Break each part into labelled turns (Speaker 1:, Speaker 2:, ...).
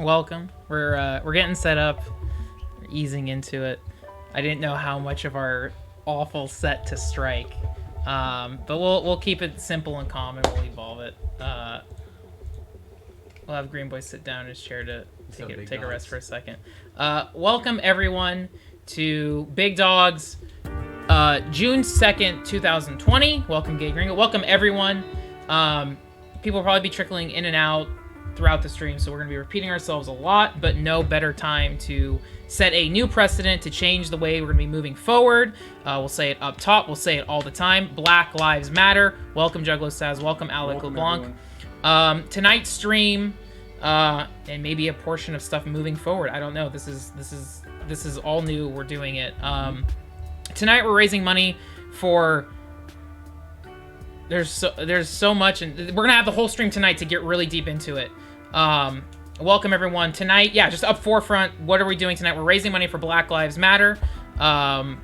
Speaker 1: Welcome. We're getting set up, we're easing into it. I didn't know how much of our awful set to strike, but we'll keep it simple and calm, and we'll evolve it. We'll have Green Boy sit down in his chair to take a rest for a second. Welcome everyone to Big Dogs, June 2nd, 2020. Welcome, Gay Gringo. Welcome everyone. People will probably be trickling in and out throughout the stream, so we're going to be repeating ourselves a lot, but no better time to set a new precedent to change the way we're going to be moving forward. We'll say it up top. We'll say it all the time. Black Lives Matter. Welcome, Juggalo Saz. Welcome, Alec LeBlanc. Tonight's stream, and maybe a portion of stuff moving forward. I don't know. This is all new. We're doing it. Tonight we're raising money for... There's so much, and we're gonna have the whole stream tonight to get really deep into it. Welcome everyone tonight. Yeah, just up forefront. What are we doing tonight? We're raising money for Black Lives Matter. I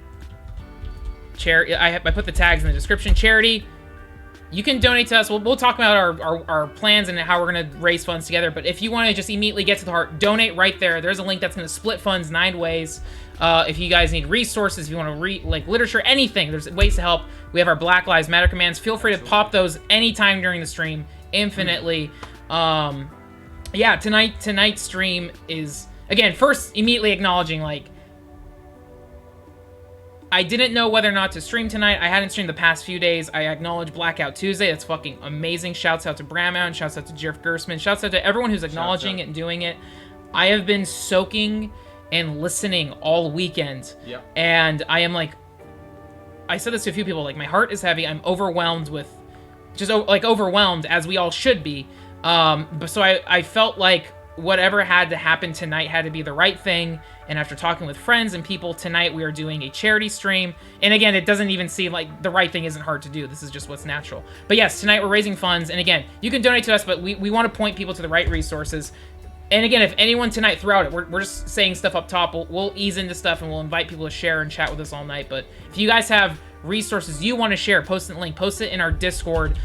Speaker 1: put the tags in the description. Charity. You can donate to us. We'll talk about our plans and how we're gonna raise funds together. But if you want to just immediately get to the heart, donate right there. There's a link that's gonna split funds 9 ways. If you guys need resources, if you want to read like literature, anything, there's ways to help. We have our Black Lives Matter commands. Feel free to pop those anytime during the stream, infinitely. Yeah, tonight's stream is, again, first immediately acknowledging, like, I didn't know whether or not to stream tonight. I hadn't streamed the past few days. I acknowledge Blackout Tuesday. That's fucking amazing. Shouts out to Bramount. Shouts out to Jeff Gersman. Shouts out to everyone who's acknowledging it and doing it. I have been soaking and listening all weekend. Yep. And I am like, I said this to a few people, like, my heart is heavy. I'm overwhelmed with, just like overwhelmed, as we all should be. But so I felt like whatever had to happen tonight had to be the right thing. And after talking with friends and people, tonight we are doing a charity stream. And again, it doesn't even seem like the right thing isn't hard to do. This is just what's natural. But yes, tonight we're raising funds. And again, you can donate to us, but we want to point people to the right resources. And again, if anyone tonight throughout it, we're just saying stuff up top. We'll ease into stuff and we'll invite people to share and chat with us all night. But if you guys have resources you want to share, post the link, post it in our Discord,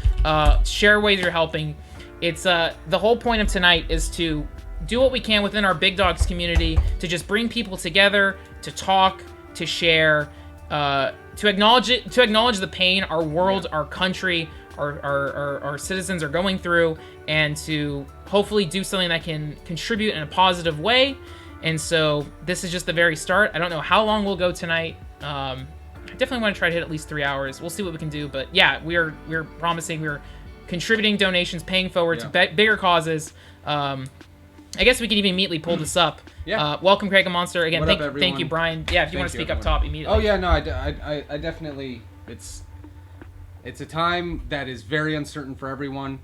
Speaker 1: share ways you're helping. It's the whole point of tonight is to do what we can within our Big Dogs community to just bring people together, to talk, to share, to acknowledge the pain our world, our country, our citizens are going through, and to hopefully do something that can contribute in a positive way. And so this is just the very start. I don't know how long we'll go tonight. I definitely want to try to hit at least 3 hours. We'll see what we can do. But yeah, we're promising, we're contributing donations, paying forward to bigger causes. I guess we can even immediately pull this up. Yeah. Welcome, Craig and Monster. Again, thank you, Brian. Yeah, if you want to speak up top immediately.
Speaker 2: Oh yeah, no, I definitely. It's a time that is very uncertain for everyone.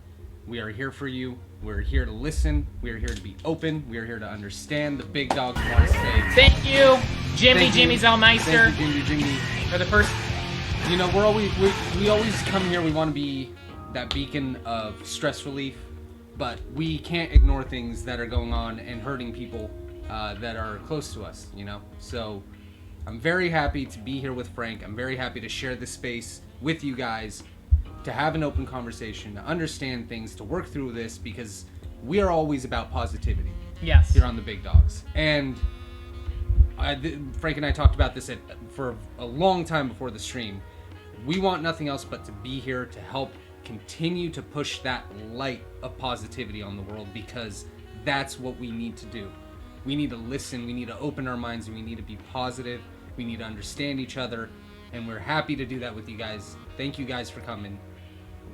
Speaker 2: We are here for you. We're here to listen. We are here to be open. We are here to understand the Big Dogs want to say.
Speaker 1: Thank you, Jimmy Zellmeister.
Speaker 2: Thank you, Jimmy.
Speaker 1: For the first.
Speaker 2: You know, we always come here. We want to be that beacon of stress relief, but we can't ignore things that are going on and hurting people that are close to us. You know, so I'm very happy to be here with Frank. I'm very happy to share this space with you guys, to have an open conversation, to understand things, to work through this, because we are always about positivity.
Speaker 1: Yes.
Speaker 2: Here on the Big Dogs. And Frank and I talked about this for a long time before the stream. We want nothing else but to be here to help continue to push that light of positivity on the world, because that's what we need to do. We need to listen, we need to open our minds, and we need to be positive. We need to understand each other, and we're happy to do that with you guys. Thank you guys for coming.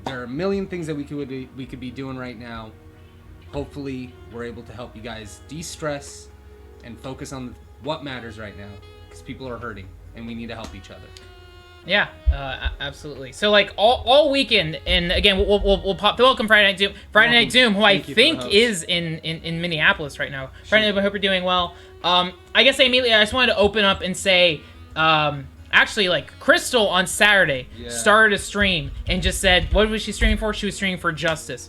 Speaker 2: There are a million things that we could be doing right now. Hopefully, we're able to help you guys de-stress and focus on what matters right now, because people are hurting, and we need to help each other.
Speaker 1: Yeah, absolutely. So like all weekend, and again, we'll pop. Welcome Friday Night Doom. Night Doom, who I think is in Minneapolis right now. Friday Night, I hope you're doing well. I guess I just wanted to open up and say, actually, like, Crystal on Saturday started a stream and just said, what was she streaming for? She was streaming for justice.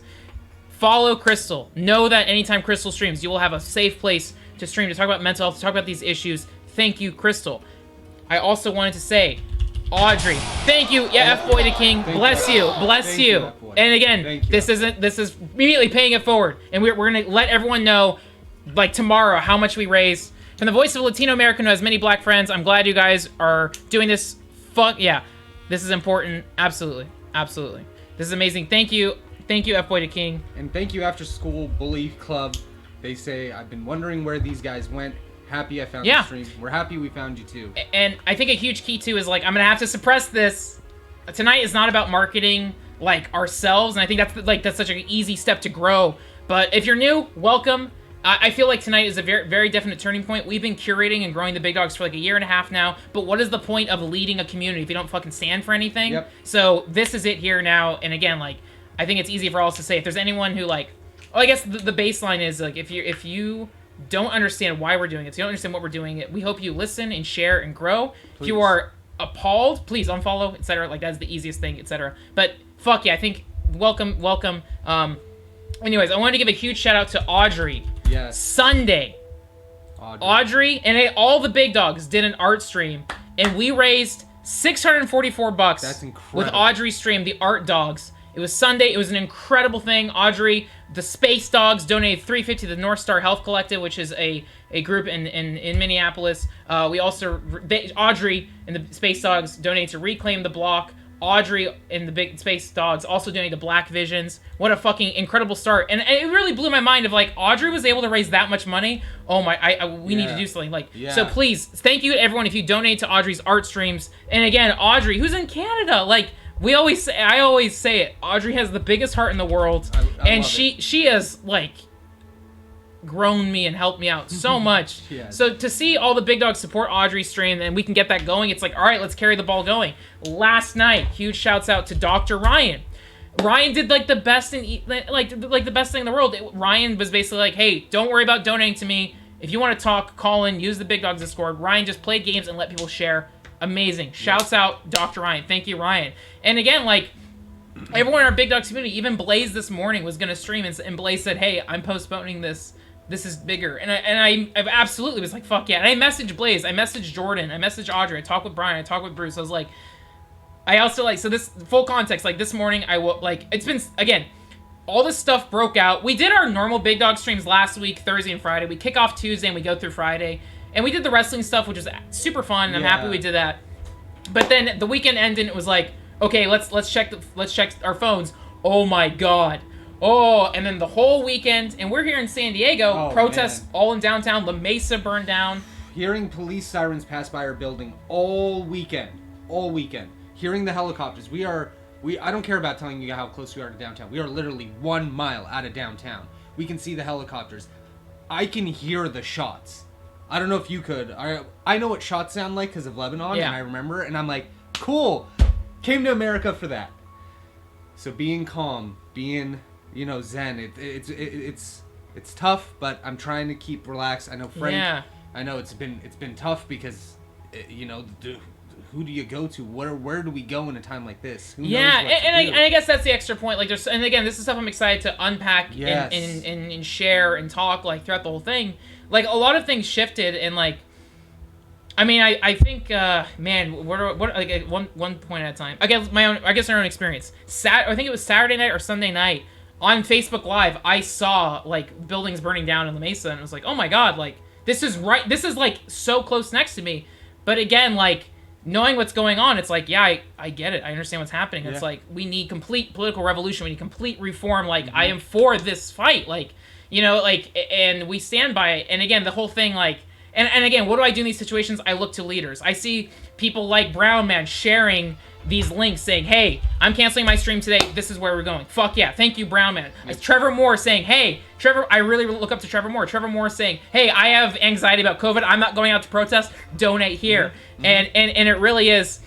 Speaker 1: Follow Crystal. Know that anytime Crystal streams, you will have a safe place to stream, to talk about mental health, to talk about these issues. Thank you, Crystal. I also wanted to say, Audrey, thank you. Yeah, F-Boy the King. Bless you. Bless you. And again, this is immediately paying it forward. And we're going to let everyone know, like tomorrow, how much we raised. From the voice of a Latino American who has many black friends, I'm glad you guys are doing this. Fuck yeah, this is important. Absolutely, absolutely. This is amazing. Thank you, F-Boy to King.
Speaker 2: And thank you, After School Bully Club. They say, I've been wondering where these guys went. Happy I found the stream. We're happy we found you too.
Speaker 1: And I think a huge key too is like, I'm gonna have to suppress this. Tonight is not about marketing like ourselves, and I think that's such an easy step to grow. But if you're new, welcome. I feel like tonight is a very, very definite turning point. We've been curating and growing the Big Dogs for like a year and a half now, but what is the point of leading a community if you don't fucking stand for anything?
Speaker 2: Yep.
Speaker 1: So this is it here now, and again, like, I think it's easy for all us to say, if there's anyone who like, well, I guess the baseline is like, if you don't understand why we're doing it, if you don't understand what we're doing it, we hope you listen and share and grow. Please. If you are appalled, please unfollow, etc. Like, that's the easiest thing, etc. But fuck yeah, I think welcome. Anyways, I wanted to give a huge shout out to Audrey.
Speaker 2: Yes.
Speaker 1: Sunday. Audrey and all the Big Dogs did an art stream, and we raised $644.
Speaker 2: That's incredible.
Speaker 1: With Audrey's stream, the Art Dogs. It was Sunday. It was an incredible thing. Audrey, the Space Dogs donated $350 to the North Star Health Collective, which is a group in Minneapolis. We also Audrey and the Space Dogs donated to Reclaim the Block. Audrey and the Big Space Dogs also donated to Black Visions. What a fucking incredible start. And it really blew my mind of like, Audrey was able to raise that much money. Oh my, we need to do something. Like, so please, thank you to everyone if you donate to Audrey's art streams. And again, Audrey, who's in Canada, like, I always say it, Audrey has the biggest heart in the world. And she has, like, grown me and helped me out so much. So to see all the Big Dogs support Audrey's stream and we can get that going, it's like, all right, let's carry the ball going. Last night, huge shouts out to Dr. Ryan. Ryan did like the best the best thing in the world. Ryan was basically like, hey, don't worry about donating to me. If you want to talk, call in, use the Big Dogs Discord. Ryan just played games and let people share. Amazing. Shouts out Dr. Ryan. Thank you, Ryan. And again, like, everyone in our Big Dogs community, even Blaze this morning was going to stream, and Blaze said, hey, I'm postponing this. This is bigger. And I absolutely was like, fuck yeah. And I messaged Blaze. I messaged Jordan. I messaged Audrey. I talked with Bryan. I talked with Bruce. I was like, I also like, so this, full context, like this morning, it's been, again, all this stuff broke out. We did our normal Big Dog streams last week, Thursday and Friday. We kick off Tuesday and we go through Friday. And we did the wrestling stuff, which was super fun, and I'm happy we did that. But then the weekend ended, and it was like, okay, let's check our phones. Oh my god. Oh, and then the whole weekend, and we're here in San Diego, protests all in downtown. La Mesa burned down.
Speaker 2: Hearing police sirens pass by our building all weekend. Hearing the helicopters. I don't care about telling you how close we are to downtown. We are literally 1 mile out of downtown. We can see the helicopters. I can hear the shots. I don't know if you could. I know what shots sound like because of Lebanon, and I remember, and I'm like, cool. Came to America for that. So being calm, being, zen. It's tough, but I'm trying to keep relaxed. I know Frank.
Speaker 1: Yeah.
Speaker 2: I know it's been tough because, who do you go to? Where do we go in a time like this? Who knows what to do?
Speaker 1: I guess that's the extra point. Like, and again, this is stuff I'm excited to unpack and share and talk like throughout the whole thing. Like, a lot of things shifted, and like, I mean, I think, man, what like one point at a time. I guess our own experience. I think it was Saturday night or Sunday night on Facebook Live. I saw like buildings burning down in La Mesa, and it was like, oh my god, like this is like so close next to me. But again, like, knowing what's going on, it's like, yeah, I get it. I understand what's happening. It's like, we need complete political revolution. We need complete reform. Like, I am for this fight. Like, and we stand by it. And again, the whole thing, like, and again, what do I do in these situations? I look to leaders. I see people like Brown Man sharing these links saying, hey, I'm canceling my stream today. This is where we're going. Fuck yeah. Thank you, Brown Man. Trevor Moore saying, hey, I really look up to Trevor Moore. Trevor Moore saying, hey, I have anxiety about COVID. I'm not going out to protest. Donate here. And it really is,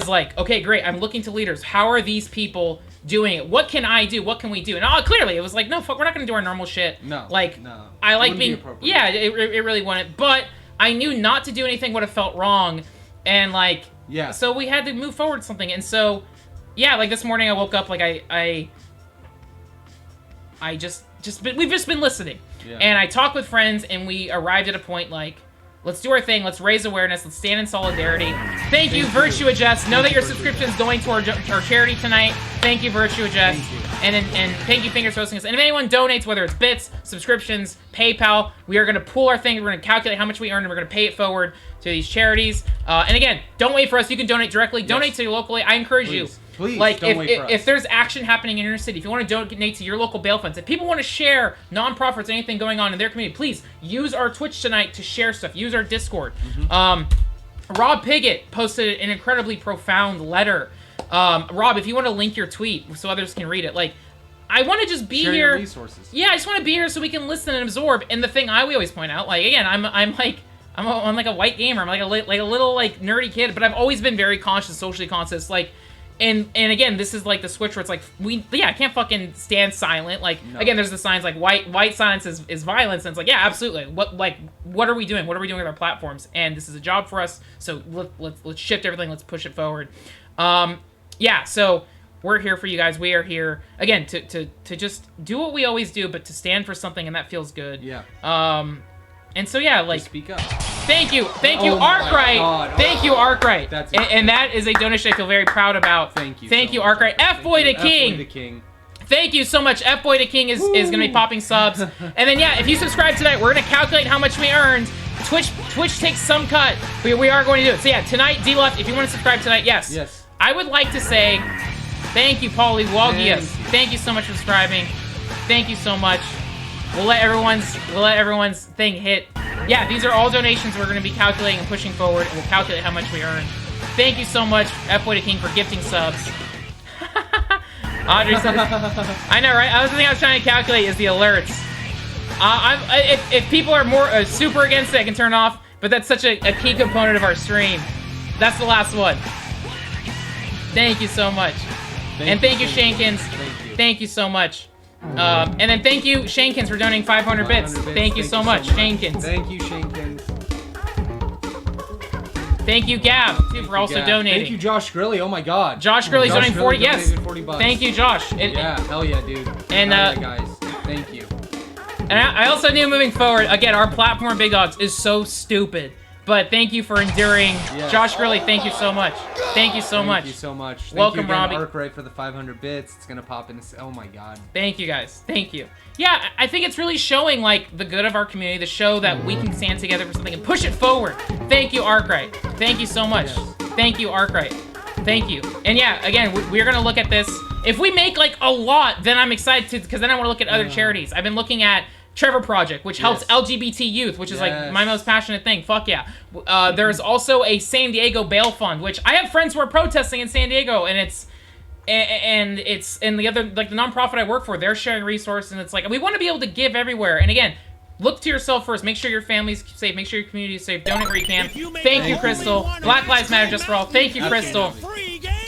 Speaker 1: like, okay, great. I'm looking to leaders. How are these people doing it? What can I do? What can we do? And clearly it was like, no, fuck, we're not going to do our normal shit.
Speaker 2: No.
Speaker 1: Like,
Speaker 2: no.
Speaker 1: I like being, it really wouldn't. But I knew not to do anything would have felt wrong. And like, so we had to move forward with something. And so, like this morning I woke up, like we've just been listening. Yeah. And I talked with friends, and we arrived at a point like, let's do our thing. Let's raise awareness. Let's stand in solidarity. Thank you, Virtue Adjust. Know that your subscription is going to our charity tonight. Thank you, Virtue Adjust.
Speaker 2: Thank you.
Speaker 1: And thank you, Fingers, for hosting us. And if anyone donates, whether it's bits, subscriptions, PayPal, we are going to pool our thing. We're going to calculate how much we earn, and we're going to pay it forward to these charities. And again, don't wait for us. You can donate directly. Donate to your locally. I encourage you.
Speaker 2: Please,
Speaker 1: like,
Speaker 2: don't wait for us.
Speaker 1: if there's action happening in your city, if you want to donate to your local bail funds, if people want to share nonprofits, anything going on in their community, please use our Twitch tonight to share stuff. Use our Discord. Rob Piggott posted an incredibly profound letter. Rob, if you want to link your tweet so others can read it, like, I want to just be
Speaker 2: Share
Speaker 1: here.
Speaker 2: Your resources.
Speaker 1: Yeah, I just want to be here so we can listen and absorb. And the thing we always point out, like, again, I'm like a white gamer. I'm like a little like nerdy kid, but I've always been very conscious, socially conscious. Like, and again, this is like the switch where it's like I can't fucking stand silent. Like, no. Again, there's the signs like white silence is violence, and it's like, yeah, absolutely. What are we doing? What are we doing with our platforms? And this is a job for us. So let's shift everything. Let's push it forward. Yeah. So we're here for you guys. We are here again to just do what we always do, but to stand for something, and that feels good.
Speaker 2: Yeah.
Speaker 1: And so yeah, like,
Speaker 2: speak up.
Speaker 1: Thank you, Arkwright. Thank you, Arkwright.
Speaker 2: That's
Speaker 1: and that is a donation I feel very proud about.
Speaker 2: Thank you.
Speaker 1: Thank you, Arkwright. F-Boy the King.
Speaker 2: F-Boy the King.
Speaker 1: Thank you so much. F-Boy the King is going to be popping subs. And then, yeah, if you subscribe tonight, we're going to calculate how much we earned. Twitch takes some cut. We are going to do it. So, yeah, tonight, D-Left, if you want to subscribe tonight, yes.
Speaker 2: Yes.
Speaker 1: I would like to say thank you, Paulie Walgius. Thank you so much for subscribing. Thank you so much. We'll let everyone's thing hit. Yeah, these are all donations we're going to be calculating and pushing forward, and we'll calculate how much we earn. Thank you so much, F-Boy the King, for gifting subs. Audrey said, I know, right? The thing I was trying to calculate is the alerts. If people are more super against it, I can turn off, but that's such a key component of our stream. That's the last one. Thank you so much. Thank you, Shankins. Thank you so much. And then thank you, Shankins, for donating 500 bits. Thank you so much, Shankins.
Speaker 2: Thank you, Shankins.
Speaker 1: Thank you, Gav, too, for also donating.
Speaker 2: Thank you, Josh Grilly. Oh my God.
Speaker 1: Josh Grilly's donating 40. Yes.
Speaker 2: 40 bucks.
Speaker 1: Thank you, Josh.
Speaker 2: Yeah, hell yeah, dude.
Speaker 1: And
Speaker 2: hell yeah, guys. Thank you.
Speaker 1: And I also knew moving forward, again, our platform, Big Dogs, is so stupid. But thank you for enduring. Yes. Josh Grilly, thank you so much. Thank you so much.
Speaker 2: Thank you so much.
Speaker 1: Welcome,
Speaker 2: Robbie.
Speaker 1: Robbie.
Speaker 2: Arkwright for the 500 bits. It's gonna pop in. Oh my God.
Speaker 1: Thank you, guys. Thank you. Yeah, I think it's really showing like the good of our community, the show that we can stand together for something and push it forward. Thank you, Arkwright. Thank you so much. Yes. Thank you, Arkwright. Thank you. And yeah, again, we're gonna look at this. If we make like a lot, then I'm excited because then I want to look at other charities. I've been looking at Trevor Project, which helps LGBT youth, which is like my most passionate thing. Fuck yeah. There's also a San Diego bail fund, which I have friends who are protesting in San Diego, and it's the other, like the nonprofit I work for, they're sharing resources, and it's like we want to be able to give everywhere. And again, look to yourself first. Make sure your family's safe. Make sure your community is safe. Donate where you can. Thank you, Crystal. Black Lives Matter just for all. Thank you, Crystal.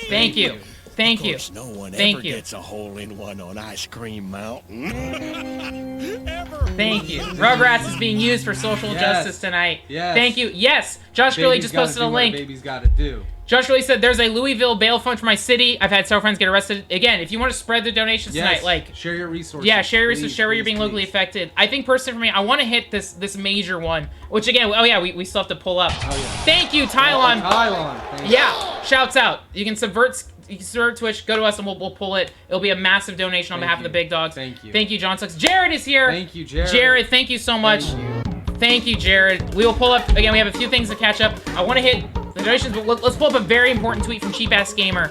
Speaker 1: Thank you. Thank you.
Speaker 3: No one
Speaker 1: Thank
Speaker 3: ever
Speaker 1: you.
Speaker 3: gets a hole-in-one on Ice Cream Mountain.
Speaker 1: Thank you. Rugrats is being used for social justice tonight.
Speaker 2: Yes.
Speaker 1: Thank you. Yes. Josh Gurley just posted a link.
Speaker 2: Baby's gotta do.
Speaker 1: Josh Gurley said there's a Louisville bail fund for my city. I've had several friends get arrested. Again, if you want to spread the donations tonight, like
Speaker 2: share your resources.
Speaker 1: Yeah, share your resources. Share where you're being locally affected. I think personally for me, I want to hit this major one. Which again, oh yeah, we still have to pull up.
Speaker 2: Oh yeah.
Speaker 1: Thank you, Tylon.
Speaker 2: Thank
Speaker 1: yeah. Shouts out. You can subvert Twitch, go to us and we'll pull it. It'll be a massive donation on behalf of the Big Dogs.
Speaker 2: Thank you.
Speaker 1: Thank you, John Sucks. Jared is here.
Speaker 2: Thank you, Jared.
Speaker 1: Jared, thank you so much. Thank you, Jared. We will pull up, again, we have a few things to catch up. I want to hit the donations, but let's pull up a very important tweet from Cheap Ass Gamer.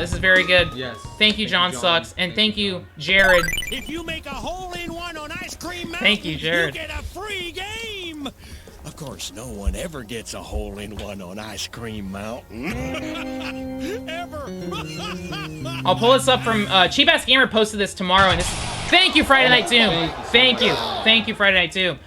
Speaker 1: This is very good.
Speaker 2: Yes.
Speaker 1: Thank you, John Sucks. And thank you, Jared.
Speaker 3: If you make a hole-in-one on Ice Cream Mountain,
Speaker 1: thank you, Jared.
Speaker 3: You get a free game. Of course, no one ever gets a hole-in-one on Ice Cream Mountain. Ever.
Speaker 1: I'll pull this up from Cheap Ass Gamer posted this tomorrow, and this is, thank you, Friday Night Doom. Thank you, Friday Night Doom.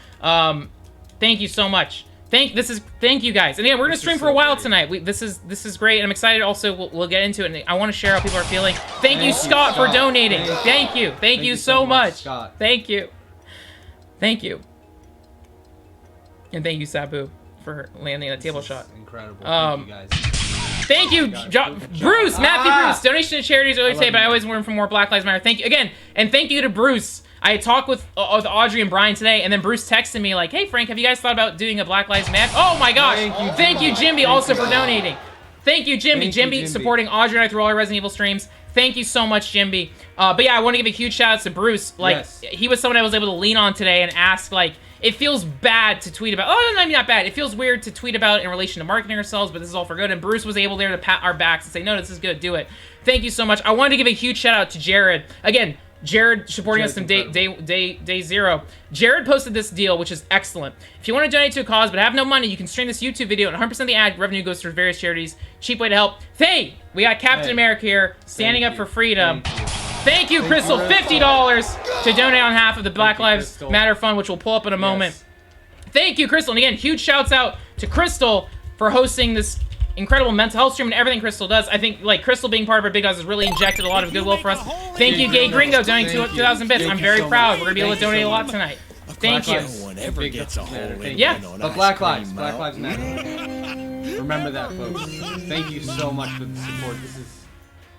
Speaker 1: Thank you so much. Thank you guys. And yeah, we're gonna stream for a while tonight. This is great, and I'm excited. Also, we'll get into it. And I want to share how people are feeling. Thank you, Scott, for donating. Thank you so much.
Speaker 2: Scott.
Speaker 1: Thank you. And thank you, Sabu, for landing a table shot.
Speaker 2: Incredible. Thank you guys.
Speaker 1: Thank you, Bruce, Matthew Bruce. Donation to charities earlier today, but I always want for more Black Lives Matter. Thank you again, and thank you to Bruce. I talked with Audrey and Bryan today, and then Bruce texted me like, "Hey Frank, have you guys thought about doing a Black Lives Matter?" Oh my gosh! Thank you, Jimby, also for donating. Thank you, Jimby.
Speaker 2: Thank you,
Speaker 1: Jimby
Speaker 2: Jimby.
Speaker 1: supporting Audrey and I through all our Resident Evil streams. Thank you so much, Jimby. But yeah, I want to give a huge shout out to Bruce. Like,
Speaker 2: Yes.
Speaker 1: he was someone I was able to lean on today and ask, like, it feels bad to tweet about. Oh, no, not bad. It feels weird to tweet about in relation to marketing ourselves, but this is all for good. And Bruce was able there to pat our backs and say, no, this is good. Do it. Thank you so much. I wanted to give a huge shout out to Jared. Again, Jared supporting us from day zero. Jared posted this deal, which is excellent. If you want to donate to a cause but have no money, you can stream this YouTube video, and 100% of the ad revenue goes to various charities. Cheap way to help. Hey, we got Captain America here, standing up for freedom. Thank you, Crystal. $50 to donate on behalf of the Black Lives Matter Fund, which we'll pull up in a moment. Thank you, Crystal. And again, huge shouts out to Crystal for hosting this incredible mental health stream and everything Crystal does. I think, like, Crystal being part of our Big Dogs has really injected a lot of goodwill for us. Thank you, Gay Gringo, donating 2,000 bits. I'm very proud. We're going to be able to donate a lot tonight. Thank you.
Speaker 3: No one ever gets a hole in
Speaker 1: Yeah.
Speaker 3: one on
Speaker 2: But
Speaker 3: Ice
Speaker 2: Black
Speaker 3: Cream
Speaker 2: Lives
Speaker 3: Mountain.
Speaker 2: matter. Remember that, folks. Thank you so much for the support. This is...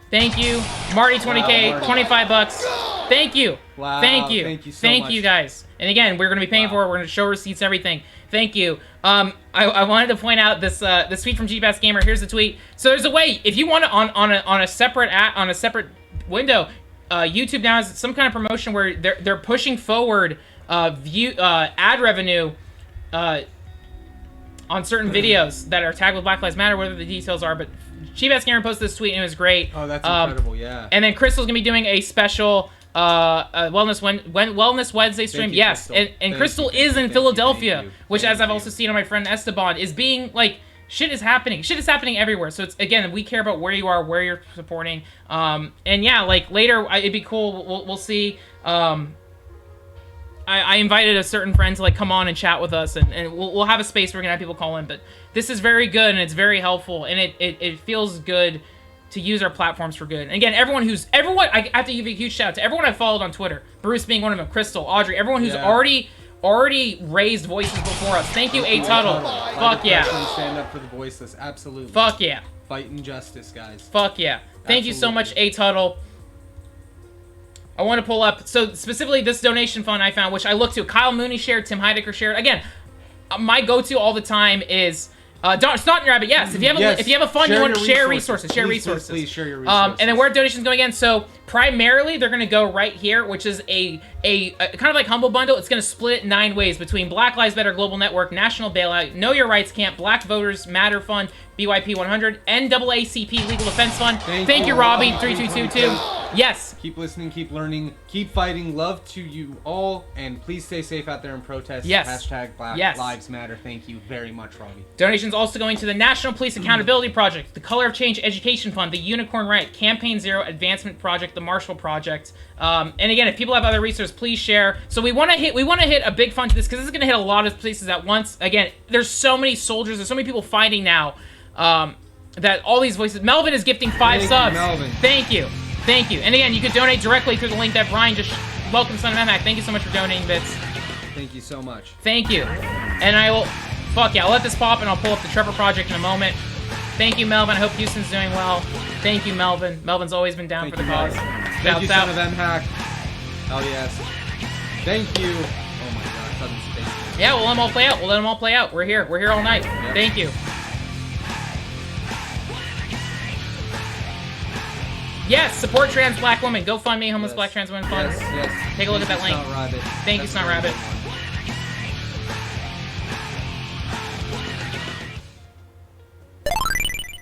Speaker 1: Thank you. Marty 20K,
Speaker 2: Wow, Marty.
Speaker 1: 25 bucks. Thank you.
Speaker 2: Wow,
Speaker 1: Thank you.
Speaker 2: thank you so
Speaker 1: Thank
Speaker 2: much.
Speaker 1: you, guys. And again, we're going to be paying for it. We're going to show receipts, everything. Thank you. I wanted to point out this this tweet from GBass Gamer. Here's the tweet. So there's a way, if you want to, on a separate window, YouTube now has some kind of promotion where they're pushing forward ad revenue on certain videos that are tagged with Black Lives Matter, whatever the details are, but Chief Gamer posted this tweet and it was great.
Speaker 2: Oh, that's incredible, yeah.
Speaker 1: And then Crystal's gonna be doing a special Wellness Wednesday stream.
Speaker 2: Thank you,
Speaker 1: Yes,
Speaker 2: Crystal.
Speaker 1: and
Speaker 2: Thank
Speaker 1: Crystal
Speaker 2: you,
Speaker 1: is
Speaker 2: thank
Speaker 1: in
Speaker 2: you,
Speaker 1: Philadelphia,
Speaker 2: thank you,
Speaker 1: which,
Speaker 2: thank
Speaker 1: as I've
Speaker 2: you.
Speaker 1: also seen on my friend Esteban, is being like, shit is happening. Shit is happening everywhere. So it's, again, we care about where you are, where you're supporting. And yeah, like later, it'd be cool. We'll see. I invited a certain friend to like come on and chat with us, and we'll have a space where we're gonna have people call in. But this is very good and it's very helpful, and it feels good to use our platforms for good. And again, everyone, I have to give a huge shout out to everyone I followed on Twitter. Bruce being one of them, Crystal, Audrey, everyone who's already raised voices before us. Thank you, A Tuttle. Fuck yeah.
Speaker 2: Stand up for the voiceless, absolutely.
Speaker 1: Fuck yeah.
Speaker 2: Fight injustice, guys.
Speaker 1: Fuck yeah. Thank you so much, A Tuttle. I want to pull up, so specifically this donation fund I found, which I looked to. Kyle Mooney shared, Tim Heidecker shared. Again, my go-to all the time is Snot and Rabbit. Yes, if you have a fund, you want to share resources. Share resources.
Speaker 2: Please share your resources.
Speaker 1: And then where donations go again. So primarily they're going to go right here, which is a kind of like Humble Bundle. It's going to split it 9 ways between Black Lives Matter Global Network, National Bailout, Know Your Rights Camp, Black Voters Matter Fund, BYP 100, NAACP Legal Defense Fund. Thank you, Robbie 3222. Yes.
Speaker 2: Keep listening, keep learning, keep fighting. Love to you all, and please stay safe out there and protest.
Speaker 1: Yes.
Speaker 2: Hashtag Black Lives Matter. Thank you very much, Robbie.
Speaker 1: Donations also going to the National Police Accountability Project, the Color of Change Education Fund, the Unicorn Riot, Campaign Zero Advancement Project, the Marshall Project. And again, if people have other resources, please share. So we want to hit a big fund to this because this is going to hit a lot of places at once. Again, there's so many soldiers, there's so many people fighting now that all these voices. Melvin is gifting 5 subs.
Speaker 2: Melvin.
Speaker 1: Thank you. Thank you. And again, you could donate directly through the link that Bryan just welcome, Son of Mac. Thank you so much for donating bits.
Speaker 2: Thank you so much.
Speaker 1: Thank you. And I will, I'll let this pop and I'll pull up the Trevor Project in a moment. Thank you, Melvin. I hope Houston's doing well. Thank you, Melvin. Melvin's always been down for the cause.
Speaker 2: Thank you, Son of M-Hack. Oh, yes. Thank you. Oh, my God. Thank you.
Speaker 1: Yeah, we'll let them all play out. We'll let them all play out. We're here. We're here all night. Yep. Thank you. Yes, support trans black women. Go fund me, homeless black trans women funds.
Speaker 2: Yes.
Speaker 1: Take a look at that link. Thank you, Snot Rabbit.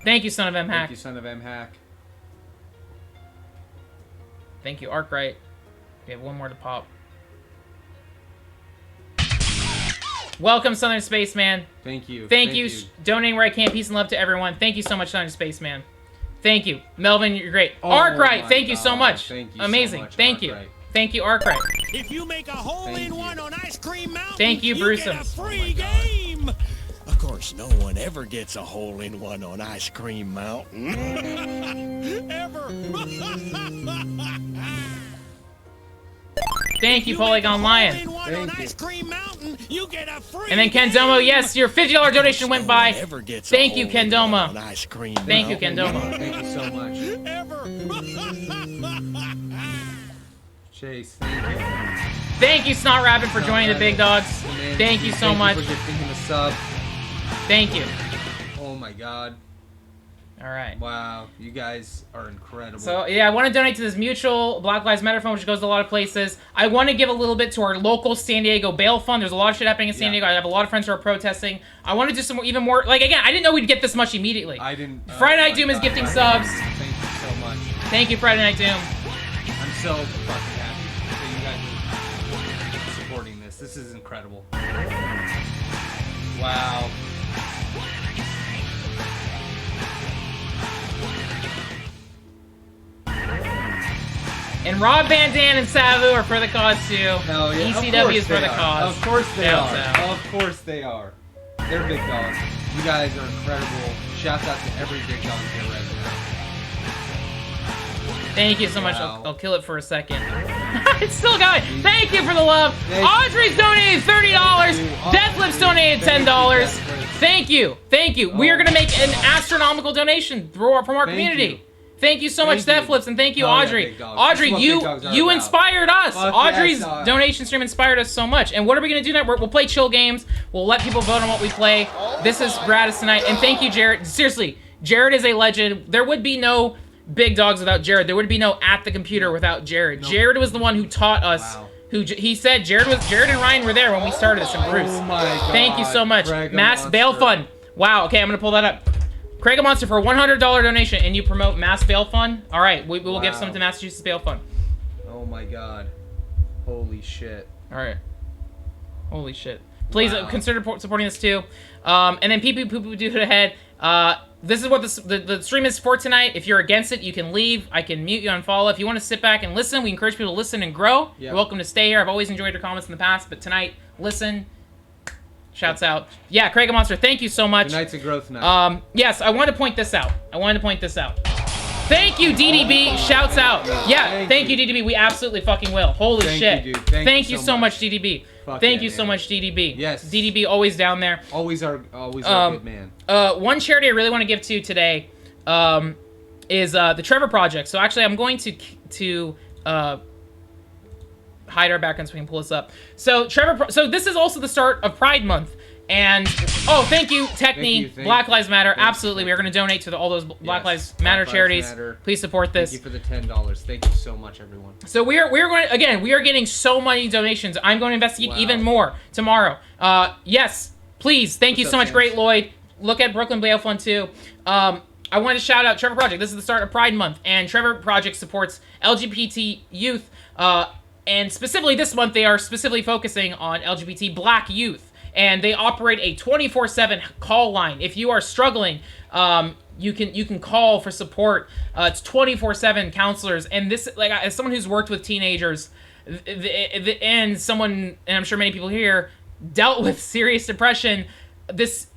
Speaker 1: Thank you, Son of M-Hack.
Speaker 2: Thank you, Son of M-Hack.
Speaker 1: Thank you, Arkwright. We have one more to pop. Welcome, Southern Spaceman.
Speaker 2: Thank you.
Speaker 1: Thank you. Donating where I can. Peace and love to everyone. Thank you so much, Southern Spaceman. Thank you. Melvin, you're great.
Speaker 2: Oh,
Speaker 1: Arkwright, thank you so much.
Speaker 2: Thank you
Speaker 1: amazing.
Speaker 2: So much,
Speaker 1: thank
Speaker 2: Arkwright.
Speaker 1: you. Thank you, Arkwright.
Speaker 3: If you make a hole-in-one on Ice Cream Mountain,
Speaker 1: thank you, Bruce.
Speaker 3: You get a free game. Of course, no one ever gets a hole-in-one on Ice Cream Mountain. Ever.
Speaker 1: Thank you, Polygon Lion.
Speaker 2: Thank you.
Speaker 3: Ice Cream Mountain, you get a free
Speaker 1: and then Kendomo, yes, your $50 donation went by. Thank you, Kendomo. Thank you, Kendomo.
Speaker 2: Thank you so much.
Speaker 3: Ever.
Speaker 2: Chase, thank you.
Speaker 1: Thank you, Snot Rabbit, for joining the Big Dogs. Thank you so much.
Speaker 2: Thank you for gifting him a sub.
Speaker 1: Thank you.
Speaker 2: Oh my God.
Speaker 1: All right.
Speaker 2: Wow, you guys are incredible.
Speaker 1: So, yeah, I want to donate to this mutual Black Lives Matter fund, which goes to a lot of places. I want to give a little bit to our local San Diego bail fund. There's a lot of shit happening in San Diego. I have a lot of friends who are protesting. I want to do some even more. Like, again, I didn't know we'd get this much immediately.
Speaker 2: I didn't.
Speaker 1: Friday Night Doom is gifting subs.
Speaker 2: Thank you so much.
Speaker 1: Thank you, Friday Night Doom.
Speaker 2: I'm so fucking happy that you guys are supporting this. This is incredible. Wow.
Speaker 1: And Rob Van Dam and Savu are for the cause too.
Speaker 2: Hell yeah.
Speaker 1: ECW is for the cause.
Speaker 2: Of course they
Speaker 1: Shouts
Speaker 2: are.
Speaker 1: out.
Speaker 2: Of course they are. They're big dogs. You guys are incredible. Shouts out to every big dog here right now.
Speaker 1: Thank you so much.
Speaker 2: Wow.
Speaker 1: I'll kill it for a second. It's still going. Thank you for the love.
Speaker 2: Thank
Speaker 1: Audrey's donated $30. Deathlips donated $10. Thank you. Thank you. We are going to make an astronomical donation from our community. Thank you so much,
Speaker 2: Thank you.
Speaker 1: Deathlips, and thank you,
Speaker 2: Oh, yeah,
Speaker 1: Audrey.
Speaker 2: big dogs.
Speaker 1: Audrey,
Speaker 2: This is what big dogs are
Speaker 1: you
Speaker 2: about.
Speaker 1: inspired us.
Speaker 2: Fuck
Speaker 1: Audrey's
Speaker 2: yes, dog.
Speaker 1: donation stream inspired us so much. And what are we going to do tonight? We'll play chill games. We'll let people vote on what we play. This is Gratis tonight. And thank you, Jared. Seriously, Jared is a legend. There would be no big dogs without Jared. There would be no At the Computer without Jared.
Speaker 2: Nope.
Speaker 1: Jared was the one who taught us.
Speaker 2: Wow.
Speaker 1: He said Jared and Ryan were there when we started this, and Bruce.
Speaker 2: Oh my god.
Speaker 1: Thank you so much.
Speaker 2: Craig
Speaker 1: Mass
Speaker 2: Monster.
Speaker 1: Bail Fund. Wow. Okay, I'm gonna pull that up. Craig Monster for a $100 donation, and you promote Mass Bail Fund. All right, we will give
Speaker 2: Wow.
Speaker 1: some to Massachusetts Bail Fund.
Speaker 2: Oh my god. Holy shit.
Speaker 1: All right. Holy shit. Please
Speaker 2: Wow.
Speaker 1: consider supporting this too. And then pee poo poo poo do it ahead. This is what the stream is for tonight. If you're against it, you can leave. I can mute you and follow. If you want to sit back and listen, we encourage people to listen and grow.
Speaker 2: Yeah.
Speaker 1: You're welcome to stay here. I've always enjoyed your comments in the past, but tonight, listen. Shouts out. Yeah, Craig Monster, thank you so much.
Speaker 2: Tonight's a growth night.
Speaker 1: Yes, I wanted to point this out. Thank you, DDB. Shouts out. Yeah, thank you, DDB. We absolutely fucking will. Holy
Speaker 2: Thank
Speaker 1: shit.
Speaker 2: you, dude. Thank you
Speaker 1: so
Speaker 2: so
Speaker 1: much, DDB.
Speaker 2: Fuck
Speaker 1: Thank
Speaker 2: yeah,
Speaker 1: you so
Speaker 2: man.
Speaker 1: much, DDB.
Speaker 2: Yes.
Speaker 1: DDB always down there.
Speaker 2: always our good man.
Speaker 1: One charity I really want to give to today is the Trevor Project. So actually, I'm going to hide our background so we can pull this up. So so this is also the start of Pride Month. And thank you, Techni,
Speaker 2: Thank
Speaker 1: Black
Speaker 2: you.
Speaker 1: Lives Matter.
Speaker 2: Thank you.
Speaker 1: Absolutely, we are going to donate to all those Black
Speaker 2: Yes,
Speaker 1: Lives
Speaker 2: Black
Speaker 1: Matter
Speaker 2: Lives
Speaker 1: charities.
Speaker 2: Matter.
Speaker 1: Please support this.
Speaker 2: Thank you for the $10. Thank you so much, everyone.
Speaker 1: So we are going again. We are getting so many donations. I'm going to investigate
Speaker 2: Wow.
Speaker 1: even more tomorrow. Yes, please. Thank you
Speaker 2: What's
Speaker 1: so
Speaker 2: up,
Speaker 1: much,
Speaker 2: James?
Speaker 1: Great Lloyd. Look at Brooklyn Bail Fund too. I wanted to shout out Trevor Project. This is the start of Pride Month, and Trevor Project supports LGBT youth. And specifically this month, they are specifically focusing on LGBT Black youth. And they operate a 24/7 call line. If you are struggling, you can call for support. It's 24/7 counselors. And this, like, as someone who's worked with teenagers, and I'm sure many people here dealt with serious depression, this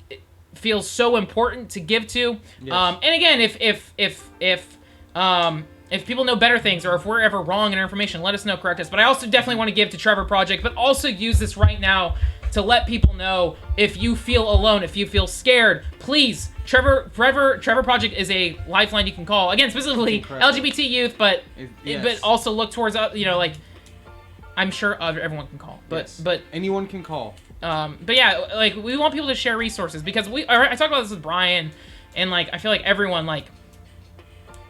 Speaker 1: feels so important to give to.
Speaker 2: Yes.
Speaker 1: And again, if people know better things, or if we're ever wrong in our information, let us know, correct us. But I also definitely want to give to Trevor Project, but also use this right now to let people know, if you feel alone, if you feel scared, please, Trevor Project is a lifeline you can call. Again, specifically
Speaker 2: Incredible.
Speaker 1: LGBT youth, but
Speaker 2: Yes.
Speaker 1: but also look towards, like, I'm sure everyone can call.
Speaker 2: Yes.
Speaker 1: But
Speaker 2: anyone can call.
Speaker 1: but yeah, like, we want people to share resources, because I talked about this with Bryan, and like, I feel like everyone, like,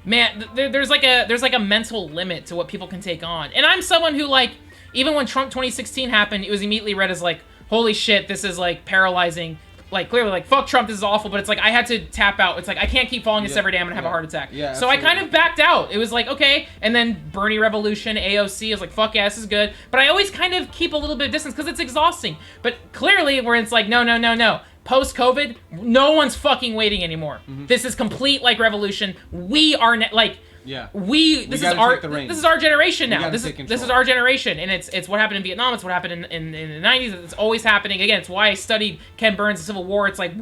Speaker 1: man, there's like a mental limit to what people can take on. And I'm someone who, like, even when Trump 2016 happened, it was immediately read as like, holy shit, this is like paralyzing. Like, clearly, like, fuck Trump, this is awful. But it's like, I had to tap out. It's like, I can't keep falling this every day. I'm gonna have a heart attack.
Speaker 2: Yeah,
Speaker 1: so I kind
Speaker 2: absolutely.
Speaker 1: of backed out. It was like, okay. And then Bernie Revolution, AOC, I was like, fuck yeah, this is good. But I always kind of keep a little bit of distance because it's exhausting. But clearly, where it's like, no. Post-COVID, no one's fucking waiting anymore.
Speaker 2: Mm-hmm.
Speaker 1: This is complete, like, revolution. We are,
Speaker 2: Yeah.
Speaker 1: this is
Speaker 2: gotta take the reins.
Speaker 1: our generation now.
Speaker 2: gotta
Speaker 1: This
Speaker 2: take
Speaker 1: is
Speaker 2: control.
Speaker 1: our generation, and it's what happened in Vietnam. It's what happened in the 90s. It's always happening again. It's why I studied Ken Burns' The Civil War. It's like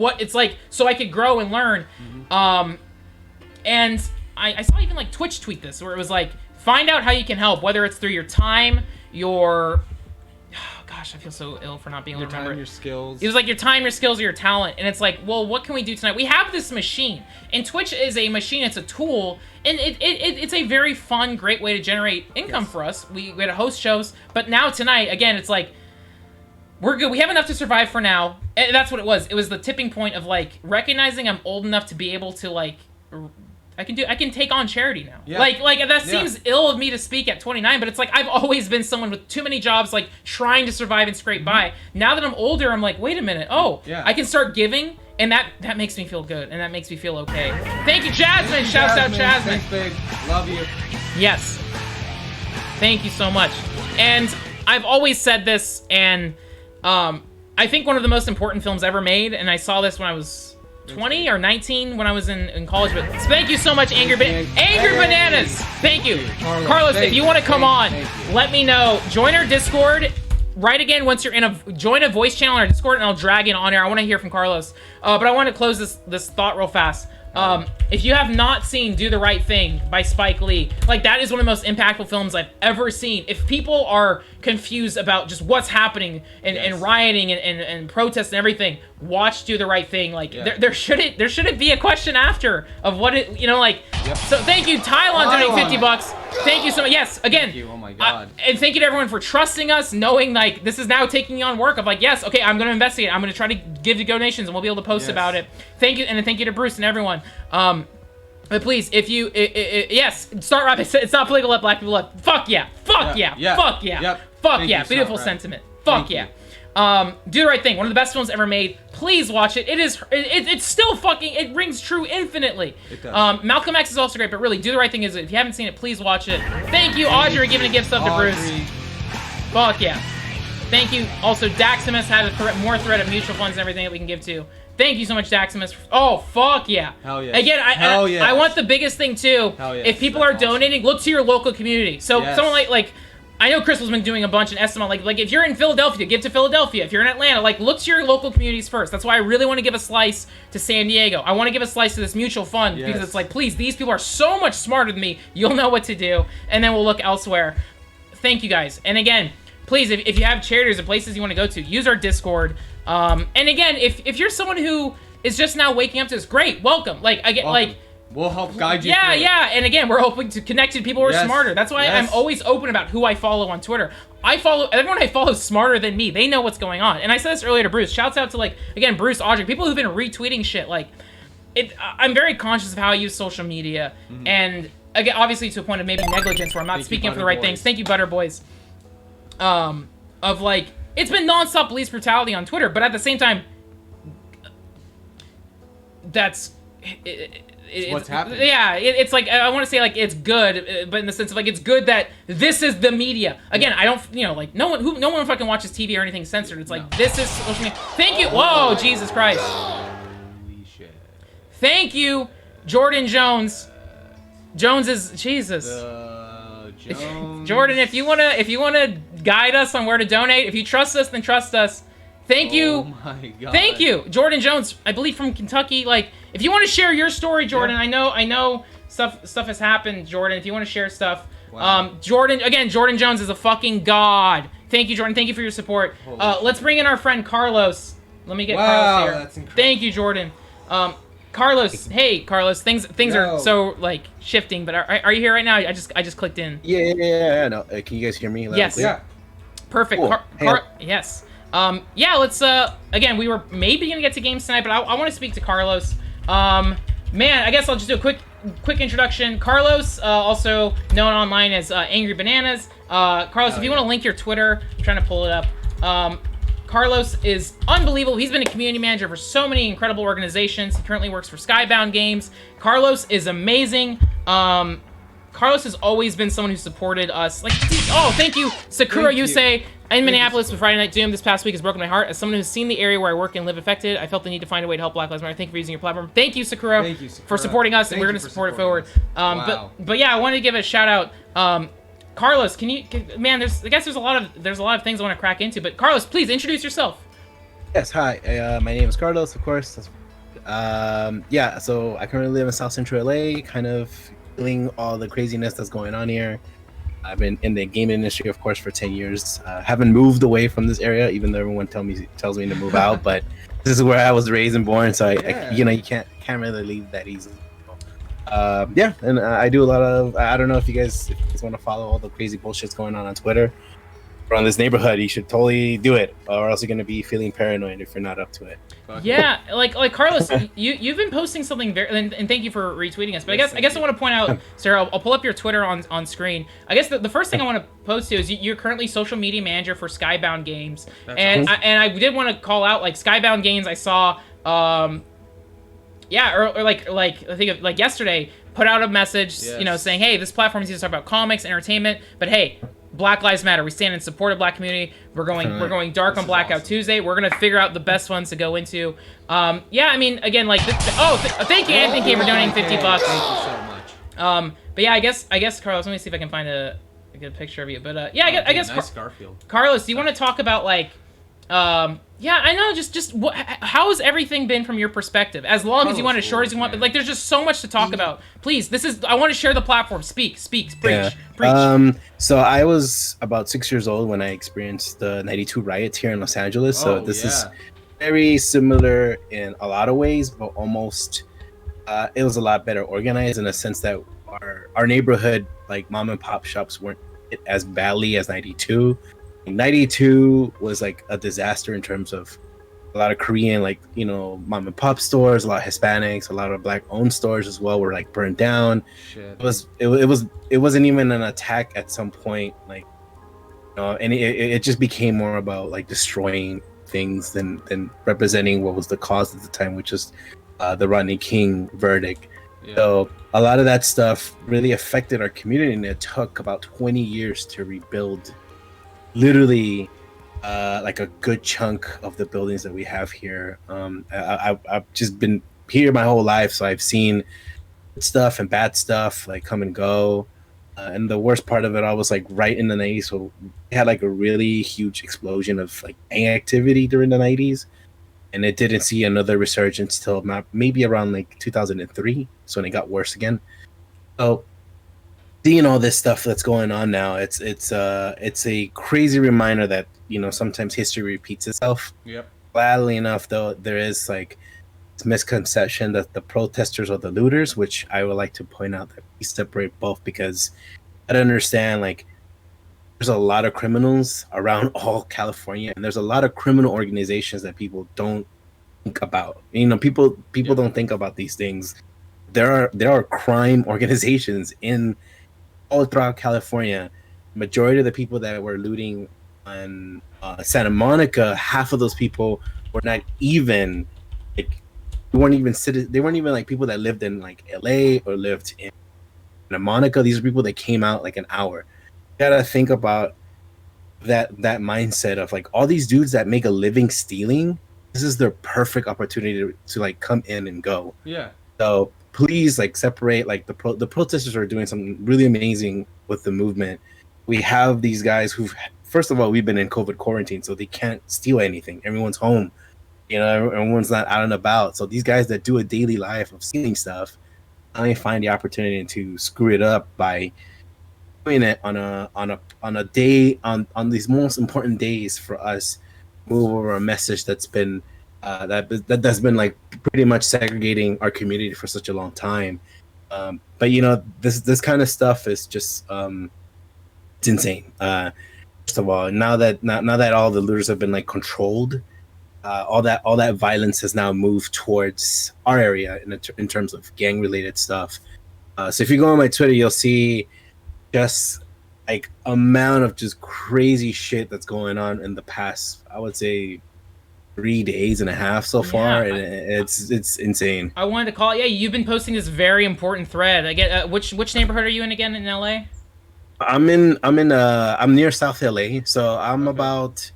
Speaker 1: so I could grow and learn.
Speaker 2: Mm-hmm.
Speaker 1: And I saw even like Twitch tweet this, where it was like, find out how you can help, whether it's through your time, your gosh, I feel so ill for not being able
Speaker 2: Your
Speaker 1: to remember
Speaker 2: time,
Speaker 1: it.
Speaker 2: your skills.
Speaker 1: It was like your time, your skills, or your talent. And it's like, well, what can we do tonight? We have this machine. And Twitch is a machine. It's a tool. And it's a very fun, great way to generate income for us. We had to host shows. But now tonight, again, it's like, we're good. We have enough to survive for now. And that's what it was. It was the tipping point of, like, recognizing I'm old enough to be able to, like, I can take on charity now.
Speaker 2: Yeah.
Speaker 1: Like that seems ill of me to speak at 29, but it's like I've always been someone with too many jobs, like trying to survive and scrape by. Now that I'm older, I'm like, wait a minute. Oh, I can start giving, and that makes me feel good, and that makes me feel okay. Thank you, Jasmine. Shouts out, Jasmine.
Speaker 2: Thanks, babe. Love you.
Speaker 1: Yes. Thank you so much. And I've always said this, and I think one of the most important films ever made, and I saw this when I was 20 or 19 when I was in college. But thank you so much, Angry Bananas. Thank you, Carlos. If you want to come on, let me know. Join our Discord. Right again, once you're join a voice channel on our Discord, and I'll drag it on air. I want to hear from Carlos. But I want to close this thought real fast. If you have not seen Do the Right Thing by Spike Lee, like that is one of the most impactful films I've ever seen. If people are confused about just what's happening and rioting and protests and everything, watch Do the Right Thing. Like there shouldn't be a question after of what it, like. So thank you, Tylon, donating $50. Thank you so much. Yes, again.
Speaker 2: Thank you. Oh my God.
Speaker 1: And thank you to everyone for trusting us, knowing like this is now taking on work of like, yes, okay, I'm gonna investigate. I'm gonna try to give the donations, and we'll be able to post about it. Thank you, and thank you to Bruce and everyone. But please, if you, yes, start rapping. It's not political. Let black people up. Fuck yeah. Fuck yeah. Fuck yeah.
Speaker 2: Yep.
Speaker 1: Fuck
Speaker 2: Thank
Speaker 1: yeah.
Speaker 2: you,
Speaker 1: Beautiful
Speaker 2: Start
Speaker 1: sentiment. Fuck yeah. Do the Right Thing. One of the best films ever made. Please watch it. It's still fucking, it rings true infinitely.
Speaker 2: It does.
Speaker 1: Malcolm X is also great, but really, Do the Right Thing is, if you haven't seen it, please watch it. Thank you, Audrey, for giving a gift sub to Bruce. Fuck yeah. Thank you. Also, Daximus had more thread of mutual funds and everything that we can give to. Thank you so much, Daximus. Oh, fuck yeah.
Speaker 2: Hell yeah.
Speaker 1: Again, I want the biggest thing, too.
Speaker 2: Hell yes.
Speaker 1: If people are donating, look to your local community. So someone like I know Crystal's been doing a bunch in Estimate. Like if you're in Philadelphia, give to Philadelphia. If you're in Atlanta, like look to your local communities first. That's why I really want to give a slice to San Diego. I want to give a slice to this mutual fund because it's like, please, these people are so much smarter than me. You'll know what to do, and then we'll look elsewhere. Thank you guys. And again, please, if you have charities or places you want to go to, use our Discord. And again, if you're someone who is just now waking up to this, great, welcome.
Speaker 2: We'll help guide you.
Speaker 1: Yeah. And again, we're hoping to connect to people who are smarter. That's why I'm always open about who I follow on Twitter. Everyone I follow is smarter than me. They know what's going on. And I said this earlier to Bruce. Shouts out to again, Bruce, Audrey, people who've been retweeting shit. I'm very conscious of how I use social media, and again, obviously to a point of maybe negligence where I'm not speaking up for the right things. Thank you, Butter Boys. It's been nonstop police brutality on Twitter, but at the same time, that's. It's
Speaker 2: what's happening.
Speaker 1: Yeah, it's like, I want to say it's good, but in the sense of it's good that this is the media. Again, I don't, no one fucking watches TV or anything censored. It's this is social media. Thank you. Whoa, Jesus Christ.
Speaker 2: Holy shit.
Speaker 1: Thank you, Jordan Jones. Jones is Jesus.
Speaker 2: Jones.
Speaker 1: Jordan, if you wanna guide us on where to donate, if you trust us, then trust us. Thank you.
Speaker 2: Oh my God.
Speaker 1: Thank you, Jordan Jones. I believe from Kentucky. If you want to share your story, Jordan, I know stuff has happened, Jordan. If you want to share stuff, Jordan Jones is a fucking god. Thank you, Jordan. Thank you for your support. Let's bring in our friend Carlos. Let me get Carlos here.
Speaker 2: That's incredible.
Speaker 1: Thank you, Jordan. Carlos, hey Carlos. Things are so shifting, but are you here right now? I just clicked in.
Speaker 4: Yeah. No, can you guys hear me?
Speaker 1: Yes.
Speaker 2: Yeah.
Speaker 1: Perfect.
Speaker 4: Cool.
Speaker 1: Yes. Let's again, we were maybe gonna get to games tonight, but I want to speak to Carlos. Man, I guess I'll just do a quick introduction. Carlos, also known online as Angry Bananas. Carlos, if you want to link your Twitter, I'm trying to pull it up. Carlos is unbelievable. He's been a community manager for so many incredible organizations. He currently works for Skybound Games. Carlos is amazing. Carlos has always been someone who supported us. Thank you, Sakura Yusei. In Minneapolis with Friday Night Doom this past week has broken my heart. As someone who's seen the area where I work and live affected, I felt the need to find a way to help Black Lives Matter. Thank you for using your platform. Thank you, Sakura, for supporting us, and we're going to support it forward. But yeah, I wanted to give a shout out. Carlos, man, I guess there's a lot of things I want to crack into, but Carlos, please introduce yourself.
Speaker 4: Yes, hi. My name is Carlos, of course. So I currently live in South Central LA, kind of feeling all the craziness that's going on here. I've been in the game industry, of course, for 10 years. Haven't moved away from this area, even though everyone tells me to move out. But this is where I was raised and born, so I you can't really leave that easily. And I do a lot of. I don't know if you guys want to follow all the crazy bullshit's going on Twitter. around this neighborhood, you should totally do it, or else you're gonna be feeling paranoid if you're not up to it.
Speaker 1: Yeah, like Carlos, you've been posting something very, and thank you for retweeting us. But I guess I want to point out, Sarah, I'll pull up your Twitter on screen. I guess the first thing I want to post to is you're currently social media manager for Skybound Games, and I did want to call out like Skybound Games. I saw, yeah, or like I think of, like yesterday, put out a message, you know, saying, hey, this platform is here to talk about comics, entertainment, but hey, Black Lives Matter. We stand in support of Black community. We're going dark on Blackout Tuesday. We're gonna figure out the best ones to go into. Yeah, I mean, again, like, thank you, Anthony K, for donating $50.
Speaker 2: Thank you so much.
Speaker 1: But yeah, I guess Carlos. Let me see if I can find a good picture of you. But yeah, I guess
Speaker 2: nice Garfield.
Speaker 1: Carlos, do you want to talk about like, yeah, I know, just how has everything been from your perspective? As long as you want, as short as you want, but like, there's just so much to talk about. Please, I want to share the platform. Speak, preach.
Speaker 4: So I was about 6 years old when I experienced the '92 riots here in Los Angeles. So this is very similar in a lot of ways, but almost it was a lot better organized in a sense that our neighborhood, like mom and pop shops, weren't hit as badly as '92. 92 was like a disaster in terms of a lot of Korean, like, you know, mom and pop stores, a lot of Hispanics, a lot of Black owned stores as well were like burned down. Shit. It wasn't even an attack at some point, like, you know, and it just became more about like destroying things than representing what was the cause at the time, which is the Rodney King verdict. So a lot of that stuff really affected our community, and it took about 20 years to rebuild literally like a good chunk of the buildings that we have here. I've just been here my whole life, so I've seen good stuff and bad stuff like come and go, and the worst part of it all was like right in the 90s. So we had like a really huge explosion of like gang activity during the 90s, and it didn't see another resurgence till maybe around like 2003. So when it got worse again. So seeing all this stuff that's going on now, it's a crazy reminder that, you know, sometimes history repeats itself. Yep. Gladly enough, though, there is like this misconception that the protesters are the looters, which I would like to point out that we separate both, because I don't understand, like, there's a lot of criminals around all California, and there's a lot of criminal organizations that people don't think about. You know, people don't think about these things. There are crime organizations in all throughout California. Majority of the people that were looting on Santa Monica, half of those people were not even like, they weren't even like people that lived in like LA or lived in Santa Monica. These are people that came out like an hour. You gotta think about that mindset of like all these dudes that make a living stealing. This is their perfect opportunity to like come in and go. Yeah. So please, like, separate, like, the protesters are doing something really amazing with the movement. We have these guys who, first of all, we've been in COVID quarantine, so they can't steal anything. Everyone's home, you know, everyone's not out and about. So these guys that do a daily life of stealing stuff, only find the opportunity to screw it up by doing it on a day, on these most important days for us, move over a message that's been that's been like pretty much segregating our community for such a long time. But you know, this kind of stuff is just it's insane. First of all, now that all the looters have been like controlled, all that violence has now moved towards our area in terms of gang related stuff. So if you go on my Twitter, you'll see just like amount of just crazy shit that's going on in the past, I would say 3 days and a half so far, and it's insane.
Speaker 1: I wanted to call it. Yeah, you've been posting this very important thread. I get which neighborhood are you in again in LA?
Speaker 4: I'm near South LA, so I'm about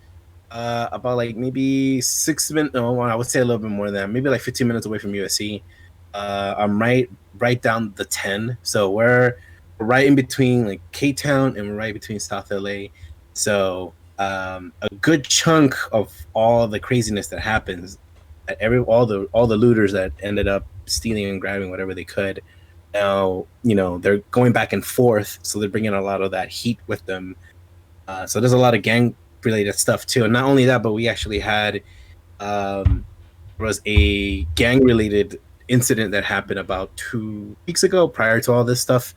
Speaker 4: like maybe 6 minutes. No, I would say a little bit more than that. Maybe like 15 minutes away from USC. I'm right down the 10, so we're right in between like K-Town, and we're right between South LA. So a good chunk of all the craziness that happens, all the looters that ended up stealing and grabbing whatever they could, now, you know, they're going back and forth, so they're bringing a lot of that heat with them. So there's a lot of gang related stuff too, and not only that, but we actually had was a gang related incident that happened about 2 weeks ago prior to all this stuff,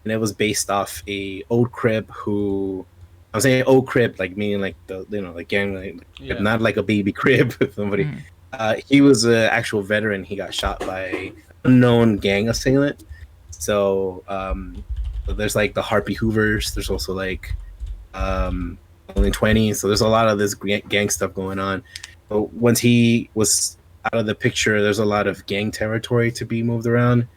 Speaker 4: and it was based off a old crib who I'm saying old crib, like meaning like the like gang, like, not like a baby crib with somebody. He was an actual veteran. He got shot by unknown gang assailant. So there's like the Harpy Hoovers. There's also like only 20. So there's a lot of this gang stuff going on. But once he was out of the picture, there's a lot of gang territory to be moved around.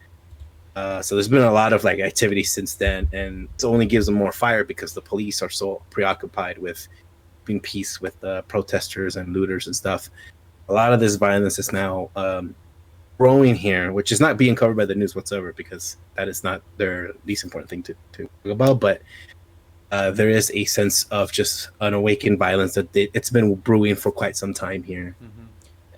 Speaker 4: So there's been a lot of like activity since then, and it only gives them more fire because the police are so preoccupied with keeping peace with protesters and looters and stuff. A lot of this violence is now growing here, which is not being covered by the news whatsoever because that is not their least important thing to talk about. But there is a sense of just an awakened violence that it's been brewing for quite some time here.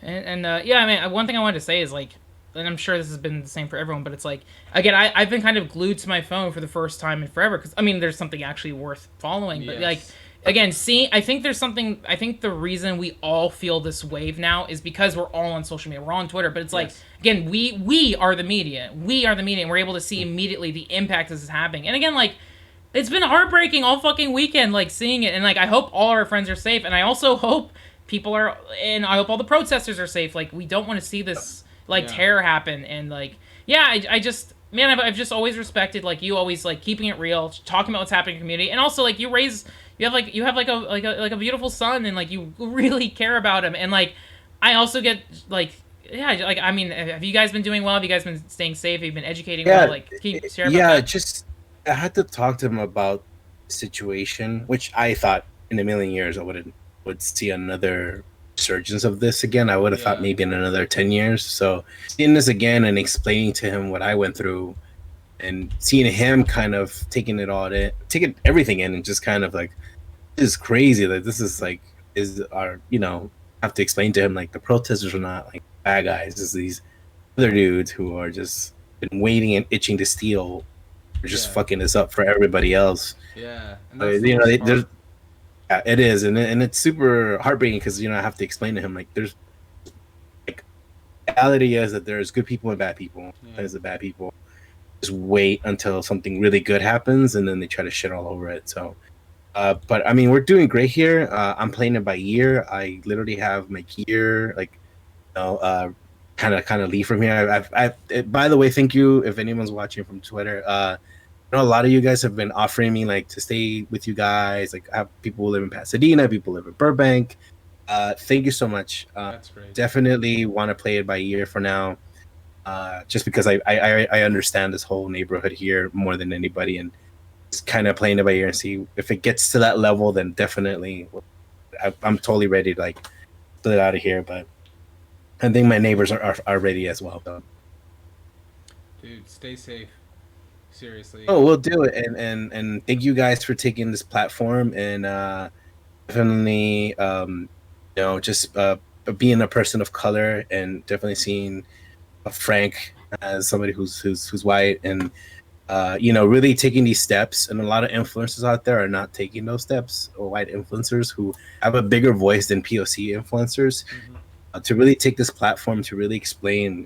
Speaker 1: And yeah, I mean, one thing I wanted to say is like, and I'm sure this has been the same for everyone, but it's like, again, I've been kind of glued to my phone for the first time in forever because I mean, there's something actually worth following, but like, again, I think there's something. I think the reason we all feel this wave now is because we're all on social media. We're on Twitter, but it's like, again, we are the media. We are the media, and we're able to see immediately the impact this is having. And again, like, it's been heartbreaking all fucking weekend, like seeing it. And like, I hope all our friends are safe, and I also hope people are, and I hope all the protesters are safe. Like, we don't want to see this like terror happen. And like, yeah, I just. Man, I've just always respected like you always like keeping it real, talking about what's happening in the community, and also like you have like a beautiful son, and like you really care about him, and like I also get like like I mean, have you guys been doing well? Have you guys been staying safe? Have you been educating well? Like, can you share about that?
Speaker 4: Just I had to talk to him about the situation, which I thought in a million years I would see another resurgence of this again. I would have thought maybe in another 10 years. So seeing this again and explaining to him what I went through and seeing him kind of taking everything in and just kind of like, this is crazy. Like, this is like, have to explain to him like the protesters are not like bad guys. It's these other dudes who are just been waiting and itching to steal. They're just fucking this up for everybody else.
Speaker 2: Yeah. And
Speaker 4: there's yeah, it is, and it's super heartbreaking because I have to explain to him like there's like reality is that there's good people and bad people. There's the bad people just wait until something really good happens and then they try to shit all over it. So, but I mean we're doing great here. I'm playing it by ear. I literally have my gear like kind of leave from here. By the way, thank you if anyone's watching from Twitter. A lot of you guys have been offering me like to stay with you guys. Like I have people who live in Pasadena, people who live in Burbank. Thank you so much.
Speaker 2: That's great.
Speaker 4: Definitely want to play it by ear for now. Just because I understand this whole neighborhood here more than anybody, and just kind of playing it by ear and see if it gets to that level. Then definitely, I'm totally ready to like split out of here. But I think my neighbors are ready as well. So.
Speaker 2: Dude, stay safe. Seriously.
Speaker 4: Oh, we'll do it, and thank you guys for taking this platform and definitely just being a person of color and definitely seeing Frank as somebody who's white and really taking these steps. And a lot of influencers out there are not taking those steps, or white influencers who have a bigger voice than POC influencers to really take this platform to really explain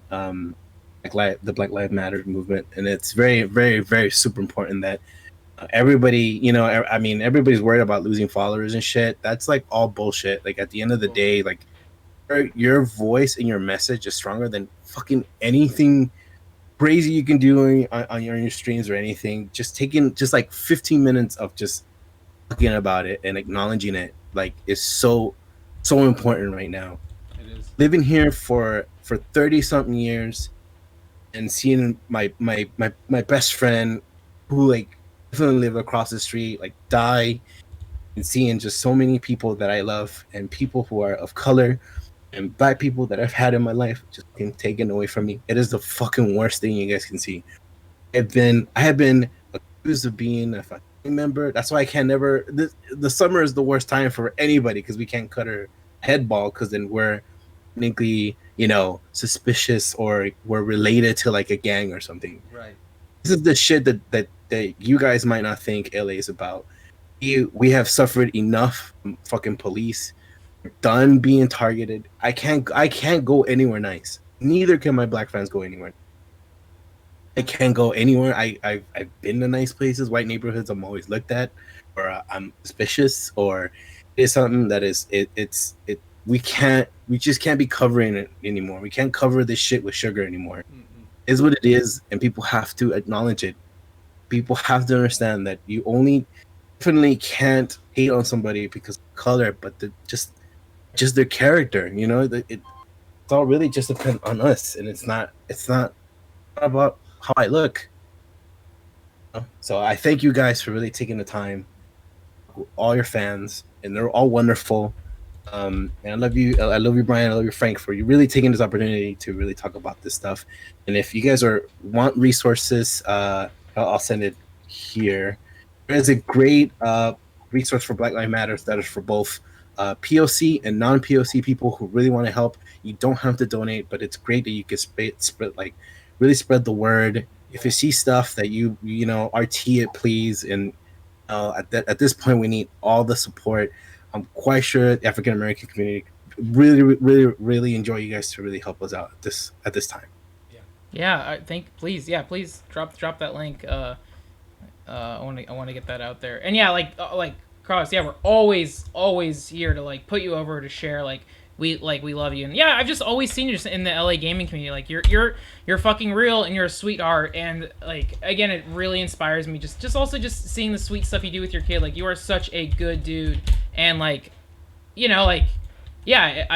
Speaker 4: the Black Lives Matter movement. And it's very, very, very super important that everybody, everybody's worried about losing followers and shit. That's like all bullshit. Like at the end of the day, like your voice and your message is stronger than fucking anything crazy you can do on your streams or anything. Just like 15 minutes of just talking about it and acknowledging it like is so important right now.
Speaker 2: It is.
Speaker 4: Living here for 30 something years and seeing my best friend who like definitely live across the street like die, and seeing just so many people that I love and people who are of color and black people that I've had in my life just being taken away from me. It is the fucking worst thing you guys can see. I have been accused of being a fucking member. That's why I can never. The summer is the worst time for anybody because we can't cut our head ball because then we're technically suspicious or we're related to like a gang or something.
Speaker 2: Right.
Speaker 4: This is the shit that you guys might not think LA is about. We have suffered enough from fucking police. We're done being targeted. I can't go anywhere nice. Neither can my black friends go anywhere. I can't go anywhere. I've been to nice places, white neighborhoods I'm always looked at, or I'm suspicious, or it's something that is we just can't be covering it anymore. We can't cover this shit with sugar anymore. Is what it is, and people have to acknowledge it. People have to understand that you only definitely can't hate on somebody because of color, but just their character. You know, it's all really just depends on us, and it's not about how I look. So I thank you guys for really taking the time, all your fans, and they're all wonderful. And I love you, Bryan. I love you, Frank, for you really taking this opportunity to really talk about this stuff. And if you guys want resources, I'll send it here. There's a great resource for Black Lives Matter that is for both POC and non-POC people who really want to help. You don't have to donate, but it's great that you can really spread the word. If you see stuff that you know, RT it, please. And at this point, we need all the support. I'm quite sure the African American community really enjoy you guys to really help us out at this time.
Speaker 1: Yeah, I think please drop that link. I want to get that out there. And yeah, like Carlos, yeah, we're always here to like put you over to share. Like we love you. And yeah, I've just always seen you just in the LA gaming community. Like you're fucking real, and you're a sweetheart. And like again, it really inspires me. Just also seeing the sweet stuff you do with your kid. Like you are such a good dude. And like, you know, like, yeah,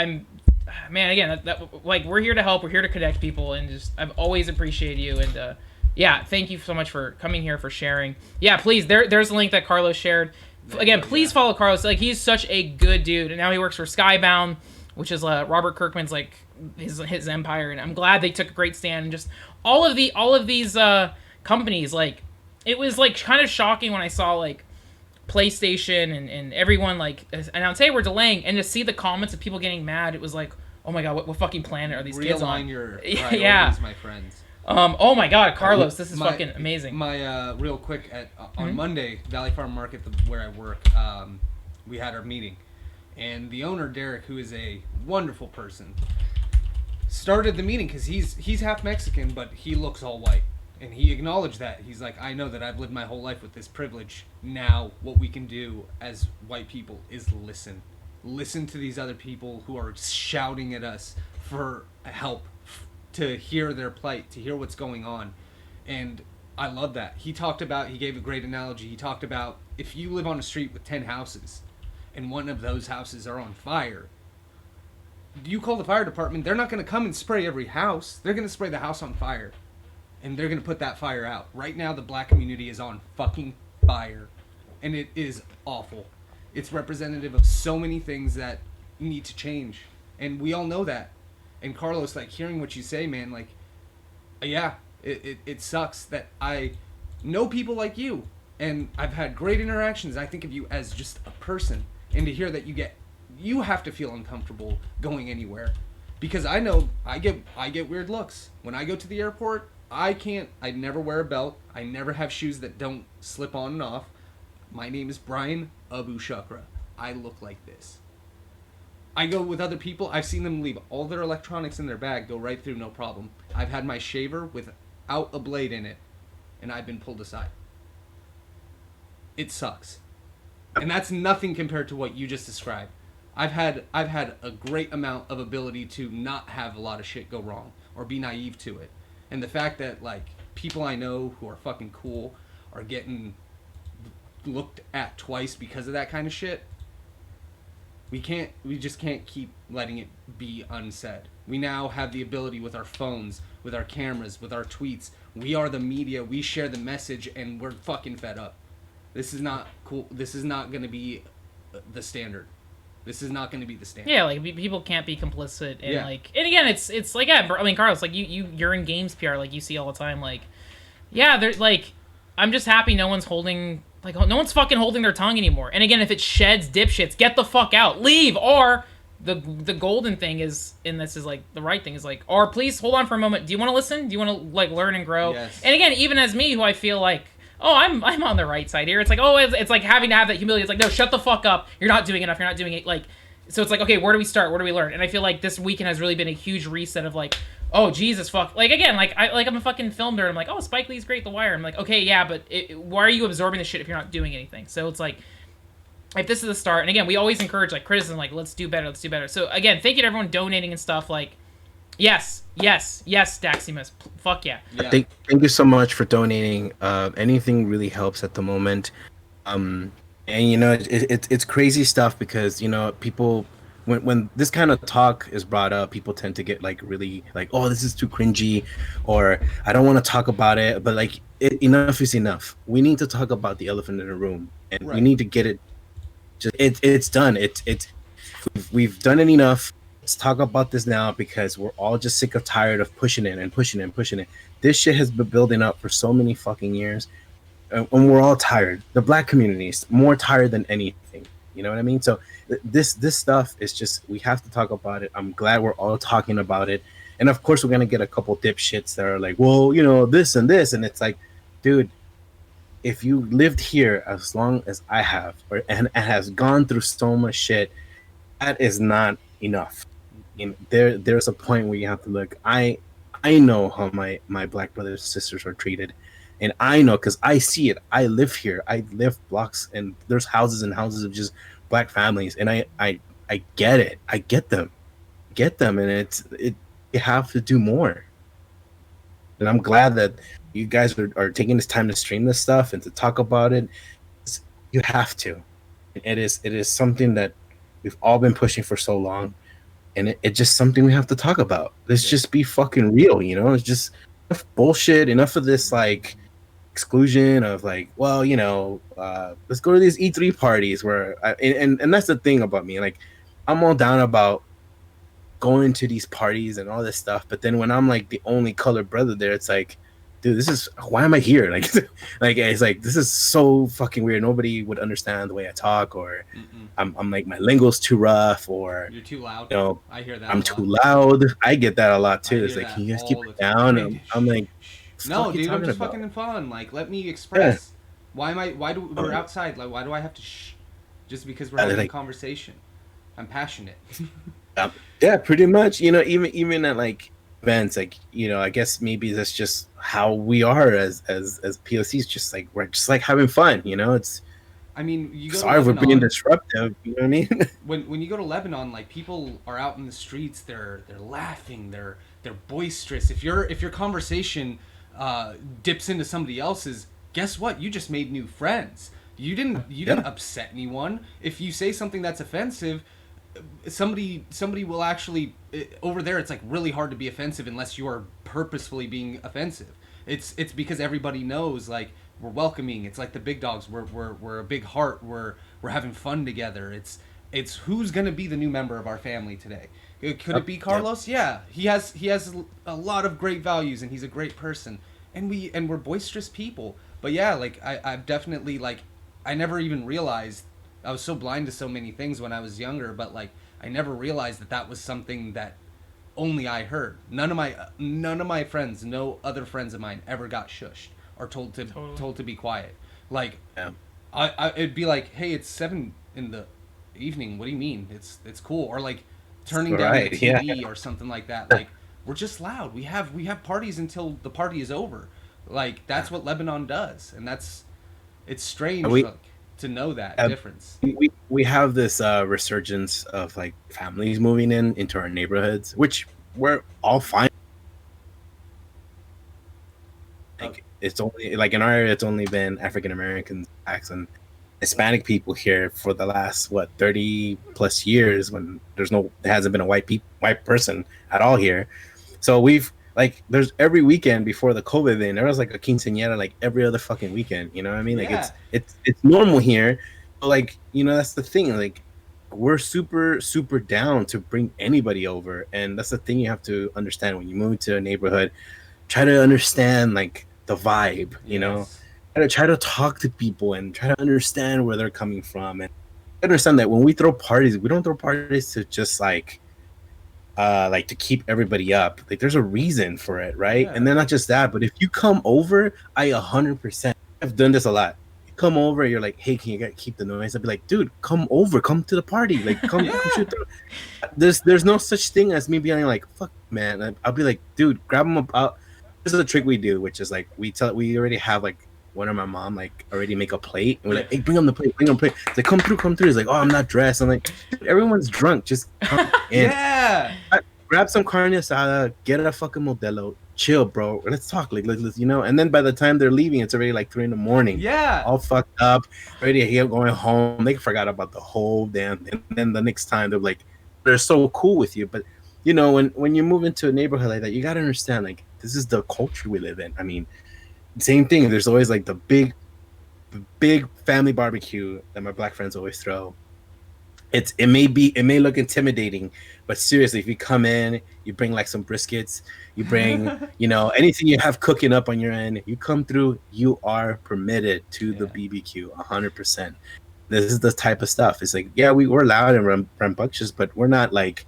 Speaker 1: man, again, that like we're here to help. We're here to connect people, and just I've always appreciated you. And yeah, thank you so much for coming here, for sharing. Yeah, please, there's a link that Carlos shared. Again, please follow Carlos. Like he's such a good dude, and now he works for Skybound, which is Robert Kirkman's like his empire. And I'm glad they took a great stand. And just all of these companies, like it was like kind of shocking when I saw like PlayStation and everyone like announced, hey, we're delaying, and to see the comments of people getting mad, it was like, oh my god, what fucking planet are these kids on?
Speaker 2: Realign your priorities, my friends.
Speaker 1: Oh my god, Carlos, this is fucking amazing.
Speaker 2: My real quick on Monday, Valley Farm Market, where I work, we had our meeting, and the owner Derek, who is a wonderful person, started the meeting because he's half Mexican, but he looks all white. And he acknowledged that. He's like, I know that I've lived my whole life with this privilege. Now, what we can do as white people is listen. Listen to these other people who are shouting at us for help, to hear their plight, to hear what's going on. And I love that. He gave a great analogy. He talked about if you live on a street with 10 houses and one of those houses are on fire, you call the fire department. They're not going to come and spray every house. They're going to spray the house on fire. And they're going to put that fire out. Right now, the black community is on fucking fire. And it is awful. It's representative of so many things that need to change. And we all know that. And Carlos, like, hearing what you say, man, like, yeah, it sucks that I know people like you. And I've had great interactions. I think of you as just a person. And to hear that you have to feel uncomfortable going anywhere. Because I know I get weird looks. When I go to the airport, I never wear a belt. I never have shoes that don't slip on and off. My name is Bryan Abou Chacra. I look like this. I go with other people. I've seen them leave all their electronics in their bag, go right through, no problem. I've had my shaver without a blade in it, and I've been pulled aside. It sucks. And that's nothing compared to what you just described. I've had a great amount of ability to not have a lot of shit go wrong or be naive to it. And the fact that, like, people I know who are fucking cool are getting looked at twice because of that kind of shit, we just can't keep letting it be unsaid. We now have the ability with our phones, with our cameras, with our tweets. We are the media. We share the message, and we're fucking fed up. This is not cool. This is not going to be the standard. This is not going to be the standard.
Speaker 1: Yeah, like people can't be complicit, and like, and again, it's like, yeah, I mean, Carlos, like you're in games PR, like you see all the time, like, yeah, there's like, I'm just happy no one's fucking holding their tongue anymore. And again, if it sheds dipshits, get the fuck out, leave. Or the golden thing is, and this is like the right thing is like, or please hold on for a moment. Do you want to listen? Do you want to like learn and grow?
Speaker 2: Yes.
Speaker 1: And again, even as me, who I feel like, oh, I'm on the right side here. It's like, oh, it's like having to have that humility. It's like, no, shut the fuck up. You're not doing enough. You're not doing it. Like, so it's like, okay, where do we start? Where do we learn? And I feel like this weekend has really been a huge reset of like, Oh Jesus fuck! Like again, I'm a fucking film nerd. I'm like, oh, Spike Lee's great, The Wire. I'm like, okay, yeah, but why are you absorbing this shit if you're not doing anything? So it's like, if this is the start, and again, we always encourage like criticism, like let's do better, let's do better. So again, thank you to everyone donating and stuff. Like, yes, Daximus, fuck yeah.
Speaker 4: Thank you so much for donating. Anything really helps at the moment. And you know, it's crazy stuff because you know people. When this kind of talk is brought up, people tend to get like really like, oh, this is too cringy, or I don't want to talk about it. But like, enough is enough. We need to talk about the elephant in the room, and we need to get it. Just it's done. We've done it enough. Let's talk about this now because we're all just sick of tired of pushing it and pushing it and pushing it. This shit has been building up for so many fucking years, and we're all tired. The black community is more tired than anything. You know what I mean? So this stuff is just, we have to talk about it. I'm glad we're all talking about it. And of course we're gonna get a couple dipshits that are like, well, you know, this and this, and it's like, dude, if you lived here as long as I have, and has gone through so much shit, that is not enough. And there's a point where you have to look. I know how my black brothers and sisters are treated. And I know because I see it. I live here. I live blocks, and there's houses and houses of just black families, and I get it. I get them, and you have to do more. And I'm glad that you guys are taking this time to stream this stuff and to talk about it. You have to. It is something that we've all been pushing for so long, and it's just something we have to talk about. Let's just be fucking real, you know. It's just enough bullshit. Enough of this like exclusion of like, well, you know, let's go to these E3 parties where and that's the thing about me. Like, I'm all down about going to these parties and all this stuff, but then when I'm like the only colored brother there, it's like, dude, this is, why am I here? Like, like it's like, this is so fucking weird. Nobody would understand the way I talk, or I'm like, my lingo's too rough, or
Speaker 2: you're too loud.
Speaker 4: You know,
Speaker 2: I hear that.
Speaker 4: I'm too loud. I get that a lot too. It's like, can you guys keep it down? I'm like,
Speaker 2: no, dude, I'm just fucking fun. Like, let me express. Yeah. Why do we're outside? Like, why do I have to shh? Just because we're having a conversation. I'm passionate.
Speaker 4: Yeah, pretty much. You know, even at like events, like, you know, I guess maybe that's just how we are as POCs. Just like, we're just like having fun. You know, it's.
Speaker 2: I mean, you go
Speaker 4: sorry for being disruptive. You know what I mean?
Speaker 2: when you go to Lebanon, like, people are out in the streets. They're laughing. They're boisterous. If your conversation dips into somebody else's, guess what? You just made new friends. You didn't upset anyone. If you say something that's offensive, somebody will actually, over there, it's like really hard to be offensive unless you are purposefully being offensive. It's because everybody knows, like, we're welcoming. It's like the big dogs. We're a big heart. We're having fun together. It's who's gonna be the new member of our family today. Could it be Carlos? Yeah, he has a lot of great values, and he's a great person, and we're boisterous people. But yeah, like, I've definitely, like, I never even realized. I was so blind to so many things when I was younger, but like, I never realized that was something that only I heard. None of my friends, no other friends of mine, ever got shushed or told to be quiet. Like, it'd be like, hey, it's 7 in the evening. What do you mean? It's cool. Or like turning down the TV or something like that. Like, we're just loud. We have parties until the party is over. Like, that's what Lebanon does, and it's strange. To know that difference.
Speaker 4: We have this resurgence of like families moving into our neighborhoods, which we're all fine. Like, it's only like in our area, it's only been African Americans, blacks, and Hispanic people here for the last 30 plus years, when there hasn't been a white person at all here. So we've, like, there's every weekend before the COVID thing, there was like a quinceañera like every other fucking weekend. You know what I mean? Like, it's normal here. But like, you know, that's the thing. Like, we're super, super down to bring anybody over. And that's the thing you have to understand when you move to a neighborhood. Try to understand like the vibe, you know? Try to talk to people and try to understand where they're coming from. And understand that when we throw parties, we don't throw parties to just like to keep everybody up. Like, there's a reason for it, right? And then not just that, but if you come over, I 100%, I've done this a lot. come over, you're like, hey, can you keep the noise? I'd be like, dude, come over, come to the party, like come shoot through. There's no such thing as me being like, fuck man. I'll be like, dude, grab them up. This is a trick we do, which is like we already have like one of my mom like already make a plate, and we're like, hey, bring them the plate, bring them the plate. It's like, come through. He's like, oh, I'm not dressed. I'm like, dude, everyone's drunk, just come in.
Speaker 2: Yeah.
Speaker 4: Grab some carne asada, get a fucking Modelo, chill, bro. Let's talk, like, let's, you know. And then by the time they're leaving, it's already like 3 a.m.
Speaker 2: Yeah.
Speaker 4: All fucked up, ready to going home. They forgot about the whole damn. And then the next time they're like, they're so cool with you. But you know, when you move into a neighborhood like that, you gotta understand, like, this is the culture we live in. I mean, same thing. There's always like the big family barbecue that my black friends always throw. It may look intimidating, but seriously, if you come in, you bring like some briskets, you bring you know, anything you have cooking up on your end, you come through, you are permitted to the BBQ 100%. This is the type of stuff. It's like, yeah, we're loud and rambunctious, but we're not like,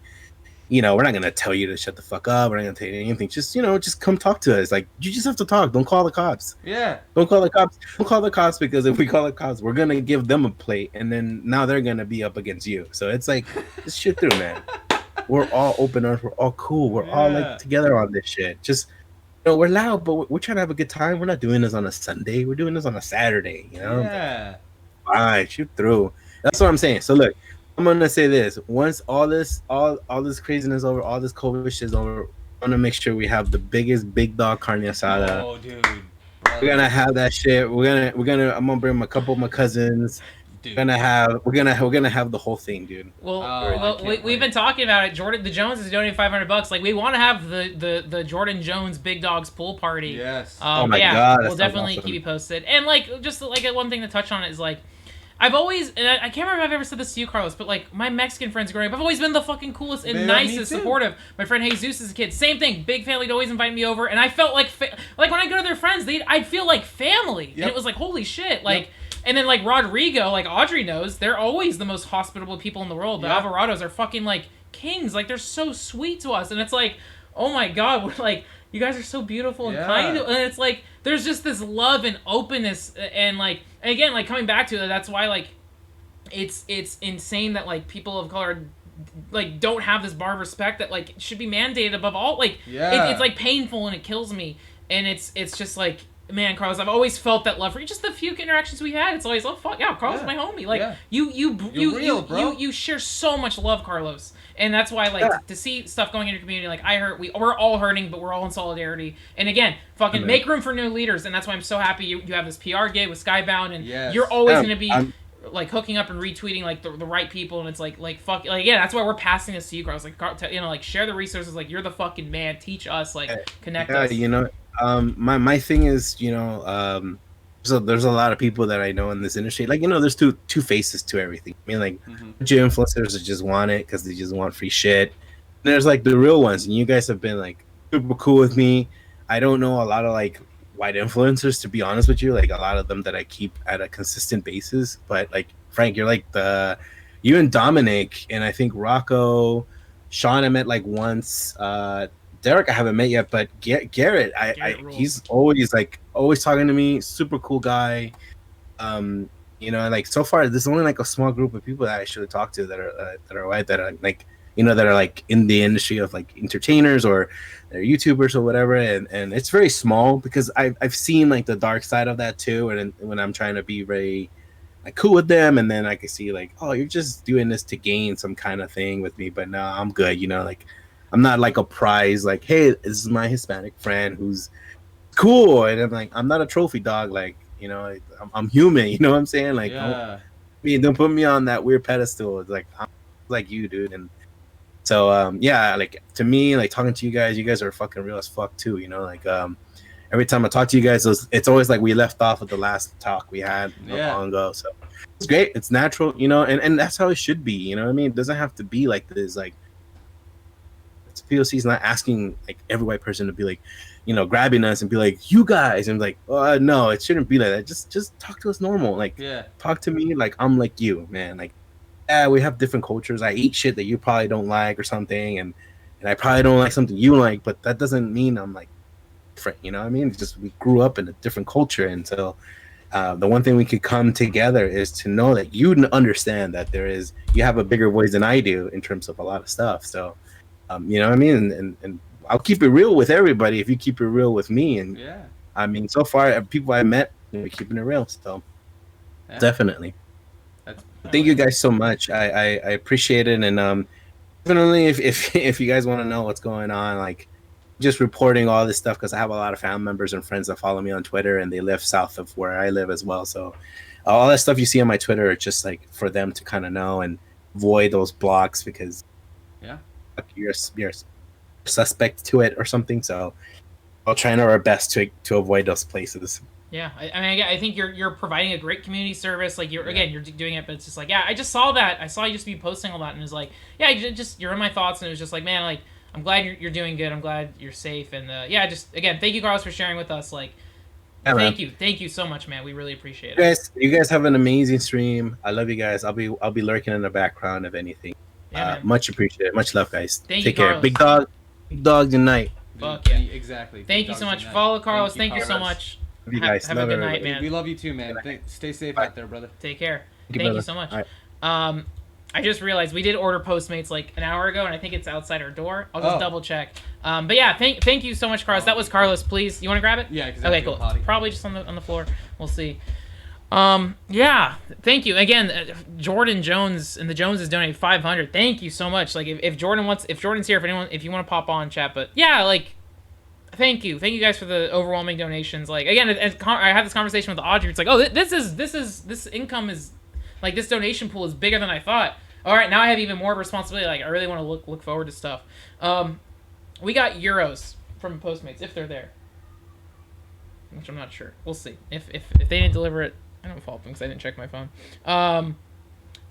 Speaker 4: you know, we're not gonna tell you to shut the fuck up. We're not gonna tell you anything. Just, you know, just come talk to us. Like, you just have to talk. Don't call the cops.
Speaker 2: Yeah.
Speaker 4: Don't call the cops. Don't call the cops, because if we call the cops, we're gonna give them a plate, and then now they're gonna be up against you. So it's like, just shit through, man. We're all open arms. We're all cool. We're all like together on this shit. Just, you know, we're loud, but we're trying to have a good time. We're not doing this on a Sunday. We're doing this on a Saturday. You know.
Speaker 2: Yeah.
Speaker 4: Fine, shoot through. That's what I'm saying. So look, I'm gonna say this: once all this craziness over, all this COVID shit is over, I'm gonna make sure we have the biggest big dog carne asada.
Speaker 2: Oh, dude.
Speaker 4: We're gonna have that shit. We're gonna. I'm gonna bring a couple of my cousins. Dude. We're gonna have the whole thing, dude.
Speaker 1: Well, we've been talking about it. Jordan, the Jones is donating $500. Like, we want to have the Jordan Jones Big Dogs pool party.
Speaker 2: Yes.
Speaker 4: Oh my God,
Speaker 1: we'll definitely keep you posted. And like, just like one thing to touch on is like, I've always, and I can't remember if I've ever said this to you, Carlos, but like, my Mexican friends growing up, I've always been the fucking coolest and nicest, supportive. My friend Jesus is a kid, same thing, big family, would always invite me over, and I felt like when I go to their friends, I'd feel like family, and it was like, holy shit, like. And then, like, Rodrigo, like Audrey knows, they're always the most hospitable people in the world. The Alvarados are fucking, like, kings. Like, they're so sweet to us. And it's like, oh, my God, we're like, you guys are so beautiful and kind. And it's like, there's just this love and openness. And, like, and again, like, coming back to it, that's why, like, it's insane that, like, people of color, like, don't have this bar of respect that, like, should be mandated above all. Like, it's, like, painful and it kills me. And it's just, like... Man, Carlos, I've always felt that love for you. Just the few interactions we had, it's always, oh fuck yeah, Carlos is my homie. Like you share so much love, Carlos, and that's why like to see stuff going in your community. Like we're all hurting, but we're all in solidarity. And again, fucking make room for new leaders, and that's why I'm so happy you have this PR gig with Skybound, and you're always gonna be. Like hooking up and retweeting like the right people, and it's like fuck, like yeah, that's why we're passing this to you, Carlos. Like, you know, like share the resources. Like, you're the fucking man. Teach us, like connect us.
Speaker 4: You know, my thing is, you know, so there's a lot of people that I know in this industry. Like, you know, there's two faces to everything. I mean, like gym influencers that just want it because they just want free shit. And there's like the real ones, and you guys have been like super cool with me. I don't know a lot of like white influencers, to be honest with you, like a lot of them that I keep at a consistent basis, but like Frank, you're like you and Dominic, and I think Rocco, Sean I met like once, Derek I haven't met yet, but Garrett he's always talking to me, super cool guy. You know, like so far there's only like a small group of people that I should have talked to that are white, that are like, you know, that are like in the industry of like entertainers or they're YouTubers or whatever, and it's very small because I've seen like the dark side of that too, and when I'm trying to be very like cool with them, and then I can see like, oh, you're just doing this to gain some kind of thing with me, but no, I'm good, you know, like I'm not like a prize, like, hey, this is my Hispanic friend who's cool, and I'm like, I'm not a trophy dog, like, you know, I'm human, you know what I'm saying, like, don't put me on that weird pedestal. It's like, I'm like you, dude. And so yeah, like to me, like talking to you guys are fucking real as fuck too, you know, like every time I talk to you guys, it's always like we left off with the last talk we had not long ago. So it's great, it's natural, you know, and that's how it should be, you know what I mean? It doesn't have to be like this, like POC is not asking like every white person to be like, you know, grabbing us and be like, you guys, and like, no, it shouldn't be like that. Just talk to us normal, like talk to me like I'm like you, man, like we have different cultures. I eat shit that you probably don't like or something, and I probably don't like something you like, but that doesn't mean I'm like different, you know what I mean? It's just we grew up in a different culture, and so The one thing we could come together is to know that you understand that you have a bigger voice than I do in terms of a lot of stuff. So, you know what I mean? And I'll keep it real with everybody if you keep it real with me. And
Speaker 2: Yeah.
Speaker 4: I mean, so far, people I met, they're keeping it real. So, definitely. Thank you guys so much. I appreciate it. And definitely, if you guys want to know what's going on, like, just reporting all this stuff, because I have a lot of family members and friends that follow me on Twitter, and they live south of where I live as well. So all that stuff you see on my Twitter are just like for them to kind of know and avoid those blocks, because you're suspect to it or something. So I'll try our best to avoid those places.
Speaker 1: Yeah, I mean, I think you're providing a great community service. Like, you're doing it, but it's just like, I just saw that. I saw you just be posting all that, and it was like, you're in my thoughts, and it was just like, man, like, I'm glad you're doing good. I'm glad you're safe, and just again, thank you, Carlos, for sharing with us. Like, thank you so much, man. We really appreciate it.
Speaker 4: You guys have an amazing stream. I love you guys. I'll be lurking in the background if anything.
Speaker 1: Yeah,
Speaker 4: much appreciated. Much love, guys.
Speaker 1: Take
Speaker 4: care.
Speaker 1: Carlos.
Speaker 4: Big dog tonight.
Speaker 1: Fuck yeah.
Speaker 2: Exactly.
Speaker 1: Thank you so much. Follow Carlos. Thank you so much.
Speaker 4: Love you guys.
Speaker 1: Have a good night, man.
Speaker 2: We love you too, man. Stay safe out there, brother.
Speaker 1: Take care. Thank you so much.
Speaker 4: Right.
Speaker 1: I just realized we did order Postmates like an hour ago, and I think it's outside our door. I'll just double check. But yeah, thank you so much, Carlos. That was Carlos. Please, you want to grab it?
Speaker 2: Yeah.
Speaker 1: Okay, cool. Probably just on the floor. We'll see. Yeah. Thank you again, Jordan Jones and the Joneses donated 500. Thank you so much. Like, if Jordan's here, if you want to pop on, chat. But yeah, like, thank you guys for the overwhelming donations. Like, again, I had this conversation with Audrey. It's like, oh, this income is, like, this donation pool is bigger than I thought. All right, now I have even more responsibility. Like, I really want to look forward to stuff. We got euros from Postmates if they're there, which I'm not sure. We'll see. If they didn't deliver it, I don't fault them because I didn't check my phone.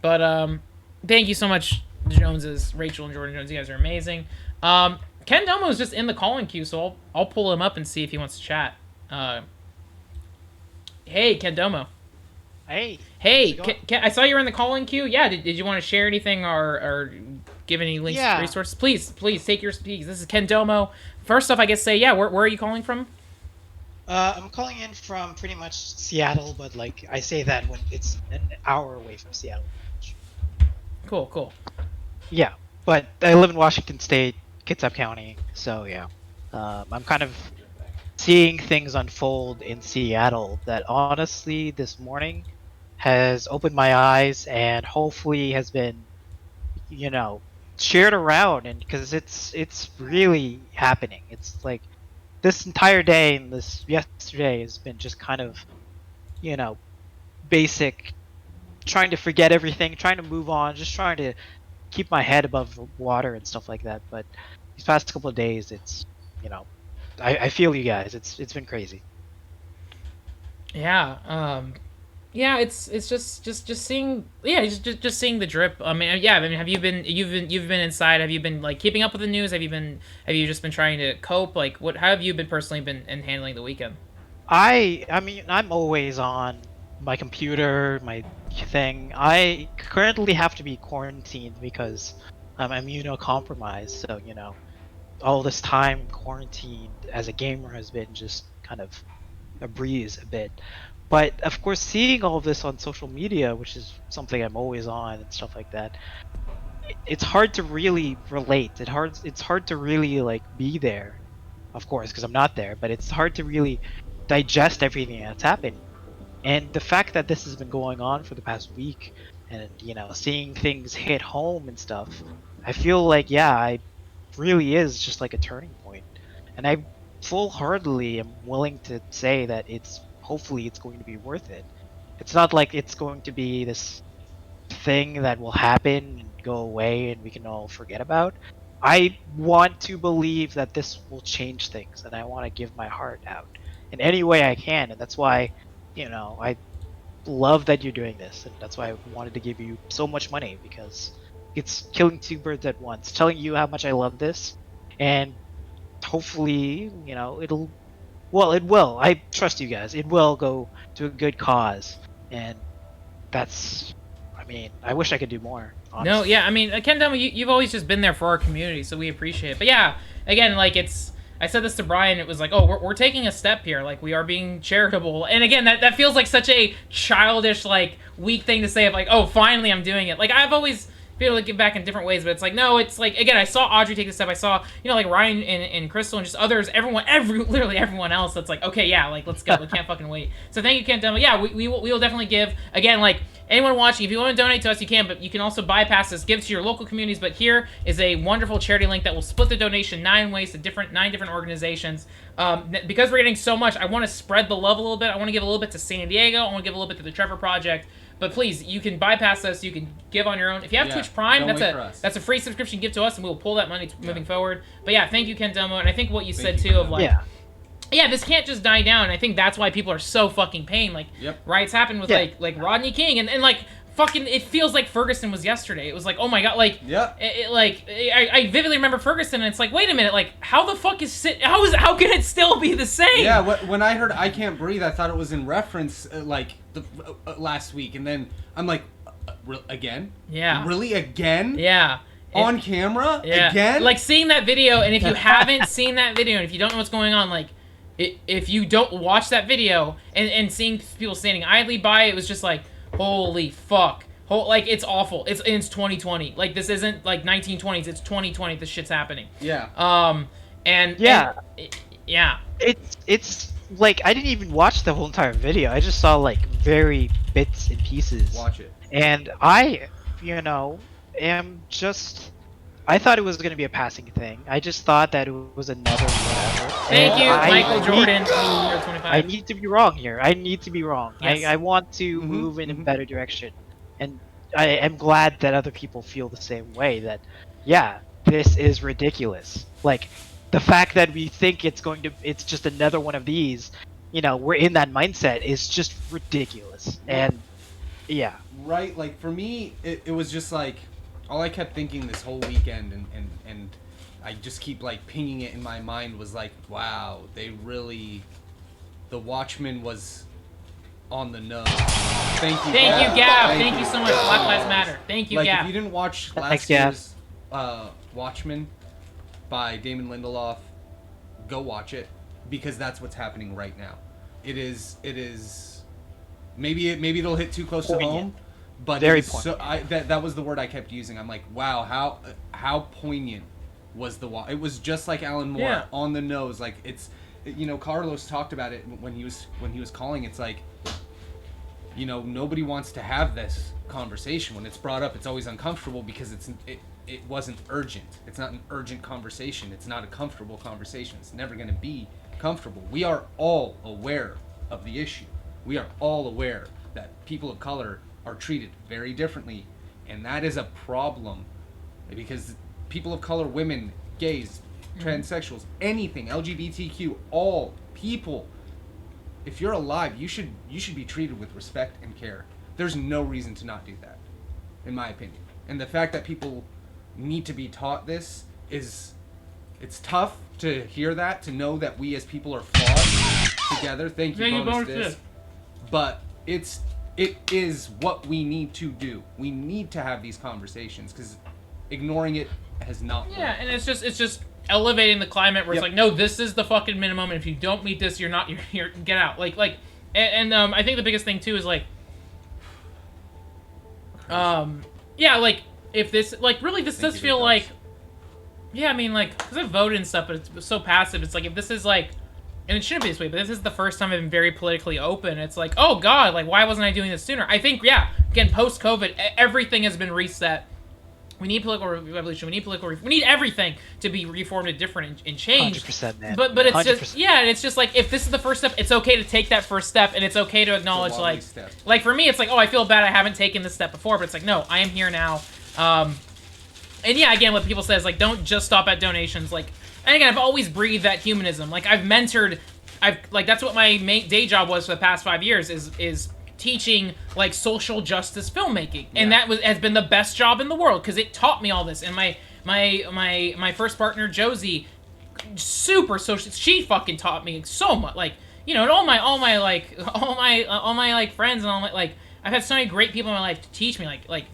Speaker 1: But thank you so much, Joneses, Rachel and Jordan Jones. You guys are amazing. Ken Domo is just in the calling queue, so I'll pull him up and see if he wants to chat. Hey, Ken Domo.
Speaker 5: Hey,
Speaker 1: I saw you were in the calling queue. Yeah, did you want to share anything or give any links, resources? Please take your speaks. This is Ken Domo. First off, I guess where are you calling from?
Speaker 5: I'm calling in from pretty much Seattle, but like I say that when it's an hour away from Seattle.
Speaker 1: Cool.
Speaker 5: Yeah, but I live in Washington State, Kitsap County, so yeah. I'm kind of seeing things unfold in Seattle that honestly this morning has opened my eyes and hopefully has been, shared around, and because it's really happening. It's like this entire day and this yesterday has been just kind of, basic, trying to forget everything, trying to move on, just trying to keep my head above water and stuff like that. But these past couple of days, it's, I feel you guys. It's been crazy.
Speaker 1: Yeah. It's just seeing just seeing the drip. Have you been you've been inside? Have you been like keeping up with the news? Have you just been trying to cope? Like, how have you been personally been handling the weekend?
Speaker 5: I mean, I'm always on my computer, my thing. I currently have to be quarantined because I'm immunocompromised. So all this time quarantined as a gamer has been just kind of a breeze a bit. But of course, seeing all of this on social media, which is something I'm always on and stuff like that, it's hard to really relate. It's hard to really like be there, of course, because I'm not there. But it's hard to really digest everything that's happened. And the fact that this has been going on for the past week, and seeing things hit home and stuff, I feel like it really is just like a turning point. And I full-heartedly am willing to say that hopefully it's going to be worth it. It's not like it's going to be this thing that will happen and go away and we can all forget about. I want to believe that this will change things, and I want to give my heart out in any way I can. And that's why, I love that you're doing this, and that's why I wanted to give you so much money, because it's killing two birds at once, telling you how much I love this, and hopefully, it will. I trust you guys. It will go to a good cause, and I wish I could do more. Honestly.
Speaker 1: No, yeah, I mean, Ken Domo, you've always just been there for our community, so we appreciate it. But yeah, again, like, it's I said this to Bryan. It was like, oh, we're taking a step here. Like, we are being charitable. And again, that feels like such a childish, like, weak thing to say of like, oh, finally I'm doing it. Like, I've always been able to give back in different ways, but it's like, no, it's like, again, I saw Audrey take the step. I saw, like Ryan and Crystal and just others, literally everyone else that's like, okay, yeah, like, let's go. We can't fucking wait. So thank you, Kent Demo. Yeah, we will definitely give. Again, like, anyone watching, if you want to donate to us, you can, but you can also bypass this, give to your local communities. But here is a wonderful charity link that will split the donation 9 ways to 9 different organizations. Because we're getting so much, I want to spread the love a little bit. I want to give a little bit to San Diego. I want to give a little bit to the Trevor Project. But please, you can bypass this. You can give on your own. If you have Twitch Prime, that's a free subscription. Give to us, and we will pull that money moving forward. But yeah, thank you, Ken Domo. And I think what you said too of like, yeah, this can't just die down. And I think that's why people are so fucking pain. Like, riots happened with like Rodney King, and like fucking, it feels like Ferguson was yesterday. It was like, oh my god, like, I vividly remember Ferguson, and it's like, wait a minute, like, how the fuck how can it still be the same?
Speaker 2: Yeah, when I heard I Can't Breathe, I thought it was in reference, last week, and then I'm like, again?
Speaker 1: Yeah.
Speaker 2: Really, again?
Speaker 1: Yeah.
Speaker 2: On camera?
Speaker 1: Yeah.
Speaker 2: Again?
Speaker 1: Like, seeing that video, and if you haven't seen that video, and if you don't know what's going on, like, if you don't watch that video, and seeing people standing idly by, it was just like, holy fuck. Like, it's awful. It's 2020. Like, this isn't, like, 1920s. It's 2020. This shit's happening.
Speaker 2: Yeah.
Speaker 5: It's like, I didn't even watch the whole entire video. I just saw, like, very bits and pieces.
Speaker 2: Watch it.
Speaker 5: And I, am just... I thought it was going to be a passing thing. I just thought that it was another whatever.
Speaker 1: Thank you, Michael Jordan.
Speaker 5: I need to be wrong here. I need to be wrong.
Speaker 1: Yes.
Speaker 5: I want to move in a better direction. And I am glad that other people feel the same way, that, yeah, this is ridiculous. Like, the fact that we think it's just another one of these, we're in that mindset is just ridiculous. And, yeah.
Speaker 2: Right, like, for me, it was just like, all I kept thinking this whole weekend, and I just keep, like, pinging it in my mind, was like, wow, the Watchman was on the nose. Thank you,
Speaker 1: Gab. Thank you so much. Black Lives Matter. Thank you, Gab.
Speaker 2: If you didn't watch last year's Watchmen by Damon Lindelof, go watch it, because that's what's happening right now. It is. Maybe it'll hit too close to home. But
Speaker 5: very poignant.
Speaker 2: That was the word I kept using. I'm like, wow, how poignant was it was just like Alan Moore, on the nose. Like, it's, Carlos talked about it when he was calling. It's like, nobody wants to have this conversation. When it's brought up, it's always uncomfortable because it wasn't urgent. It's not an urgent conversation. It's not a comfortable conversation. It's never going to be comfortable. We are all aware of the issue. We are all aware that people of color are treated very differently, and that is a problem, because people of color, women, gays, transsexuals, anything, LGBTQ, all people, if you're alive, you should be treated with respect and care. There's no reason to not do that, in my opinion. And the fact that people need to be taught this it's tough to hear that, to know that we as people are flawed together. Thank you, bonus disc. But it is what we need to do. We need to have these conversations, because ignoring it has not worked.
Speaker 1: Yeah, and it's just elevating the climate where it's like, no, this is the fucking minimum, and if you don't meet this, you're get out. And I think the biggest thing too is like, like, if this, like, really, this does feel like, I mean, like, because I've voted and stuff, but it's so passive. It's like, if this is like, and it shouldn't be this way, but this is the first time I've been very politically open. It's like, oh god, like, why wasn't I doing this sooner? I think, again, post-COVID, everything has been reset. We need political revolution. We need everything to be reformed and different and changed.
Speaker 5: 100%, man.
Speaker 1: But it's
Speaker 5: 100%.
Speaker 1: just, it's just like, if this is the first step, it's okay to take that first step, and it's okay to acknowledge, like for me, it's like, oh, I feel bad I haven't taken this step before, but it's like, no, I am here now. And again, what people say is like, don't just stop at donations. Like, and again, I've always breathed that humanism. Like, that's what my main day job was for the past 5 years, is teaching, like, social justice filmmaking, and that has been the best job in the world, because it taught me all this. And my first partner, Josie, super social. She fucking taught me so much. Like, and all my friends, and all my, like, I've had so many great people in my life to teach me, like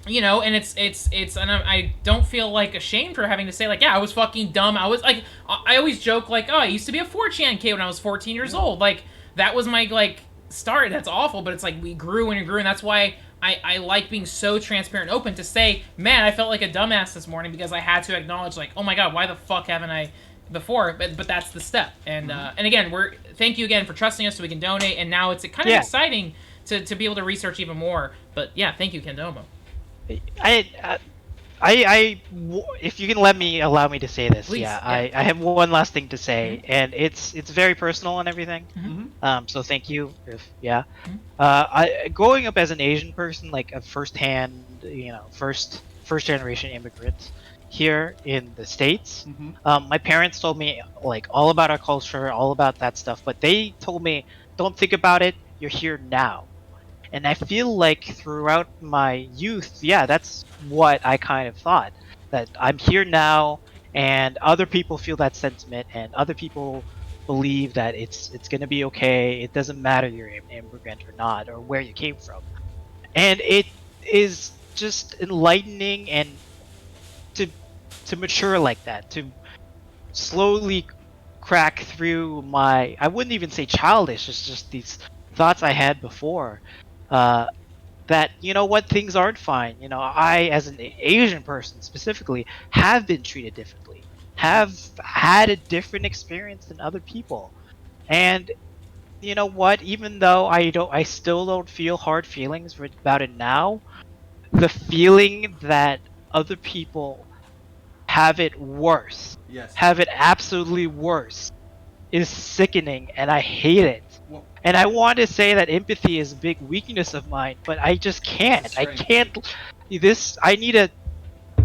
Speaker 1: you know, and and I don't feel like ashamed for having to say like, yeah, I was fucking dumb. I was like, I always joke like, oh, I used to be a 4chan kid when I was 14 years old. Like that was my like start. That's awful, but it's like we grew and grew, and that's why I like being so transparent and open to say, man, I felt like a dumbass this morning because I had to acknowledge like, oh my god, why the fuck haven't I before? But that's the step, and and again, thank you again for trusting us so we can donate, and now it's kind of exciting to be able to research even more. But yeah, thank you, Kendomo.
Speaker 5: If you can allow me to say this,
Speaker 1: Please,
Speaker 5: yeah,
Speaker 1: yeah.
Speaker 5: I have one last thing to say, and it's very personal and everything. So thank you. Growing up as an Asian person, like a first-hand, first generation immigrant here in the States, my parents told me like all about our culture, all about that stuff, but they told me, don't think about it. You're here now. And I feel like throughout my youth, yeah, that's what I kind of thought. That I'm here now, and other people feel that sentiment, and other people believe that it's gonna be okay. It doesn't matter you're an immigrant or not, or where you came from. And it is just enlightening and to mature like that, to slowly crack through my, I wouldn't even say childish, it's just these thoughts I had before. That, you know what, things aren't fine. You know, I, as an Asian person specifically, have been treated differently, have had a different experience than other people. And you know what, even though I still don't feel hard feelings about it now, the feeling that other people have it worse, have it absolutely worse, is sickening, and I hate it.
Speaker 2: Well,
Speaker 5: and I want to say that empathy is a big weakness of mine, but I just can't. I can't. I need a.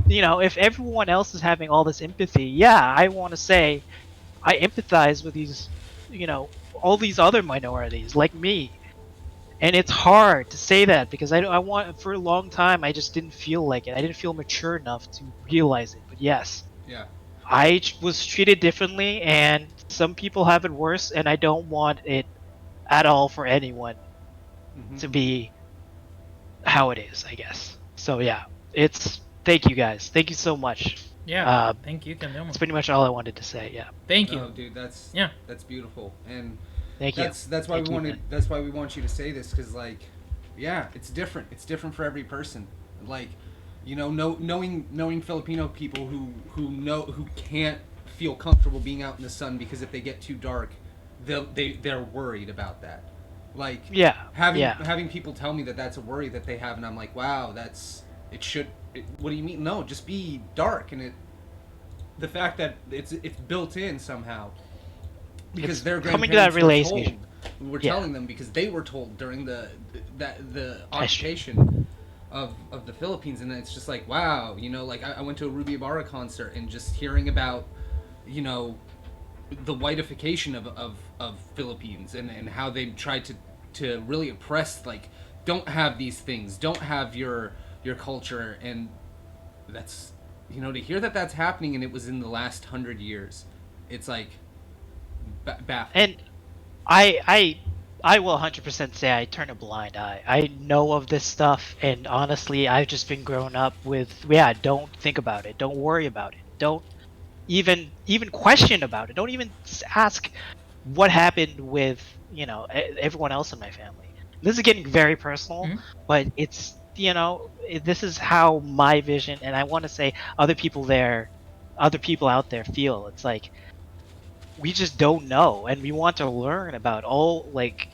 Speaker 5: If everyone else is having all this empathy, yeah, I want to say, I empathize with these, all these other minorities like me, and it's hard to say that because for a long time I just didn't feel like it. I didn't feel mature enough to realize it. But yes,
Speaker 2: yeah,
Speaker 5: I was treated differently, and some people have it worse, and I don't want it at all for anyone to be how it is, I guess. So yeah, thank you guys. Thank you so much.
Speaker 1: Yeah, thank you, Kendomo.
Speaker 5: That's pretty much all I wanted to say. Yeah.
Speaker 1: Thank you.
Speaker 2: No, dude, that's beautiful, and
Speaker 5: thank you.
Speaker 2: That's why that's why we want you to say this, because like, yeah, it's different. It's different for every person. Like, knowing Filipino people who can't feel comfortable being out in the sun because if they get too dark, they're worried about that. Like, having people tell me that that's a worry that they have, and I'm like, wow, what do you mean? No, just be dark. And the fact that it's built in somehow because their grandparents were telling them, because they were told during the occupation of the Philippines, and it's just like, wow, like I went to a Ruby Ibarra concert, and just hearing about the whiteification of Philippines and how they tried to really oppress, like, don't have these things, don't have your culture, and that's, to hear that that's happening, and it was in the last 100 years, it's like baffling.
Speaker 5: And I will 100% say I turn a blind eye. I know of this stuff, and honestly, I've just been grown up with, don't think about it, don't worry about it, don't even question about it, don't even ask what happened with everyone else in my family. This is getting very personal, but it's this is how my vision, and I want to say other people out there feel. It's like we just don't know, and we want to learn about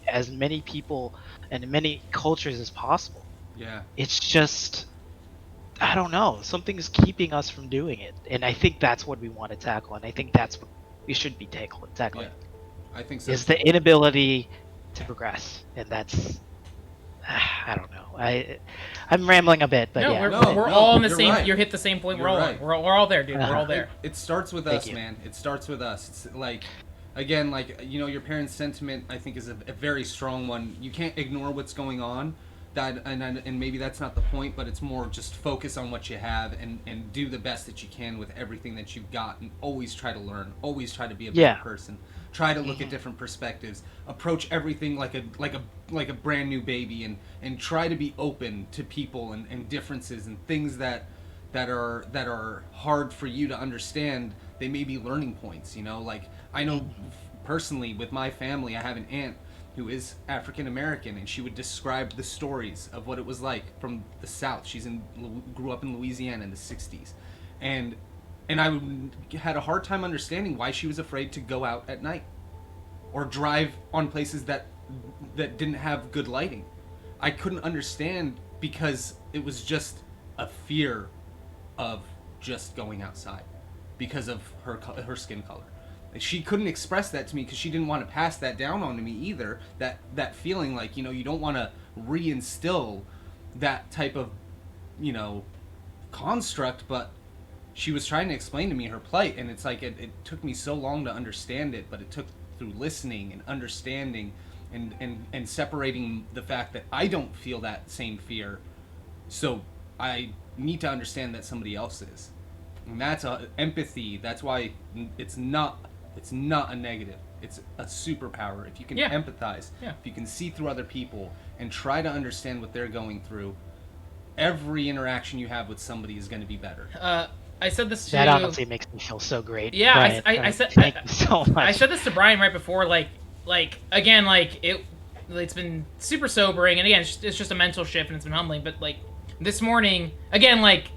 Speaker 5: as many people and many cultures as possible.
Speaker 2: Yeah, it's
Speaker 5: just, I don't know, something's keeping us from doing it, and I think that's what we want to tackle, and I think that's what we should be tackling.
Speaker 2: Yeah, I think so.
Speaker 5: Is the inability to progress, and that's, I don't know. I'm rambling a bit, but
Speaker 1: we're all on the same.
Speaker 2: Right.
Speaker 1: You hit the same point.
Speaker 2: You're right.
Speaker 1: We're all there, dude. We're all there.
Speaker 2: It starts with us, man. It starts with us. It's like, again, like, your parents' sentiment, I think, is a very strong one. You can't ignore what's going on. And maybe that's not the point, but it's more just focus on what you have and do the best that you can with everything that you've got, and always try to learn, always try to be a better person. Try to look at different perspectives. Approach everything like a brand new baby, and try to be open to people and differences and things that are hard for you to understand. They may be learning points, you know. Like, I know personally with my family, I have an aunt who is African American, and she would describe the stories of what it was like from the South. Grew up in Louisiana in the 60s, and I had a hard time understanding why she was afraid to go out at night or drive on places that didn't have good lighting. I couldn't understand, because it was just a fear of just going outside because of her skin color. She couldn't express that to me because she didn't want to pass that down on to me either. That feeling like, you know, you don't want to reinstill that type of, you know, construct, but she was trying to explain to me her plight, and it's like it took me so long to understand it, but it took through listening and understanding and separating the fact that I don't feel that same fear, so I need to understand that somebody else is. And that's empathy. That's why it's not a negative. It's a superpower. If you can empathize, if you can see through other people and try to understand what they're going through, every interaction you have with somebody is going to be better.
Speaker 1: I said this to...
Speaker 5: That honestly makes me feel so great.
Speaker 1: Yeah,
Speaker 5: Bryan,
Speaker 1: I said...
Speaker 5: Thank you so much.
Speaker 1: I said this to Bryan right before, like again, like, it's been super sobering, and again, it's just a mental shift, and it's been humbling, but, like, this morning, again, like,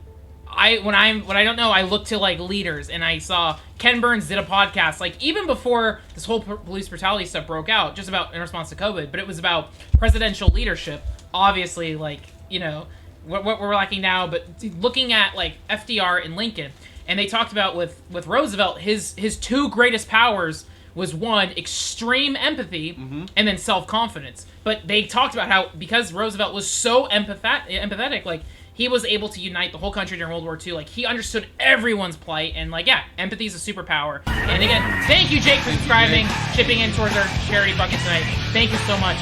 Speaker 1: when I don't know, I look to, like, leaders, and I saw Ken Burns did a podcast, like, even before this whole police brutality stuff broke out, just about in response to COVID, but it was about presidential leadership, obviously, like, you know, what we're lacking now, but looking at, like, FDR and Lincoln, and they talked about with Roosevelt, his two greatest powers was, one, extreme empathy, and then self-confidence. But they talked about how, because Roosevelt was so empathetic, like, he was able to unite the whole country during World War II. Like, he understood everyone's plight, and, like, yeah, empathy is a superpower. And again, thank you, Jake, for subscribing, chipping in towards our charity bucket tonight. Thank you so much.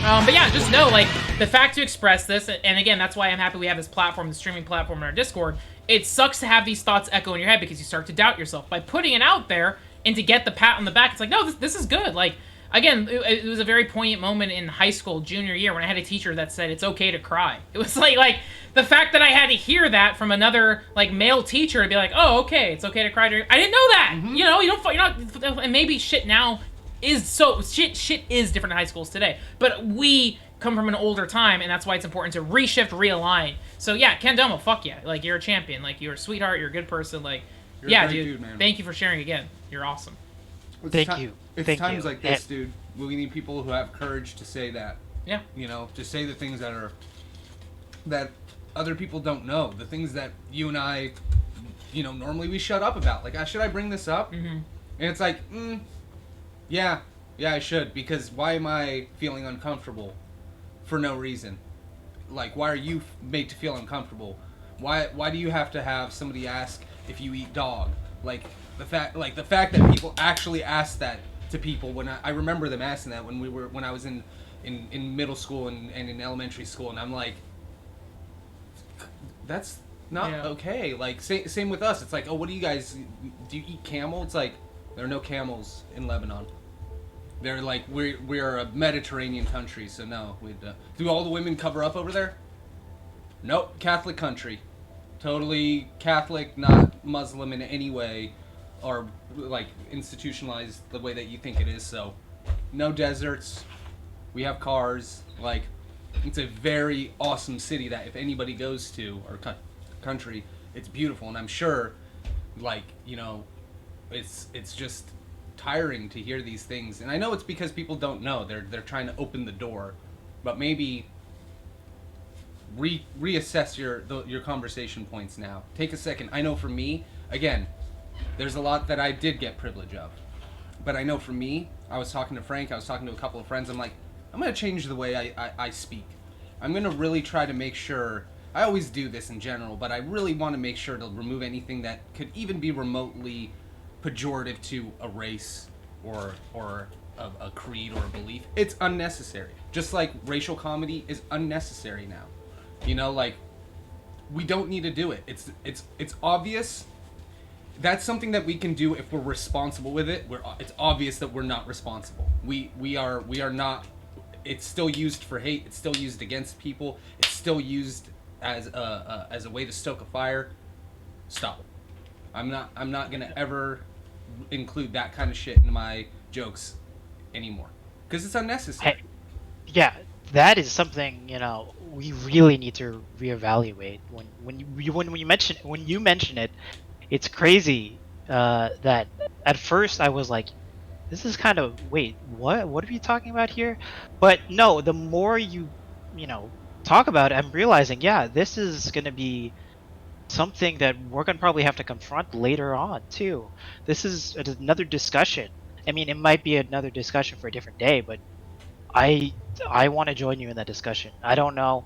Speaker 1: But yeah, just know, like, the fact to express this, and again, that's why I'm happy we have this platform, the streaming platform in our Discord. It sucks to have these thoughts echo in your head because you start to doubt yourself. By putting it out there and to get the pat on the back, it's like, no, this is good. Like, again, it was a very poignant moment in high school, junior year, when I had a teacher that said it's okay to cry. It was like the fact that I had to hear that from another, like, male teacher to be like, oh, okay, it's okay to cry. I didn't know that. You know, you're not, and maybe shit now is shit is different in high schools today, but we come from an older time, and that's why it's important to reshift, realign. So yeah, Ken Domo, fuck yeah, like, you're a champion, like, you're a sweetheart, you're a good person, like,
Speaker 2: You're
Speaker 1: yeah,
Speaker 2: a great
Speaker 1: dude,
Speaker 2: man.
Speaker 1: thank you for sharing again. You're awesome.
Speaker 5: Thank you.
Speaker 2: It's
Speaker 5: Thank
Speaker 2: times
Speaker 5: you.
Speaker 2: like this, dude, we need people who have courage to say that.
Speaker 1: Yeah.
Speaker 2: You know, to say the things that other people don't know, the things that you and I, you know, normally we shut up about. Like, should I bring this up? And it's like, yeah, I should, because why am I feeling uncomfortable for no reason? Like, why are you made to feel uncomfortable? Why do you have to have somebody ask if you eat dog? Like, the fact that people actually ask that to people, when I remember them asking that when I was in middle school and in elementary school, and I'm like, that's not okay. Like, same with us. It's like, oh, what do you guys, do you eat camel? It's like, there are no camels in Lebanon. They're like, we're a Mediterranean country, so no. Do all the women cover up over there? Nope, Catholic country. Totally Catholic, not Muslim in any way, or like institutionalized the way that you think it is. So, no deserts. We have cars. Like, it's a very awesome city that if anybody goes to, or country, it's beautiful. And I'm sure, like, you know, it's just tiring to hear these things. And I know it's because people don't know. They're trying to open the door, but maybe reassess your conversation points now. Take a second. I know for me, again, there's a lot that I did get privilege of, but I know for me, I was talking to Frank, I was talking to a couple of friends, I'm like, I'm going to change the way I speak. I'm going to really try to make sure, I always do this in general, but I really want to make sure to remove anything that could even be remotely pejorative to a race or a creed or a belief. It's unnecessary. Just like racial comedy is unnecessary now. You know, like, we don't need to do it. It's obvious that's something that we can do if we're responsible with it. It's obvious that we're not responsible. We are not. It's still used for hate. It's still used against people. It's still used as a way to stoke a fire. Stop it. I'm not gonna ever include that kind of shit into my jokes anymore because it's unnecessary.
Speaker 5: Yeah, that is something we really need to reevaluate. When you mention it, it's crazy that at first I was like, this is kind of wait, what are you talking about here? But no, the more you talk about it, I'm realizing, yeah, this is gonna be something that we're gonna probably have to confront later on too. This is another discussion. I mean, it might be another discussion for a different day, but I want to join you in that discussion. I don't know.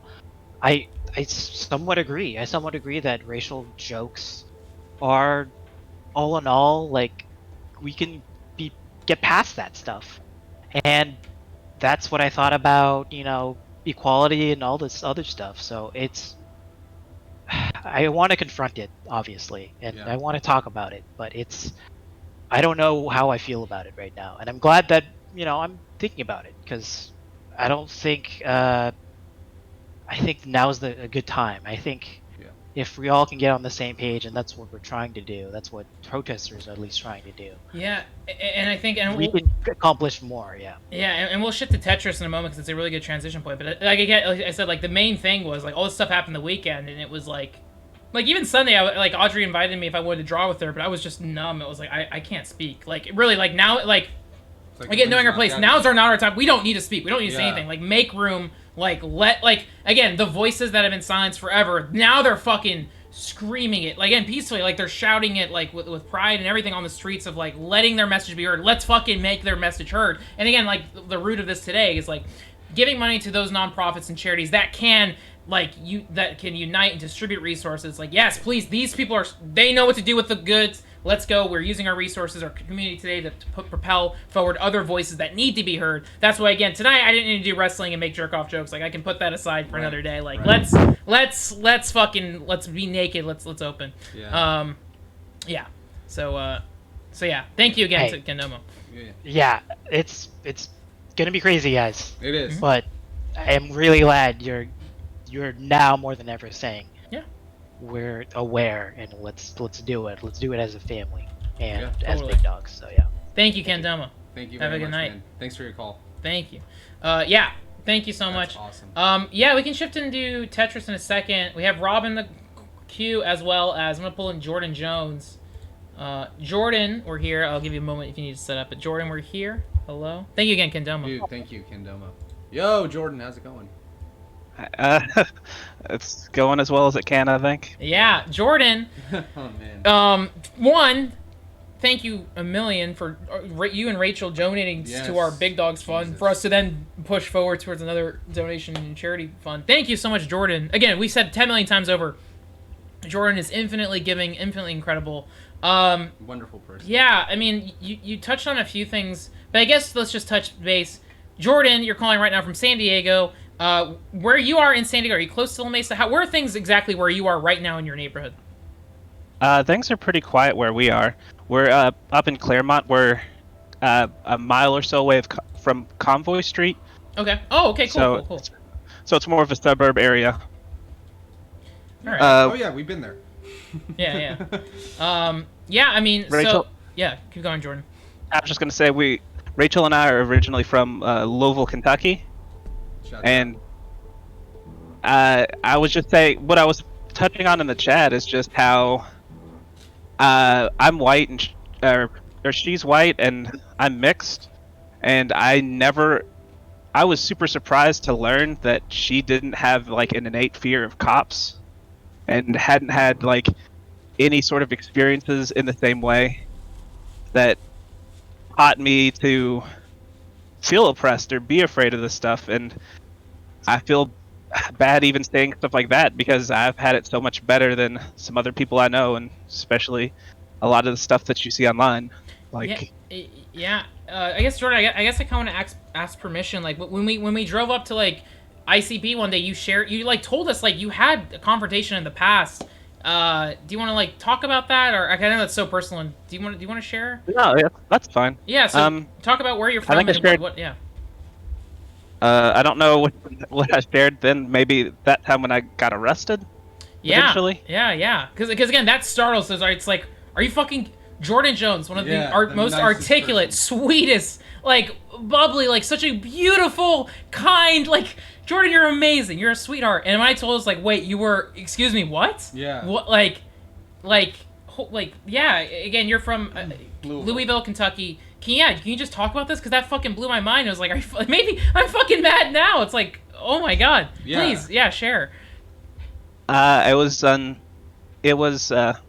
Speaker 5: I somewhat agree. I somewhat agree that racial jokes are all in all like we can get past that stuff. And that's what I thought about, equality and all this other stuff. So I want to confront it, obviously, and I want to talk about it, but I don't know how I feel about it right now. And I'm glad that, I'm thinking about it, because I don't think, I think now's a good time. I think if we all can get on the same page, and that's what we're trying to do, that's what protesters are at least trying to do.
Speaker 1: Yeah, and I think
Speaker 5: we can accomplish more. Yeah.
Speaker 1: Yeah, and we'll shift to Tetris in a moment because it's a really good transition point. But like I said, like the main thing was like all this stuff happened the weekend, and it was like even Sunday, like Audrey invited me if I wanted to draw with her, but I was just numb. It was like I can't speak. Like really, like now, like again, knowing our place, now's not our time. We don't need to speak. We don't need to say anything. Like make room. Like again, the voices that have been silenced forever, now they're fucking screaming it, like, again, peacefully, like they're shouting it, like with pride and everything on the streets of like letting their message be heard. Let's fucking make their message heard. And again, like the root of this today is like giving money to those nonprofits and charities that can unite and distribute resources. Like, yes, please, these people they know what to do with the goods. Let's go. We're using our resources, our community today to propel forward other voices that need to be heard. That's why, again, tonight I didn't need to do wrestling and make jerk-off jokes. Like, I can put that aside for another day. Like, let's be naked. Let's open.
Speaker 2: Yeah.
Speaker 1: Yeah. So yeah. Thank you again to Kendomo.
Speaker 5: Yeah. It's gonna be crazy, guys.
Speaker 2: It is.
Speaker 5: But I am really glad you're now more than ever saying, we're aware, and let's do it. Let's do it as a family and as big dogs. So yeah.
Speaker 1: Thank you, Kendomo.
Speaker 2: Thank you.
Speaker 1: Have
Speaker 2: very
Speaker 1: a good
Speaker 2: much,
Speaker 1: night.
Speaker 2: Man. Thanks for your call.
Speaker 1: Thank you. Yeah. Thank you so
Speaker 2: That's
Speaker 1: much.
Speaker 2: Awesome.
Speaker 1: Yeah, we can shift into Tetris in a second. We have Rob in the queue, as well as I'm gonna pull in Jordan Jones. Jordan, we're here. I'll give you a moment if you need to set up. But Jordan, we're here. Hello. Thank you again, Kendomo.
Speaker 2: Dude, thank you, Kendomo. Yo, Jordan, how's it going?
Speaker 6: It's going as well as it can, I think.
Speaker 1: Yeah, Jordan.
Speaker 2: Oh man.
Speaker 1: One, thank you a million for you and Rachel donating to our Big Dogs Fund for us to then push forward towards another donation and charity fund. Thank you so much, Jordan. Again, we said 10 million times over, Jordan is infinitely giving, infinitely incredible.
Speaker 2: Wonderful person.
Speaker 1: Yeah, I mean, you touched on a few things, but I guess let's just touch base. Jordan, you're calling right now from San Diego. Where you are in San Diego, are you close to La Mesa? Where are things exactly where you are right now in your neighborhood?
Speaker 6: Things are pretty quiet where we are. We're up in Claremont. We're a mile or so away from Convoy Street.
Speaker 1: Okay. Oh, okay, cool, cool.
Speaker 6: So it's more of a suburb area.
Speaker 1: All right.
Speaker 2: Oh yeah, we've been there.
Speaker 1: Yeah. Yeah, I mean,
Speaker 6: Rachel?
Speaker 1: so yeah, keep going, Jordan.
Speaker 6: I was just gonna say Rachel and I are originally from Louisville, Kentucky. And I was just saying, what I was touching on in the chat is just how I'm white and or she's white and I'm mixed, and I was super surprised to learn that she didn't have like an innate fear of cops and hadn't had like any sort of experiences in the same way that taught me to feel oppressed or be afraid of this stuff. And I feel bad even saying stuff like that because I've had it so much better than some other people I know, and especially a lot of the stuff that you see online. Like,
Speaker 1: yeah. I guess, Jordan, I guess I kind of want to ask permission. Like when we drove up to like ICP one day, you like told us like you had a confrontation in the past Do you want to like talk about that, or I know that's so personal? And do you want to share?
Speaker 6: No, yeah, that's fine.
Speaker 1: Yeah. So talk about where you're from
Speaker 6: think I
Speaker 1: and
Speaker 6: shared-
Speaker 1: what. Yeah.
Speaker 6: I don't know what I shared then. Maybe that time when I got arrested.
Speaker 1: Yeah.
Speaker 6: Eventually.
Speaker 1: Yeah. Because again, that startles us. It's like, are you fucking Jordan Jones, one of the most
Speaker 2: nicest
Speaker 1: articulate,
Speaker 2: person.
Speaker 1: sweetest, like bubbly, like such a beautiful, kind, like Jordan, you're amazing. You're a sweetheart. And when I told us, like, wait, you were, excuse me, what?
Speaker 2: Yeah.
Speaker 1: What, yeah. Again, you're from Louisville, Kentucky. Can you just talk about this? Because that fucking blew my mind. I was like, maybe I'm fucking mad now. It's like, oh my god.
Speaker 2: Yeah.
Speaker 1: Please, yeah, share.
Speaker 6: It was a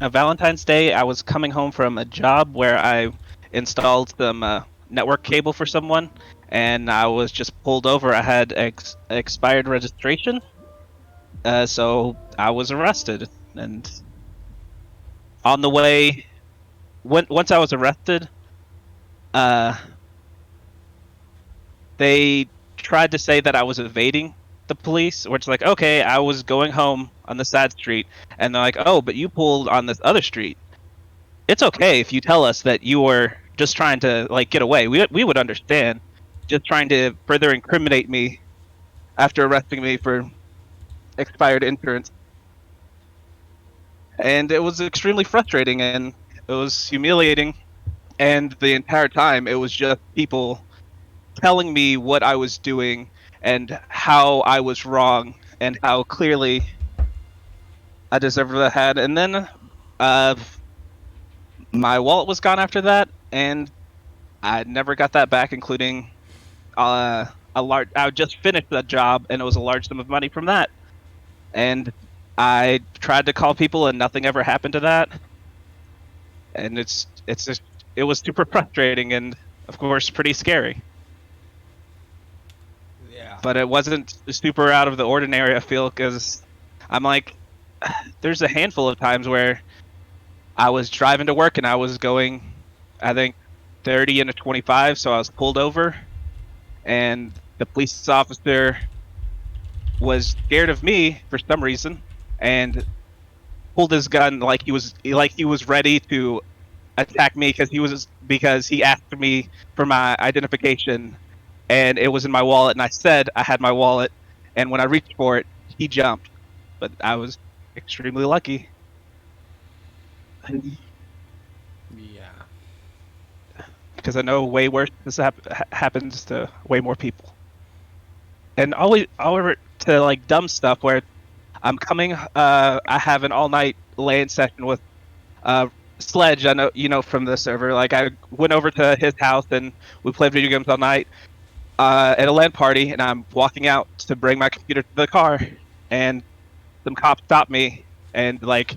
Speaker 6: Valentine's Day. I was coming home from a job where I installed some network cable for someone, and I was just pulled over. I had expired registration, so I was arrested. And on the way, once I was arrested, they tried to say that I was evading the police, which is like, okay, I was going home on the side street, and they're like, oh, but you pulled on this other street. It's okay if you tell us that you were just trying to like get away. We would understand. Just trying to further incriminate me after arresting me for expired insurance. And it was extremely frustrating, and it was humiliating, and the entire time it was just people telling me what I was doing and how I was wrong and how clearly I deserved what I had. And then my wallet was gone after that, and I never got that back, including a large. I just finished that job, and it was a large sum of money from that. And I tried to call people, and nothing ever happened to that. And it was super frustrating, and of course pretty scary.
Speaker 2: Yeah.
Speaker 6: But it wasn't super out of the ordinary, I feel, because I'm like, there's a handful of times where I was driving to work and I was going, I think, 30 into 25, so I was pulled over, and the police officer was scared of me for some reason and pulled his gun like he was ready to attack me because he asked me for my identification, and it was in my wallet, and I said I had my wallet, and when I reached for it, he jumped. But I was extremely lucky.
Speaker 2: Yeah.
Speaker 6: Because I know way worse this happens to way more people. And always to like dumb stuff where I'm coming. I have an all-night LAN session with Sledge. I know from the server. Like I went over to his house and we played video games all night at a LAN party. And I'm walking out to bring my computer to the car, and some cops stopped me and like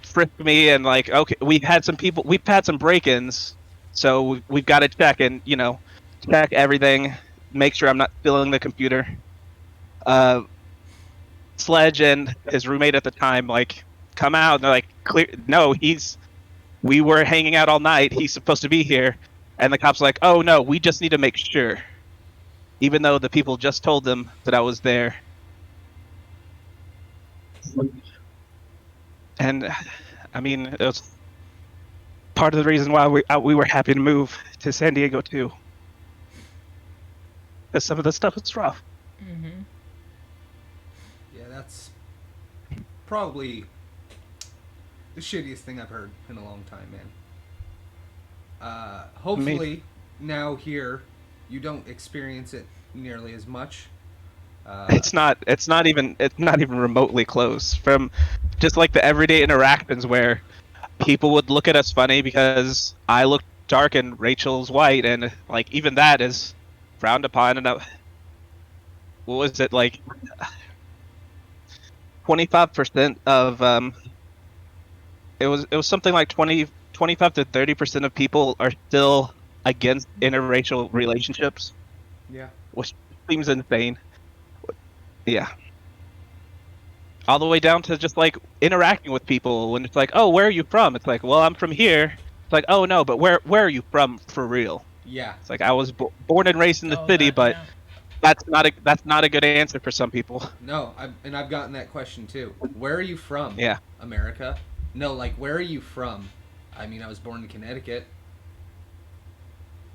Speaker 6: frisked me and like, okay, we've had some break-ins, so we've got to check and check everything, make sure I'm not stealing the computer. Sledge and his roommate at the time like come out and they're like, clear, no, we were hanging out all night, he's supposed to be here. And the cops are like, oh no, we just need to make sure, even though the people just told them that I was there. And I mean, it was part of the reason why we were happy to move to San Diego too, because some of the stuff is rough.
Speaker 1: Mm-hmm.
Speaker 2: Yeah, that's probably the shittiest thing I've heard in a long time, man. Hopefully, now here, you don't experience it nearly as much.
Speaker 6: It's not even remotely close from just like the everyday interactions where people would look at us funny because I look dark and Rachel's white, and like even that is frowned upon. And what was it, like 25% of it was something like 25 to 30% of people are still against interracial relationships,
Speaker 2: Yeah.
Speaker 6: which seems insane. Yeah. All the way down to just like interacting with people when it's like, oh, where are you from? It's like, well, I'm from here. It's like, oh no, but where are you from for real?
Speaker 2: Yeah.
Speaker 6: It's like I was born and raised in the city, but that's not a good answer for some people.
Speaker 2: No, I've gotten that question too. Where are you from?
Speaker 6: Yeah.
Speaker 2: America. No, like where are you from? I mean, I was born in Connecticut.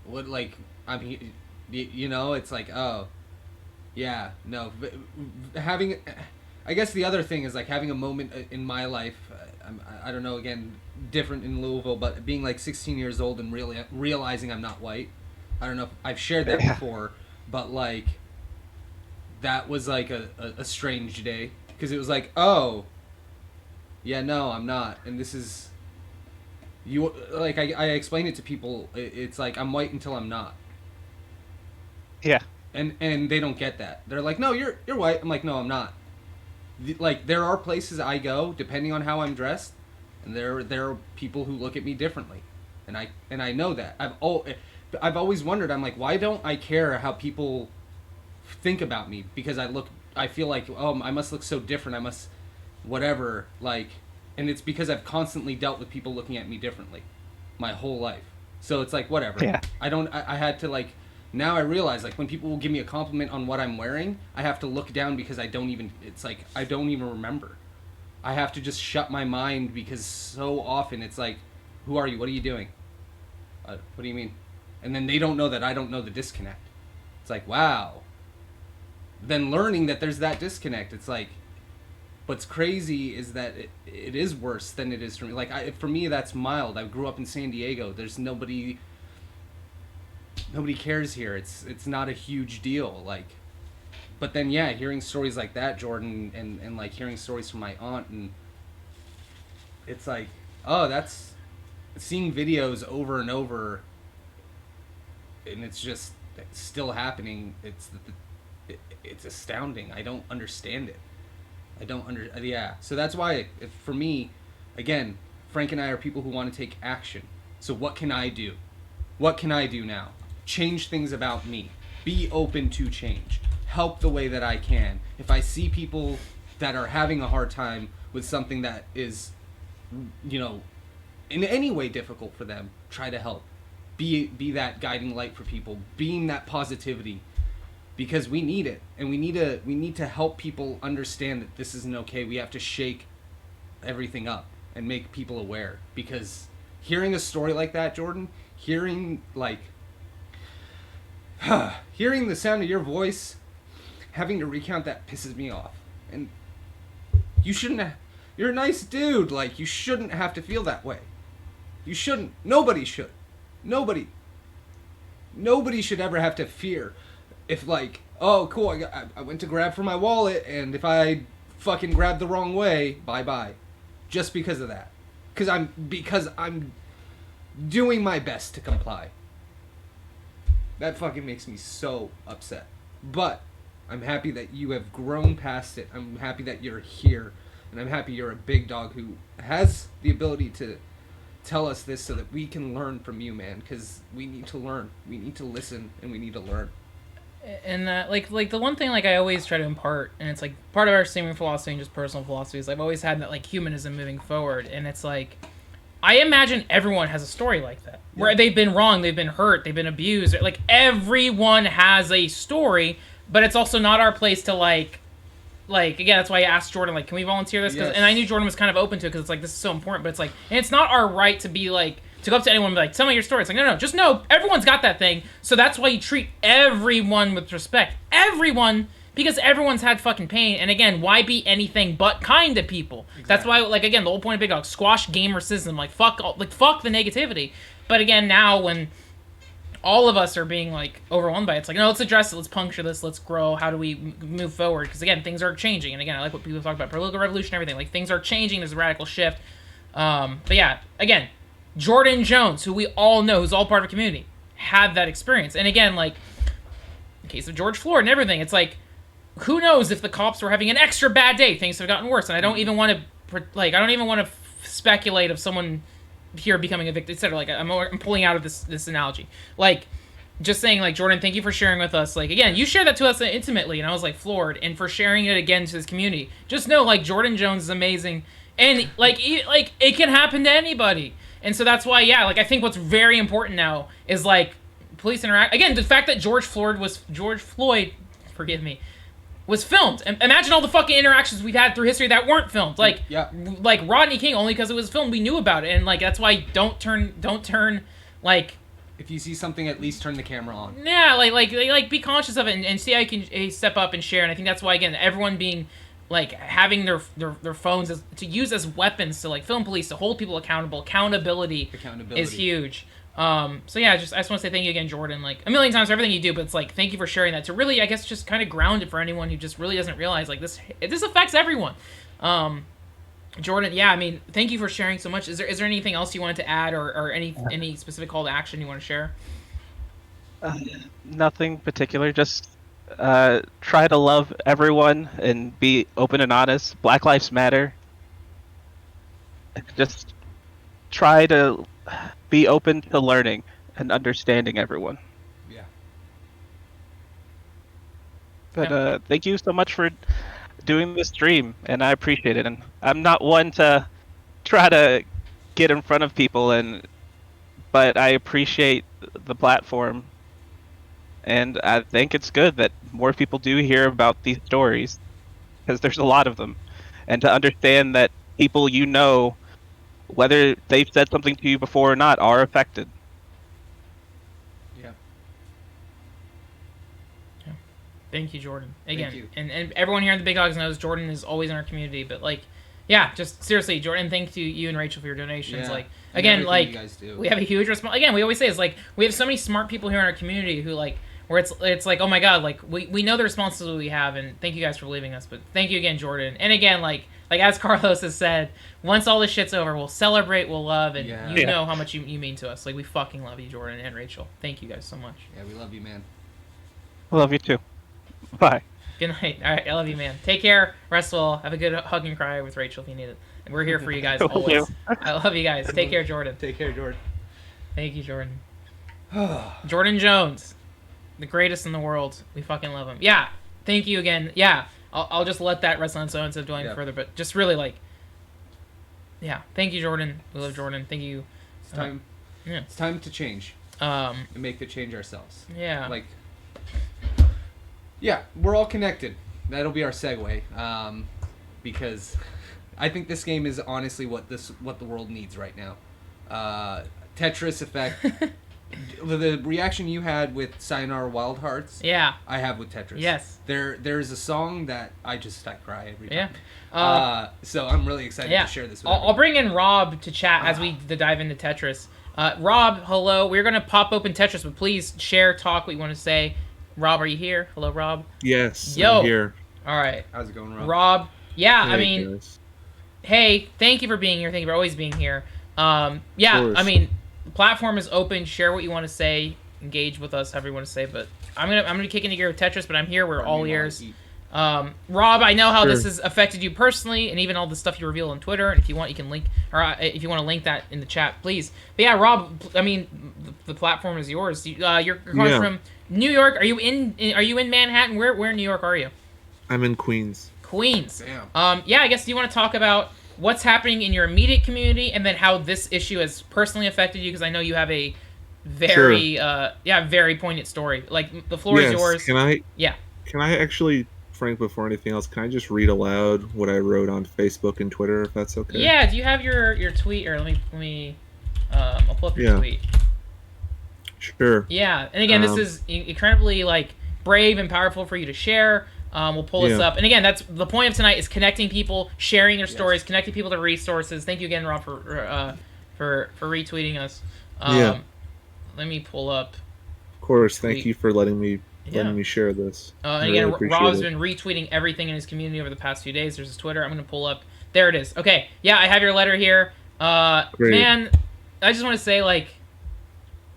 Speaker 2: What like I mean, you know, it's like oh, yeah, no, having. I guess the other thing is like having a moment in my life. I don't know. Again, different in Louisville, but being like 16 years old and really realizing I'm not white. I don't know if I've shared that before, but like that was like a strange day because it was like, oh, yeah, no, I'm not, and this is you. Like I explain it to people. It's like I'm white until I'm not,
Speaker 6: Yeah.
Speaker 2: and they don't get that. They're like, no, you're white. I'm like, no, I'm not. Like there are places I go depending on how I'm dressed, and there are people who look at me differently, and I know that. I've always wondered. I'm like, why don't I care how people think about me? Because I feel like, oh, I must look so different. I must whatever, like, and it's because I've constantly dealt with people looking at me differently my whole life. So it's like whatever.
Speaker 6: Yeah.
Speaker 2: I had to like. Now I realize, like, when people will give me a compliment on what I'm wearing, I have to look down because I don't even remember. I have to just shut my mind because so often it's like, who are you? What are you doing? What do you mean? And then they don't know that I don't know the disconnect. It's like, wow. Then learning that there's that disconnect, it's like, what's crazy is that it is worse than it is for me. Like, for me, that's mild. I grew up in San Diego. There's nobody cares here. It's not a huge deal. Like, but then yeah, hearing stories like that, Jordan, and like hearing stories from my aunt, and it's like, oh, that's seeing videos over and over, and it's just still happening. It's astounding. I don't understand it. Yeah. So that's why, for me, again, Frank and I are people who want to take action. So what can I do? What can I do now? Change things about me. Be open to change. Help the way that I can. If I see people that are having a hard time with something that is, you know, in any way difficult for them, try to help. Be that guiding light for people. Being that positivity, because we need it, and we need to help people understand that this isn't okay. We have to shake everything up and make people aware. Because hearing a story like that, Jordan, hearing the sound of your voice, having to recount that pisses me off. And you shouldn't have, you're a nice dude, like, you shouldn't have to feel that way. You shouldn't. Nobody should. Nobody should ever have to fear if, like, oh, cool, I went to grab for my wallet, and if I fucking grabbed the wrong way, bye-bye. Just because of that. Because I'm doing my best to comply. That fucking makes me so upset. But I'm happy that you have grown past it. I'm happy that you're here. And I'm happy you're a big dog who has the ability to tell us this so that we can learn from you, man. Because we need to learn. We need to listen, and we need to learn.
Speaker 1: And like the one thing, like, I always try to impart, and it's like part of our streaming philosophy and just personal philosophy, is I've always had that, like, humanism moving forward. And it's like, I imagine everyone has a story like that, where they've been wrong, they've been hurt, they've been abused. Like, everyone has a story, but it's also not our place to, like, again, that's why I asked Jordan, like, can we volunteer this?
Speaker 2: Yes.
Speaker 1: And I knew Jordan was kind of open to it, because it's like, this is so important, but it's like, and it's not our right to be like, to go up to anyone and be like, tell me your story. It's like, no, just know, everyone's got that thing, so that's why you treat everyone with respect. Everyone, because everyone's had fucking pain, and again, why be anything but kind to people? Exactly. That's why, like, again, the whole point of Big Dog, squash gamer-cism, like, fuck the negativity. But again, now, when all of us are being, like, overwhelmed by it, it's like, no, let's address it, let's puncture this, let's grow, how do we move forward? Because again, things are changing, and again, I like what people talk about, political revolution, everything, like, things are changing, there's a radical shift. But yeah, again, Jordan Jones, who we all know, who's all part of a community, had that experience. And again, like, in case of George Floyd and everything, it's like, who knows if the cops were having an extra bad day, things have gotten worse. And I don't even want to, speculate of someone here becoming a victim, etc. Like, I'm pulling out of this analogy. Like, just saying, like, Jordan, thank you for sharing with us. Like, again, you shared that to us intimately, and I was, like, floored. And for sharing it again to this community. Just know, like, Jordan Jones is amazing. And, like, it can happen to anybody. And so that's why, yeah, like, I think what's very important now is, like, police interact. Again, the fact that George Floyd forgive me, was filmed. Imagine all the fucking interactions we've had through history that weren't filmed. Like, like Rodney King, only because it was filmed, we knew about it, and like that's why don't turn like.
Speaker 2: If you see something, at least turn the camera on.
Speaker 1: Yeah, like be conscious of it and see how you can step up and share. And I think that's why again everyone being like having their phones to use as weapons to like film police to hold people accountable. Accountability is huge. So yeah, I just want to say thank you again, Jordan, like a million times for everything you do, but it's like thank you for sharing that to really, I guess, just kind of ground it for anyone who just really doesn't realize like this affects everyone. Jordan, yeah, I mean, thank you for sharing so much. Is there anything else you wanted to add or any specific call to action you want to share?
Speaker 6: Nothing particular, just try to love everyone and be open and honest. Black Lives Matter. Just try to be open to learning and understanding everyone.
Speaker 2: Yeah.
Speaker 6: But thank you so much for doing this stream, and I appreciate it. And I'm not one to try to get in front of people, but I appreciate the platform, and I think it's good that more people do hear about these stories, because there's a lot of them, and to understand that people you know, whether they've said something to you before or not, are affected.
Speaker 2: Yeah.
Speaker 1: Thank you, Jordan. Again,
Speaker 2: Thank you.
Speaker 1: And everyone here in the Big Dogs knows Jordan is always in our community. But like, yeah, just seriously, Jordan, thank you and Rachel for your donations.
Speaker 2: Yeah.
Speaker 1: Like,
Speaker 2: And
Speaker 1: again,
Speaker 2: everything
Speaker 1: like
Speaker 2: you guys do.
Speaker 1: we have a huge response. Again, we always say is like we have so many smart people here in our community who like where it's like, oh my god, like we know the responsibility we have, and thank you guys for believing us. But thank you again, Jordan. And again, like as Carlos has said, once all this shit's over, we'll celebrate, we'll love, and you know how much you mean to us. Like we fucking love you, Jordan and Rachel. Thank you guys so much.
Speaker 2: Yeah, we love you, man.
Speaker 6: I love you too. Bye.
Speaker 1: Good night. All right, I love you, man. Take care. Rest well. Have a good hug and cry with Rachel if you need it. And we're here for you guys always. I love you guys. Take care, Jordan.
Speaker 2: Take care, Jordan.
Speaker 1: Thank you, Jordan. Jordan Jones, the greatest in the world. We fucking love him. Yeah. Thank you again. Yeah. I'll just let that rest on its own instead of going further. But just really like, yeah. Thank you, Jordan. We love Jordan. Thank you.
Speaker 2: It's time. It's time to change. And make the change ourselves.
Speaker 1: Yeah.
Speaker 2: Like. Yeah, we're all connected. That'll be our segue, because I think this game is honestly what the world needs right now. Tetris Effect. The reaction you had with Sayonara Wild Hearts.
Speaker 1: Yeah.
Speaker 2: I have with Tetris.
Speaker 1: Yes.
Speaker 2: There's a song that I cry every time.
Speaker 1: Yeah.
Speaker 2: So I'm really excited to share this with
Speaker 1: I'll bring in Rob to chat as we dive into Tetris. Rob, hello. We're gonna pop open Tetris, but please share, talk what you want to say. Rob, are you here? Hello, Rob.
Speaker 7: Yes,
Speaker 1: Yo.
Speaker 7: I'm here.
Speaker 1: All right.
Speaker 2: How's it going, Rob?
Speaker 1: Rob, yeah,
Speaker 7: Hey,
Speaker 1: I mean,
Speaker 7: guys.
Speaker 1: hey, thank you for being here. Thank you for always being here. Yeah,
Speaker 7: course.
Speaker 1: I mean, the platform is open. Share what you want to say. Engage with us, however you want to say. But I'm gonna kick into gear with Tetris. But I'm here. We're all ears. Rob, I know how this has affected you personally, and even all the stuff you reveal on Twitter. And if you want, you can link, or if you want to link that in the chat, please. But yeah, Rob, I mean, the platform is yours. You're calling from New York. Are you in Manhattan? Where in New York are you?
Speaker 7: I'm in Queens.
Speaker 1: Queens.
Speaker 2: Damn.
Speaker 1: Yeah, I guess do you want to talk about what's happening in your immediate community, and then how this issue has personally affected you? Because I know you have a very, very poignant story. Like the floor is yours.
Speaker 7: Can I?
Speaker 1: Yeah.
Speaker 7: Can I actually, Frank? Before anything else, can I just read aloud what I wrote on Facebook and Twitter, if that's okay?
Speaker 1: Yeah. Do you have your tweet? Or let me. I'll pull up your tweet.
Speaker 7: Sure.
Speaker 1: Yeah, and again, this is incredibly like brave and powerful for you to share. We'll pull this up, and again, that's the point of tonight: is connecting people, sharing their stories, connecting people to resources. Thank you again, Rob, for retweeting us. Let me pull up.
Speaker 7: Of course. Thank you for letting me share this.
Speaker 1: And again, Rob's been retweeting everything in his community over the past few days. There's his Twitter. I'm gonna pull up. There it is. Okay. Yeah, I have your letter here. Man, I just want to say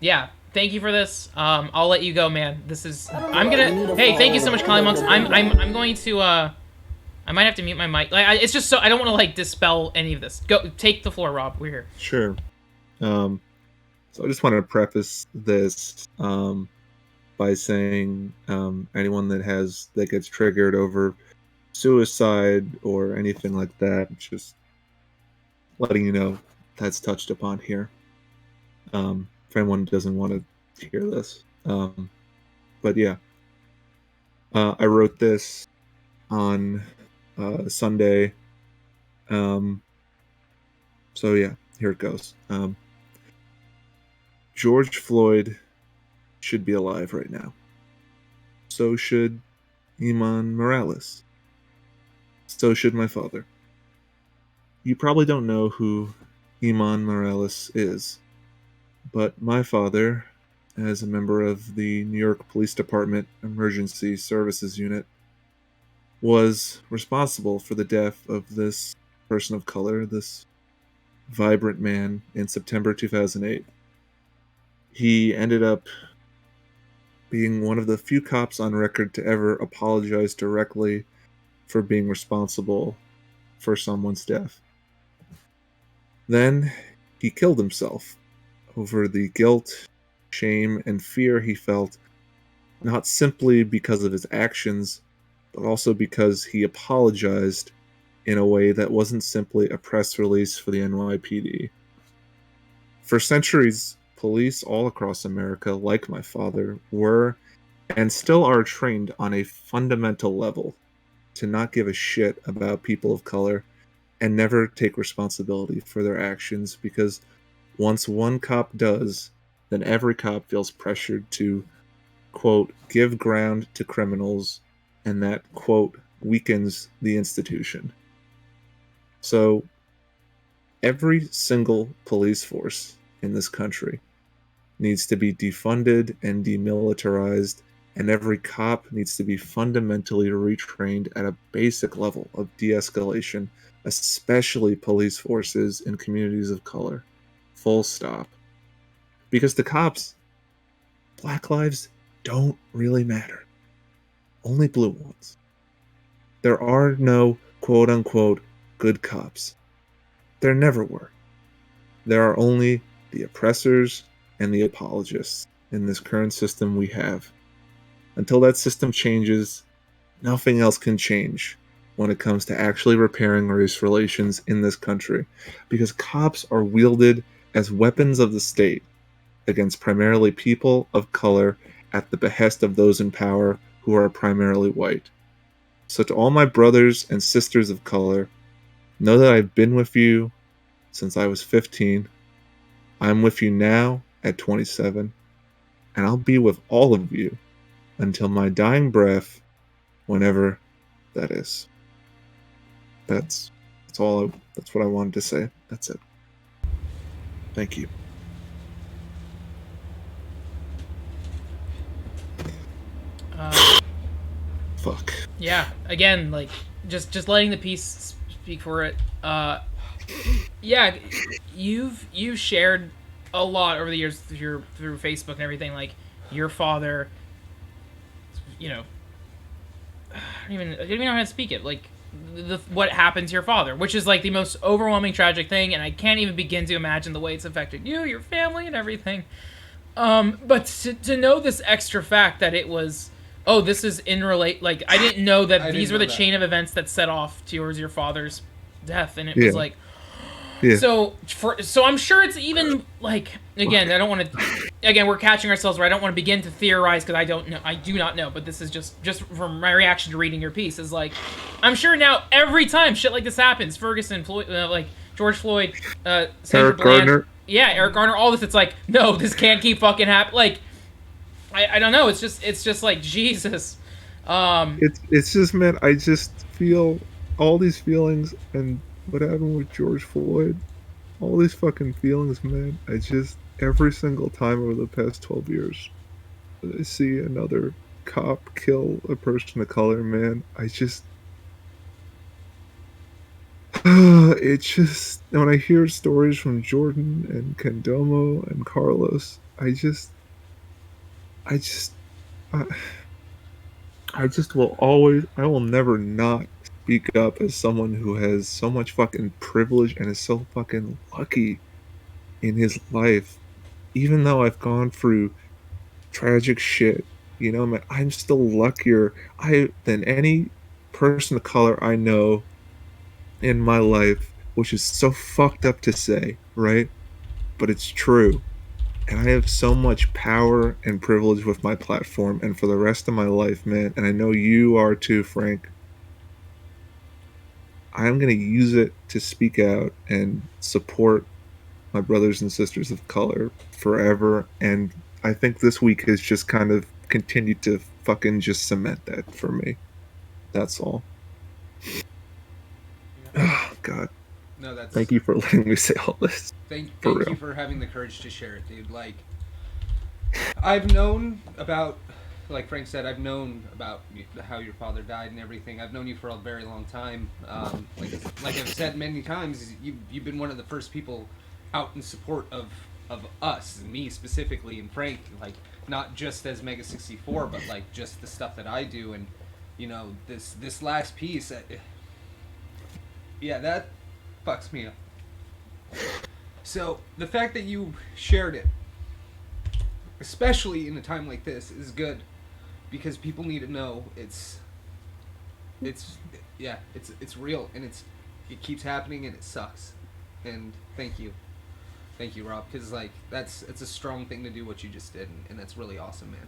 Speaker 1: yeah. Thank you for this. I'll let you go, man. This is. I'm gonna. Hey, thank you so much, Kali Monks. I'm going to. I might have to mute my mic. It's just so I don't want to dispel any of this. Go, take the floor, Rob. We're here.
Speaker 7: Sure. So I just want to preface this by saying anyone that gets triggered over suicide or anything like that, just letting you know that's touched upon here. If anyone doesn't want to hear this. But yeah. I wrote this on Sunday. So yeah, here it goes. George Floyd should be alive right now. So should Iman Morales. So should my father. You probably don't know who Iman Morales is, but my father, as a member of the New York Police Department Emergency Services Unit, was responsible for the death of this person of color, this vibrant man, in September 2008. He ended up being one of the few cops on record to ever apologize directly for being responsible for someone's death. Then he killed himself over the guilt, shame, and fear he felt, not simply because of his actions, but also because he apologized in a way that wasn't simply a press release for the NYPD. For centuries, police all across America, like my father, were and still are trained on a fundamental level to not give a shit about people of color and never take responsibility for their actions, because once one cop does, then every cop feels pressured to, quote, give ground to criminals, and that, quote, weakens the institution. So, every single police force in this country needs to be defunded and demilitarized, and every cop needs to be fundamentally retrained at a basic level of de-escalation, especially police forces in communities of color. Full stop. Because the cops, black lives don't really matter. Only blue ones. There are no quote-unquote good cops. There never were. There are only the oppressors and the apologists in this current system we have. Until that system changes, nothing else can change when it comes to actually repairing race relations in this country, because cops are wielded as weapons of the state against primarily people of color at the behest of those in power who are primarily white. So to all my brothers and sisters of color, know that I've been with you since I was 15. I'm with you now at 27, and I'll be with all of you until my dying breath, whenever that is. That's all. That's what I wanted to say. That's it. Thank you. Fuck.
Speaker 1: Yeah, again, like just letting the piece speak for it. Yeah, you've shared a lot over the years through Facebook and everything. Like your father, you know, I don't even know how to speak it. Like what happened to your father, which is like the most overwhelming tragic thing, and I can't even begin to imagine the way it's affected you, your family, and everything. But to know this extra fact that it was, oh, this is like I didn't know that these were the chain of events that set off towards your father's death, and it was like, so I'm sure it's even like, again, I don't want to, again, we're catching ourselves where I don't want to begin to theorize because I do not know, but this is just from my reaction to reading your piece is like, I'm sure now every time shit like this happens, Ferguson, Floyd, like George Floyd,
Speaker 7: Eric Garner.
Speaker 1: Yeah, Eric Garner, all this, it's like, no, this can't keep fucking happening. Like, I don't know, it's just like, Jesus.
Speaker 7: It's just, man, I just feel all these feelings, and what happened with George Floyd, all these fucking feelings, man. I just, every single time over the past 12 years, I see another cop kill a person of color, man, I just, it's just, when I hear stories from Jordan and Condomo and Carlos, I just will never not speak up as someone who has so much fucking privilege and is so fucking lucky in his life. Even though I've gone through tragic shit, you know, man, I'm still luckier than any person of color I know in my life, which is so fucked up to say, right? But it's true. And I have so much power and privilege with my platform and for the rest of my life, man. And I know you are too, Frank. I'm going to use it to speak out and support my brothers and sisters of color forever. And I think this week has just kind of continued to fucking just cement that for me. That's all. Oh, God.
Speaker 2: No, that's
Speaker 7: Thank you for letting me say all this.
Speaker 2: Thank
Speaker 7: real.
Speaker 2: you for having the courage to share it, dude. Like, I've known about, like Frank said, I've known about how your father died and everything. I've known you for a very long time. Like I've said many times, you've been one of the first people out in support of us, me specifically, and Frank. Like, not just as Mega 64, but like just the stuff that I do, and you know, this last piece. Yeah, that fucks me up. So the fact that you shared it, especially in a time like this, is good, because people need to know it's real, and it keeps happening, and it sucks. And thank you, Rob, because like it's a strong thing to do what you just did, and that's really awesome, man.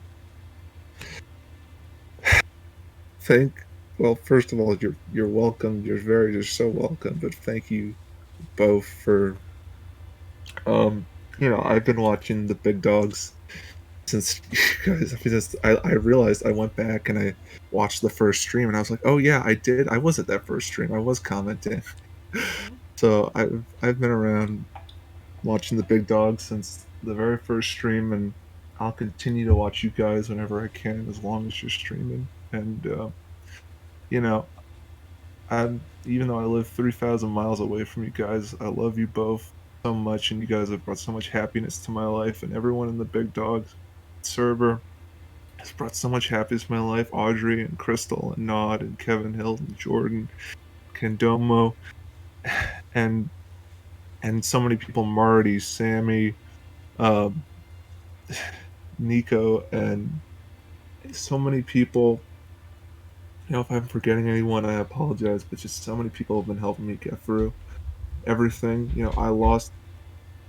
Speaker 7: Well, first of all, you're welcome. You're so welcome. But thank you both for I've been watching the big dogs since you guys. I realized I went back and I watched the first stream and I was like, oh yeah, I did. I was at that first stream. I was commenting. So I've been around watching the big dogs since the very first stream, and I'll continue to watch you guys whenever I can, as long as you're streaming. And even though I live 3,000 miles away from you guys, I love you both so much, and you guys have brought so much happiness to my life, and everyone in the Big Dog server has brought so much happiness to my life. Audrey and Crystal and Nod and Kevin Hill and Jordan, Candomo, and so many people, Marty, Sammy, Nico, and so many people. If I'm forgetting anyone, I apologize, but just so many people have been helping me get through everything. I lost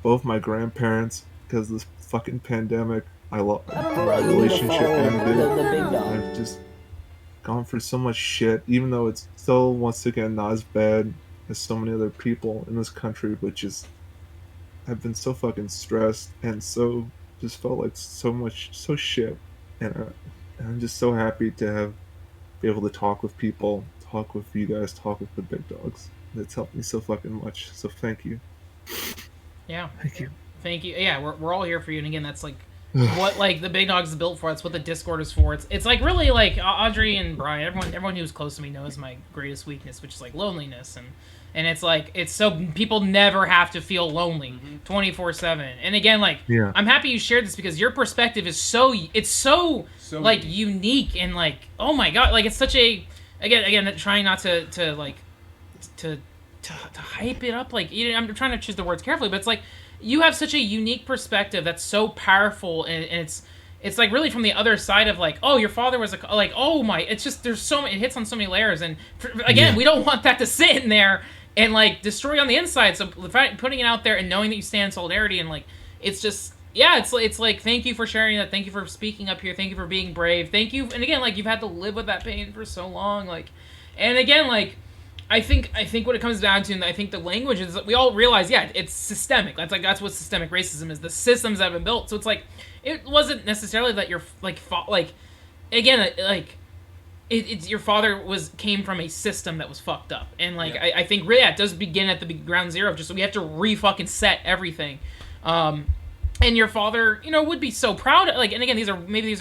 Speaker 7: both my grandparents because of this fucking pandemic. My relationship ended. I've just gone through so much shit, even though it's still, once again, not as bad as so many other people in this country, but just I've been so fucking stressed and just felt like so shit. And I'm just so happy to be able to talk with people, talk with you guys, talk with the big dogs. It's helped me so fucking much. So thank you.
Speaker 1: Yeah.
Speaker 7: Thank you.
Speaker 1: Thank you. Yeah, we're all here for you. And again, that's like what like the big dogs is built for. That's what the Discord is for. It's like really like Audrey and Bryan. Everyone who's close to me knows my greatest weakness, which is like loneliness, and it's like it's so people never have to feel lonely 24/7. And again, like I'm happy you shared this because your perspective is so like unique and like oh my god, like it's such a again trying not to hype it up, like I'm trying to choose the words carefully, but it's like you have such a unique perspective that's so powerful, and it's like really from the other side of like, oh, your father was like, oh my, it's just there's so many, it hits on so many layers, and we don't want that to sit in there and like destroy on the inside. So putting it out there and knowing that you stand in solidarity, and like it's just it's like thank you for sharing that, thank you for speaking up here, thank you for being brave, thank you, and again like you've had to live with that pain for so long, like, and again like I think what it comes down to, and I think the language is that we all realize, it's systemic. That's what systemic racism is. The systems that have been built. So it's like it wasn't necessarily that your your father came from a system that was fucked up, and like I think really it does begin at the ground zero. Just so we have to fucking set everything. And your father, would be so proud. Like, and again, these are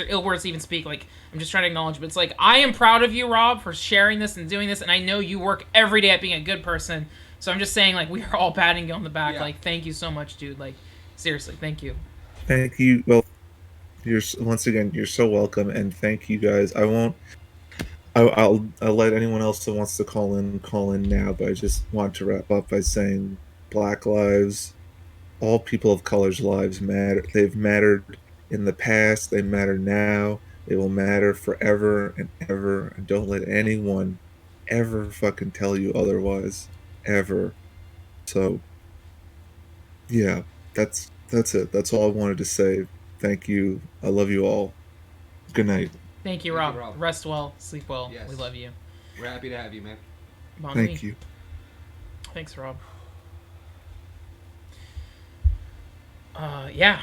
Speaker 1: ill words to even speak. Like, I'm just trying to acknowledge, but it's like I am proud of you, Rob, for sharing this and doing this. And I know you work every day at being a good person. So I'm just saying, like, we are all patting you on the back. Like, thank you so much, dude. Like, seriously, thank you.
Speaker 7: Thank you. Well, you're so welcome, and thank you guys. I'll let anyone else that wants to call in now. But I just want to wrap up by saying, Black lives. All people of color's lives matter. They've mattered in the past. They matter now. They will matter forever and ever. And don't let anyone ever fucking tell you otherwise. Ever. So, yeah, that's That's it. That's all I wanted to say. Thank you. I love you all. Good night.
Speaker 1: Thank you,
Speaker 2: Thank
Speaker 1: Rob.
Speaker 2: you, Rob.
Speaker 1: Rest well. Sleep well.
Speaker 2: Yes.
Speaker 1: We love you.
Speaker 2: We're happy to have you, man.
Speaker 1: Bon
Speaker 7: Thank
Speaker 1: nuit.
Speaker 7: you.
Speaker 1: Thanks, Rob. Yeah.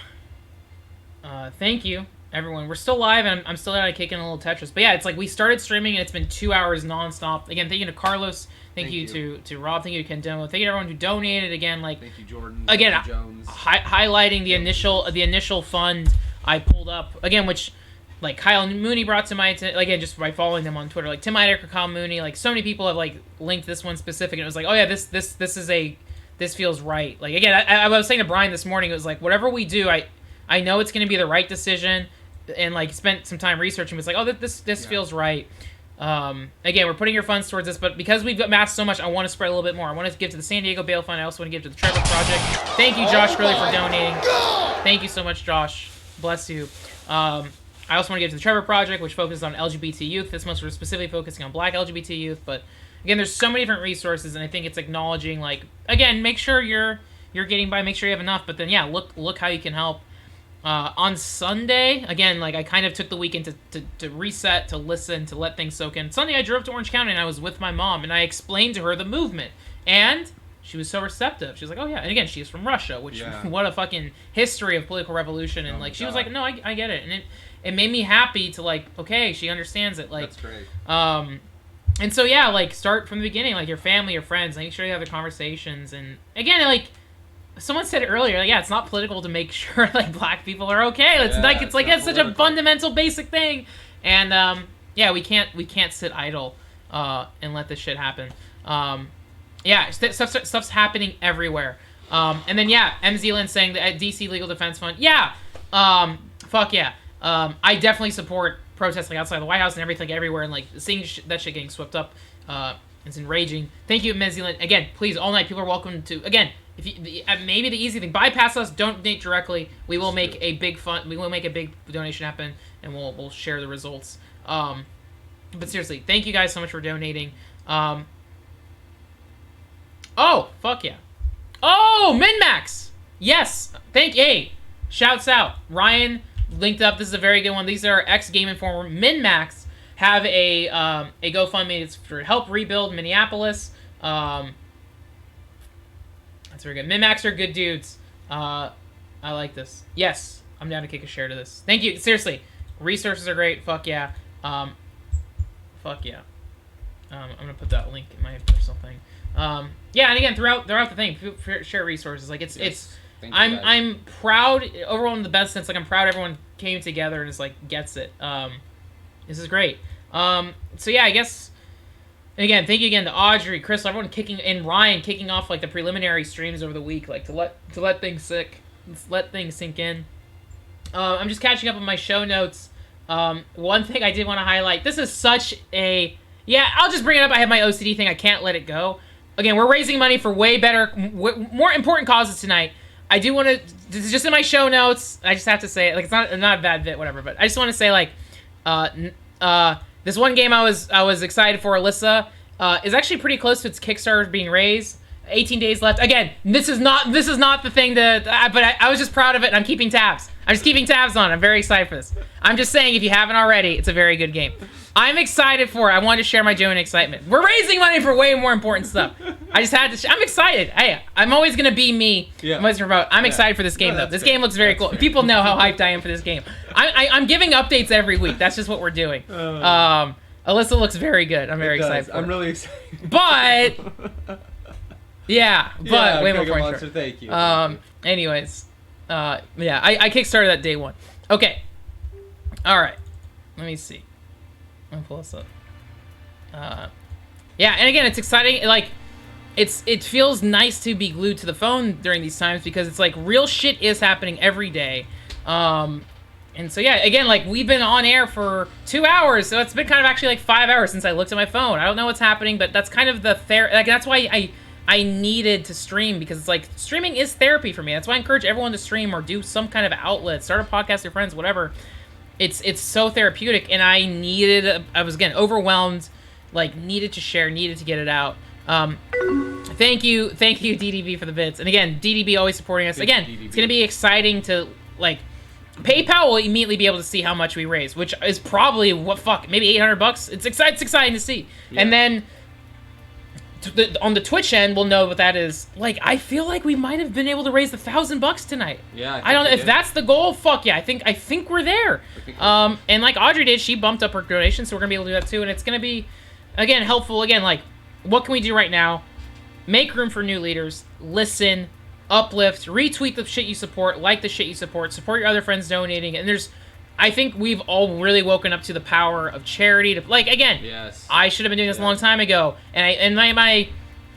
Speaker 1: Thank you, everyone. We're still live, and I'm still out kicking a little Tetris. But yeah, it's like we started streaming, and it's been 2 hours nonstop. Again, thank you to Carlos. Thank you to Rob. Thank you to Kendemo. Thank you to everyone who donated. Again, like
Speaker 2: Thank you, Jordan.
Speaker 1: again,
Speaker 2: Thank you, Jones.
Speaker 1: highlighting the initial fund I pulled up again, which like Kyle Mooney brought to my attention, again, just by following them on Twitter, like Tim Heidecker, Kyle Mooney, like so many people have like linked this one specific, and it was like, oh yeah, this feels right. Like again, I was saying to Bryan this morning, it was like whatever we do, I know it's going to be the right decision, and like spent some time researching. It was like, oh, this feels right. Again, we're putting your funds towards this, but because we've amassed so much, I want to spread a little bit more. I want to give to the San Diego Bail Fund. I also want to give to the Trevor Project. Thank you, Josh, for donating. Thank you so much, Josh. Bless you. I also want to give to the Trevor Project, which focuses on LGBT youth. This month we're specifically focusing on Black LGBT youth, but again, there's so many different resources, and I think it's acknowledging, like, again, make sure you're getting by, make sure you have enough, but then yeah, look how you can help. On Sunday, again, like I kind of took the weekend to reset, to listen, to let things soak in. Sunday I drove to Orange County and I was with my mom and I explained to her the movement, and she was so receptive. She was like, oh yeah, and again, she's from Russia, which what a fucking history of political revolution, and like she was like, no, I get it, and it made me happy to like, okay, she understands it, like,
Speaker 2: that's great.
Speaker 1: And so yeah, like start from the beginning, like your family, your friends, make sure you have the conversations, and again, like someone said earlier, like, yeah, it's not political to make sure like black people are okay. It's it's such a fundamental, basic thing, and yeah, we can't sit idle and let this shit happen. Yeah, stuff's happening everywhere. And then yeah, M. Zealand saying that at DC Legal Defense Fund, yeah, fuck yeah. I definitely support protesting outside the White House and everything everywhere, and like seeing that shit getting swept up. It's enraging. Thank you, M. Zealand. Again, please, all night, people are welcome to, again, if you, maybe the easy thing, bypass us, don't donate directly. We will make a big donation happen, and we'll share the results. But seriously, thank you guys so much for donating. Oh, fuck yeah. Oh, MinMax! Yes! Hey, shouts out. Ryan linked up. This is a very good one. These are ex-Game Informer. MinMax have a GoFundMe. It's for help rebuild Minneapolis. That's very good. MinMax are good dudes. I like this. Yes, I'm down to kick a share to this. Thank you. Seriously, resources are great. Fuck yeah. Fuck yeah. I'm gonna put that link in my personal thing. Yeah, and again, throughout the thing, share resources. Like I'm proud. Overall, in the best sense, like I'm proud everyone came together and just like gets it. This is great. So yeah, I guess. And again, thank you again to Audrey, Crystal, everyone Ryan kicking off like the preliminary streams over the week, like to let things sink in. I'm just catching up on my show notes. One thing I did want to highlight. This is such a I'll just bring it up. I have my OCD thing. I can't let it go. Again, we're raising money for way better, more important causes tonight. I do want to. This is just in my show notes. I just have to say it. Like it's not a bad bit, whatever. But I just want to say like, this one game I was excited for, Alyssa, is actually pretty close to its Kickstarter being raised. 18 days left. Again, this is not the thing but I was just proud of it, and I'm keeping tabs. I'm just keeping tabs on it. I'm very excited for this. I'm just saying, if you haven't already, it's a very good game. I'm excited for it. I wanted to share my joy and excitement. We're raising money for way more important stuff. I just had to. I'm excited. Hey, I'm always gonna be me. Yeah. I'm excited for this game though. This game looks very cool. People know how hyped I am for this game. I'm giving updates every week. That's just what we're doing. Alyssa looks very good. I'm very excited.
Speaker 2: I'm really excited.
Speaker 1: But yeah, but way more important.
Speaker 2: Monster, thank you.
Speaker 1: Anyways, I kickstarted that day one. Okay. All right. Let me see. Let me pull this up. Yeah, and again, it's exciting. Like, it feels nice to be glued to the phone during these times because it's like real shit is happening every day. And so yeah, again, like we've been on air for 2 hours, so it's been kind of actually like 5 hours since I looked at my phone. I don't know what's happening, but that's kind of that's why I needed to stream, because it's like streaming is therapy for me. That's why I encourage everyone to stream or do some kind of outlet, start a podcast with your friends, whatever. It's so therapeutic, and I was again overwhelmed, like needed to share, needed to get it out. Thank you, DDB, for the bits. And again, DDB always supporting us.
Speaker 2: Thank you,
Speaker 1: Again,
Speaker 2: DDB.
Speaker 1: it's gonna be exciting to like. PayPal will immediately be able to see how much we raise, which is probably maybe $800. It's exciting to see.
Speaker 2: Yeah.
Speaker 1: And then on the Twitch end, we'll know what that is. Like, I feel like we might have been able to raise $1,000 tonight.
Speaker 2: Yeah,
Speaker 1: I don't know
Speaker 2: we
Speaker 1: if
Speaker 2: did.
Speaker 1: that's the goal. Fuck yeah, I think we're there. And like Audrey did, she bumped up her donation, so we're gonna be able to do that too. And it's gonna be, again, helpful. Again, like, what can we do right now? Make room for new leaders. Listen. Uplift, retweet the shit you support, like the shit you support your other friends donating, and I think we've all really woken up to the power of charity. To, like, again,
Speaker 2: Yes.
Speaker 1: I should have been doing this a long time ago, and my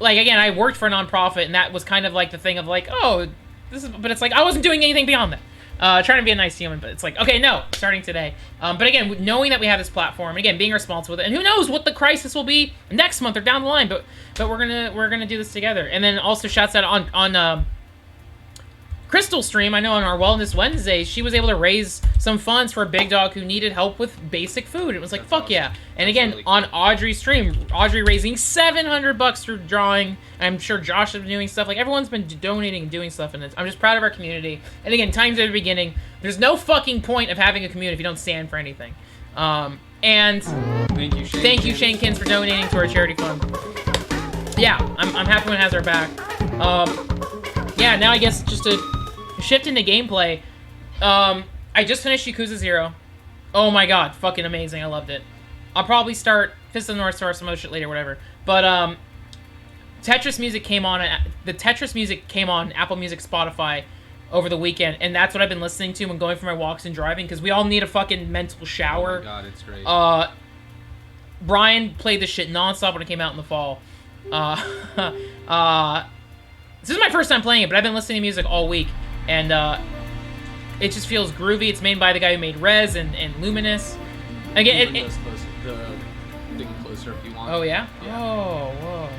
Speaker 1: again, I worked for a nonprofit, and that was kind of like the thing of like, oh, but it's like I wasn't doing anything beyond that. Trying to be a nice human, but it's like, okay, no, starting today. But again, knowing that we have this platform, and again, being responsible with it, and who knows what the crisis will be next month or down the line, but we're gonna do this together. And then also shouts out on Crystal stream, I know on our Wellness Wednesdays, she was able to raise some funds for a big dog who needed help with basic food. It was like, fuck
Speaker 2: awesome.
Speaker 1: yeah. And again,
Speaker 2: really cool.
Speaker 1: on Audrey's stream, Audrey raising $700 through drawing. I'm sure Josh has been doing stuff. Like, everyone's been donating and doing stuff, and I'm just proud of our community. And again, times at the beginning, there's no fucking point of having a community if you don't stand for anything. And
Speaker 2: Thank you, Shane.
Speaker 1: Shane Kins, for donating to our charity fund. Yeah, I'm happy when it has our back. Yeah, now I guess just to shift into gameplay. I just finished Yakuza 0. Oh my god, fucking amazing. I loved it. I'll probably start Fist of the North Star, some other shit later, whatever. But Tetris music came on. The Tetris music came on Apple Music, Spotify over the weekend, and that's what I've been listening to when going for my walks and driving, because we all need a fucking mental shower.
Speaker 2: Oh my god, it's great.
Speaker 1: Bryan played this shit nonstop when it came out in the fall. This is my first time playing it, but I've been listening to music all week, and it just feels groovy. It's made by the guy who made Rez and Luminous. Again,
Speaker 2: Bring those closer, the thing closer if you want.
Speaker 1: oh yeah?
Speaker 2: Yeah.
Speaker 1: Oh, whoa.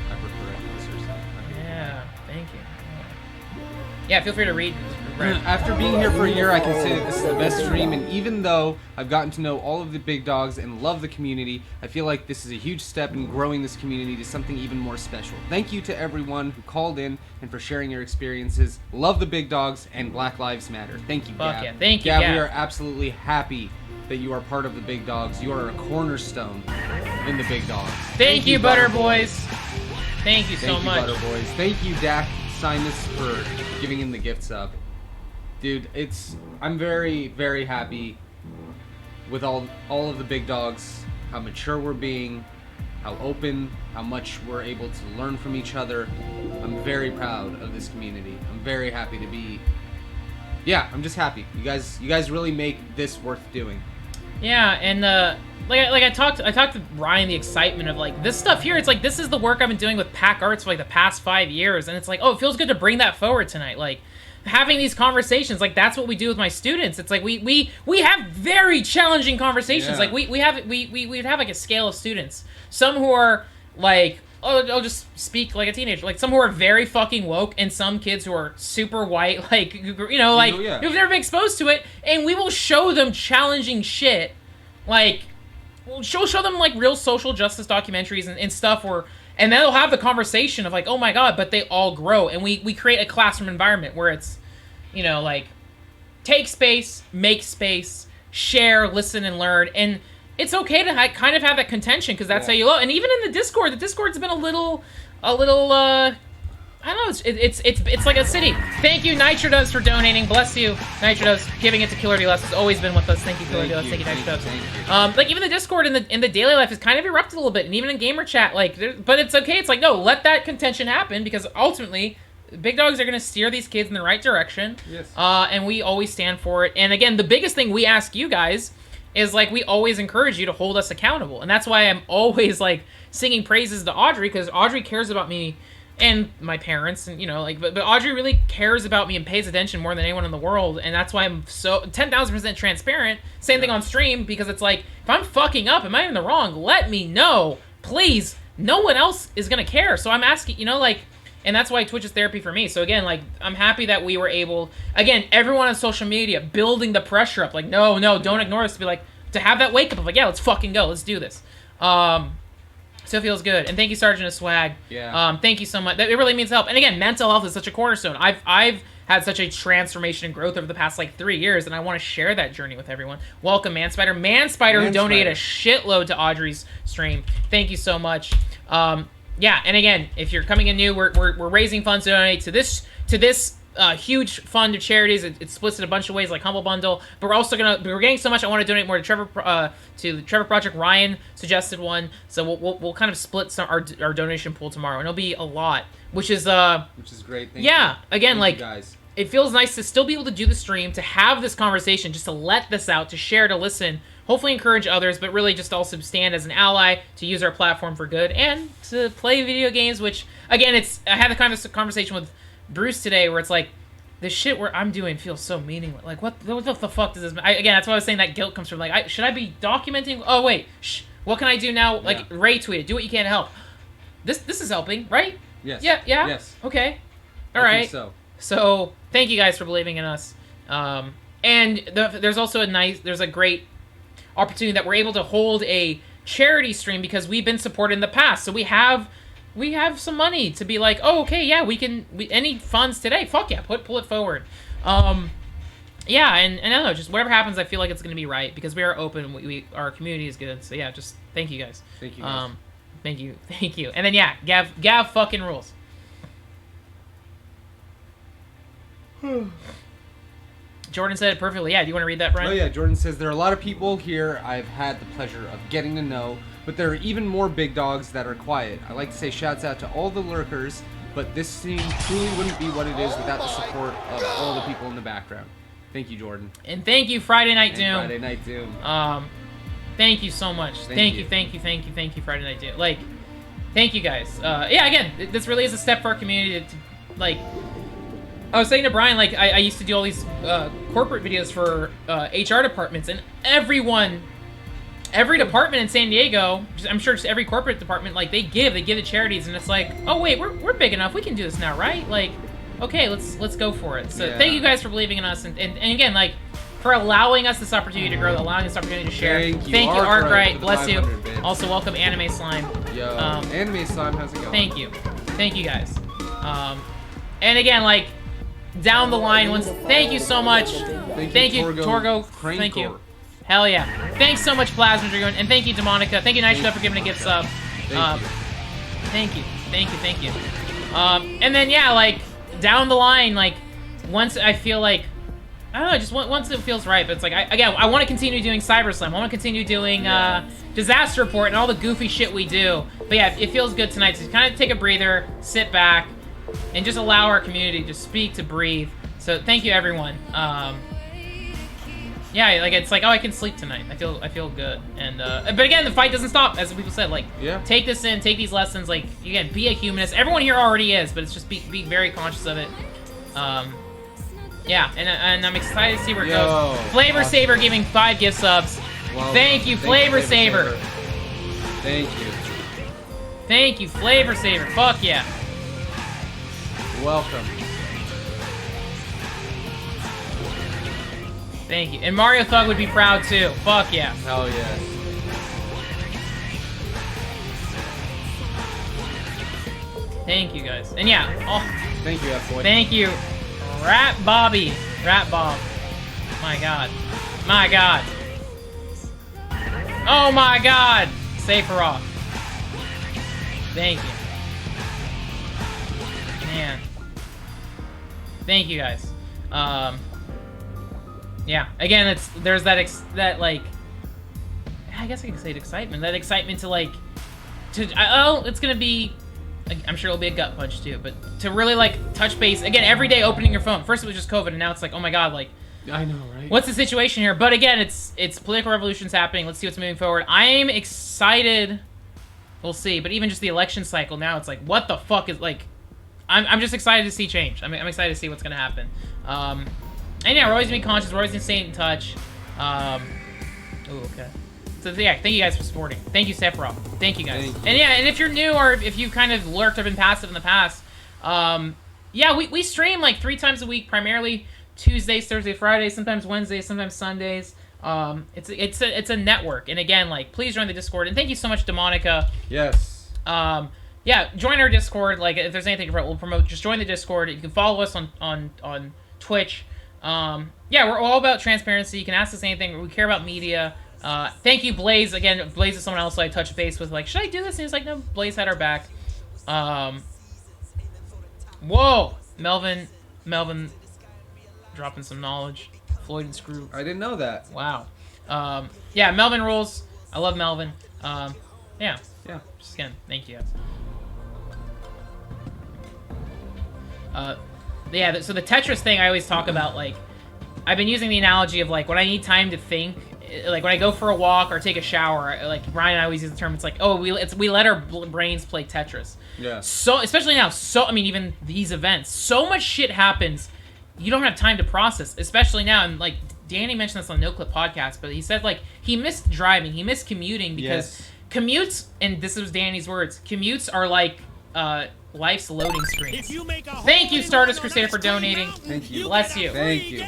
Speaker 2: I prefer it closer. So.
Speaker 1: Yeah, thank you. Yeah, feel free to read.
Speaker 2: After being here for a year, I can say that this is the best stream, and even though I've gotten to know all of the big dogs and love the community, I feel like this is a huge step in growing this community to something even more special. Thank you to everyone who called in and for sharing your experiences. Love the big dogs, and Black Lives Matter. Thank you,
Speaker 1: Fuck
Speaker 2: Gab.
Speaker 1: yeah. Thank you,
Speaker 2: Gab,
Speaker 1: Gab.
Speaker 2: we are absolutely happy that you are part of the big dogs. You are a cornerstone in the big dogs.
Speaker 1: Thank you, Butter Boys. Thank you so
Speaker 2: Thank you,
Speaker 1: much.
Speaker 2: Butter Boys. Thank you, Dak Sinus, for giving him the gift sub. Dude, I'm very, very happy with all of the big dogs, how mature we're being, how open, how much we're able to learn from each other. I'm very proud of this community. I'm very happy to be. Yeah, I'm just happy. You guys really make this worth doing.
Speaker 1: Yeah, and like I talked to Bryan, the excitement of like this stuff here. It's like this is the work I've been doing with Pack Arts for like the past 5 years, and it's like, oh, it feels good to bring that forward tonight. Like having these conversations, like that's what we do with my students. It's like we have very challenging conversations.
Speaker 2: Yeah.
Speaker 1: Like we have like a scale of students. Some who are like, oh, I'll just speak like a teenager. Like some who are very fucking woke, and some kids who are super white, like, you know, like
Speaker 2: Yeah.
Speaker 1: who've never been exposed to it, and we will show them challenging shit. Like we'll show them like real social justice documentaries and stuff where, and then they'll have the conversation of like, oh my god, but they all grow, and we create a classroom environment where it's, you know, like take space, make space, share, listen, and learn. And it's okay to kind of have that contention, because that's how you love. And even in the Discord's been a little I don't know, it's like a city. Thank you, Nitrodubs, for donating. Bless you, Nitrodubs, giving it to Killer D Less has always been with us. Thank you, Killer D Less. Thank you, Nitrodubs. Like even the Discord in the daily life is kind of erupted a little bit, and even in gamer chat, like, but it's okay. It's like, no, let that contention happen, because ultimately, big dogs are gonna steer these kids in the right direction.
Speaker 2: Yes.
Speaker 1: And we always stand for it. And again, the biggest thing we ask you guys is like, we always encourage you to hold us accountable, and that's why I'm always like singing praises to Audrey, because Audrey cares about me and my parents, and you know, like, but Audrey really cares about me and pays attention more than anyone in the world, and that's why I'm so 10,000% transparent. Same thing on stream, because it's like, if I'm fucking up, am I in the wrong? Let me know, please. No one else is gonna care, so I'm asking, you know, like, and that's why Twitch is therapy for me. So again, like, I'm happy that we were able, again, everyone on social media building the pressure up, like, no, don't ignore us, to be like, to have that wake up of like, yeah, let's fucking go, let's do this. So So feels good. And thank you, Sergeant of Swag.
Speaker 2: Yeah.
Speaker 1: Thank you so much. It really means help. And again, mental health is such a cornerstone. I've had such a transformation and growth over the past 3 years, and I want to share that journey with everyone. Welcome, Manspider, who donated a shitload to Audrey's stream. Thank you so much. Yeah, and again, if you're coming in new, we're raising funds to donate to this huge fund of charities. It splits in a bunch of ways, like Humble Bundle, but we're getting so much. I want to donate more to the Trevor Project. Ryan suggested one, so we'll kind of split our donation pool tomorrow, and it'll be a lot, which is
Speaker 2: great. Thank
Speaker 1: you. Again,
Speaker 2: Thank you guys.
Speaker 1: It feels nice to still be able to do the stream, to have this conversation, just to let this out, to share, to listen, hopefully encourage others, but really just also stand as an ally, to use our platform for good, and to play video games, which, again, I had the kind of conversation with Bruce today where it's like, the shit where I'm doing feels so meaningless. Like, what the fuck does this mean? Again, that's why I was saying that guilt comes from, like, should I be documenting? Oh, wait, what can I do now? Like, retweet it, do what you can to help. This is helping, right?
Speaker 2: Yes.
Speaker 1: Yeah?
Speaker 2: Yes.
Speaker 1: Okay. All
Speaker 2: I
Speaker 1: right.
Speaker 2: think
Speaker 1: So, thank you guys for believing in us. And there's also there's a great opportunity that we're able to hold a charity stream because we've been supported in the past. So we have some money to be like, oh, okay, yeah, any funds today, fuck yeah, pull it forward. Yeah, and I don't know, just whatever happens, I feel like it's going to be right because we are open, our community is good. So yeah, just thank you guys.
Speaker 2: Thank you guys.
Speaker 1: Thank you. And then yeah, Gav fucking rules. Jordan said it perfectly. Yeah, do you want to read that, Bryan?
Speaker 2: Oh yeah, Jordan says, there are a lot of people here I've had the pleasure of getting to know, but there are even more big dogs that are quiet. I like to say shouts out to all the lurkers, but this scene truly wouldn't be what it is without the support of all the people in the background. Thank you, Jordan.
Speaker 1: And thank you, Friday Night Doom.
Speaker 2: Friday Night Doom.
Speaker 1: Thank you so much. Thank you, Friday Night Doom. Like, thank you guys. Yeah, again, this really is a step for our community to like, I was saying to Bryan, like, I used to do all these corporate videos for HR departments, and every department in San Diego, I'm sure just every corporate department, like, they give to charities, and it's like, oh wait, we're big enough, we can do this now, right? Like, okay, let's go for it. So thank you guys for believing in us, and again, like, for allowing us this opportunity to grow, allowing this opportunity to share. Thank you, Arkwright. Bless you.
Speaker 2: Bits.
Speaker 1: Also, welcome Anime Slime.
Speaker 2: Yo, Anime Slime, how's it going?
Speaker 1: Thank you guys. And again, like, down the line ones, thank you so much. Thank you, Torgo. Thank you. Hell yeah. Thanks so much, Plasma Dragoon, and thank you, Demonica. Thank you, Nitro, for giving a gift sub. Thank you. And then yeah, like, down the line, like, once I feel like, I don't know, just once it feels right, but it's like, I want to continue doing Cyber Slam. I want to continue doing Disaster Report and all the goofy shit we do. But yeah, it feels good tonight to kind of take a breather, sit back, and just allow our community to speak, to breathe. So thank you, everyone. Yeah, like, it's like, oh, I can sleep tonight. I feel good. And but again, the fight doesn't stop, as people said. Like, take this in, take these lessons. Like, again, be a humanist. Everyone here already is, but it's just be very conscious of it. Yeah, and I'm excited to see where it goes. Flavor Saver giving 5 gift subs.
Speaker 2: Well,
Speaker 1: thank you, Flavor Saver.
Speaker 2: Thank you.
Speaker 1: Thank you, Flavor Saver. Fuck yeah.
Speaker 2: Welcome.
Speaker 1: Thank you. And Mario Thug would be proud too. Fuck yeah.
Speaker 2: Hell yes.
Speaker 1: Thank you guys. And yeah.
Speaker 2: Thank you, F-Boy.
Speaker 1: Thank you. Rat Bobby. Rat Bob. My god. My god. Oh my god. Safer off. Thank you. Man. Thank you guys. Yeah. Again, there's that like, I guess I can say excitement. That excitement to like, it's gonna be, I'm sure it'll be a gut punch too, but to really like touch base again every day, opening your phone. First it was just COVID, and now it's like, oh my god, like,
Speaker 2: I know, right?
Speaker 1: What's the situation here? But again, it's political revolutions happening. Let's see what's moving forward. I'm excited. We'll see. But even just the election cycle now, it's like, what the fuck is like? I'm just excited to see change. I'm excited to see what's gonna happen. And yeah, we're always gonna be conscious. We're always gonna stay in touch. Okay. So yeah, thank you guys for supporting. Thank you, Sephiroth. Thank you guys. And yeah, and if you're new or if you kind of lurked or been passive in the past, yeah, we stream like 3 times a week, primarily Tuesdays, Thursdays, Fridays, sometimes Wednesdays, sometimes Sundays. It's a network, and again, like, please join the Discord. And thank you so much, Demonica.
Speaker 2: Yes.
Speaker 1: Yeah, join our Discord. Like, if there's anything we'll promote, just join the Discord. You can follow us on Twitch. Yeah, we're all about transparency. You can ask us anything. We care about media. Thank you, Blaze. Again, Blaze is someone else I touched base with. Like, should I do this? And he was like, no, Blaze had our back. Whoa, Melvin, dropping some knowledge. Floyd and Screw.
Speaker 2: I didn't know that.
Speaker 1: Wow. Yeah, Melvin rules. I love Melvin. Yeah. Just again, thank you. Yeah, so the Tetris thing I always talk about, like, I've been using the analogy of, like, when I need time to think, like, when I go for a walk or take a shower, like, Bryan and I always use the term, it's like, oh, we let our brains play Tetris.
Speaker 2: Yeah.
Speaker 1: So, especially now, I mean, even these events, so much shit happens, you don't have time to process, especially now, and, like, Danny mentioned this on No Clip Podcast, but he said, like, he missed driving, he missed commuting, because commutes, and this was Danny's words, commutes are like, life's loading screens. Thank you, Stardust Crusader, for donating.
Speaker 2: Thank you.
Speaker 1: Bless you.
Speaker 2: Thank you.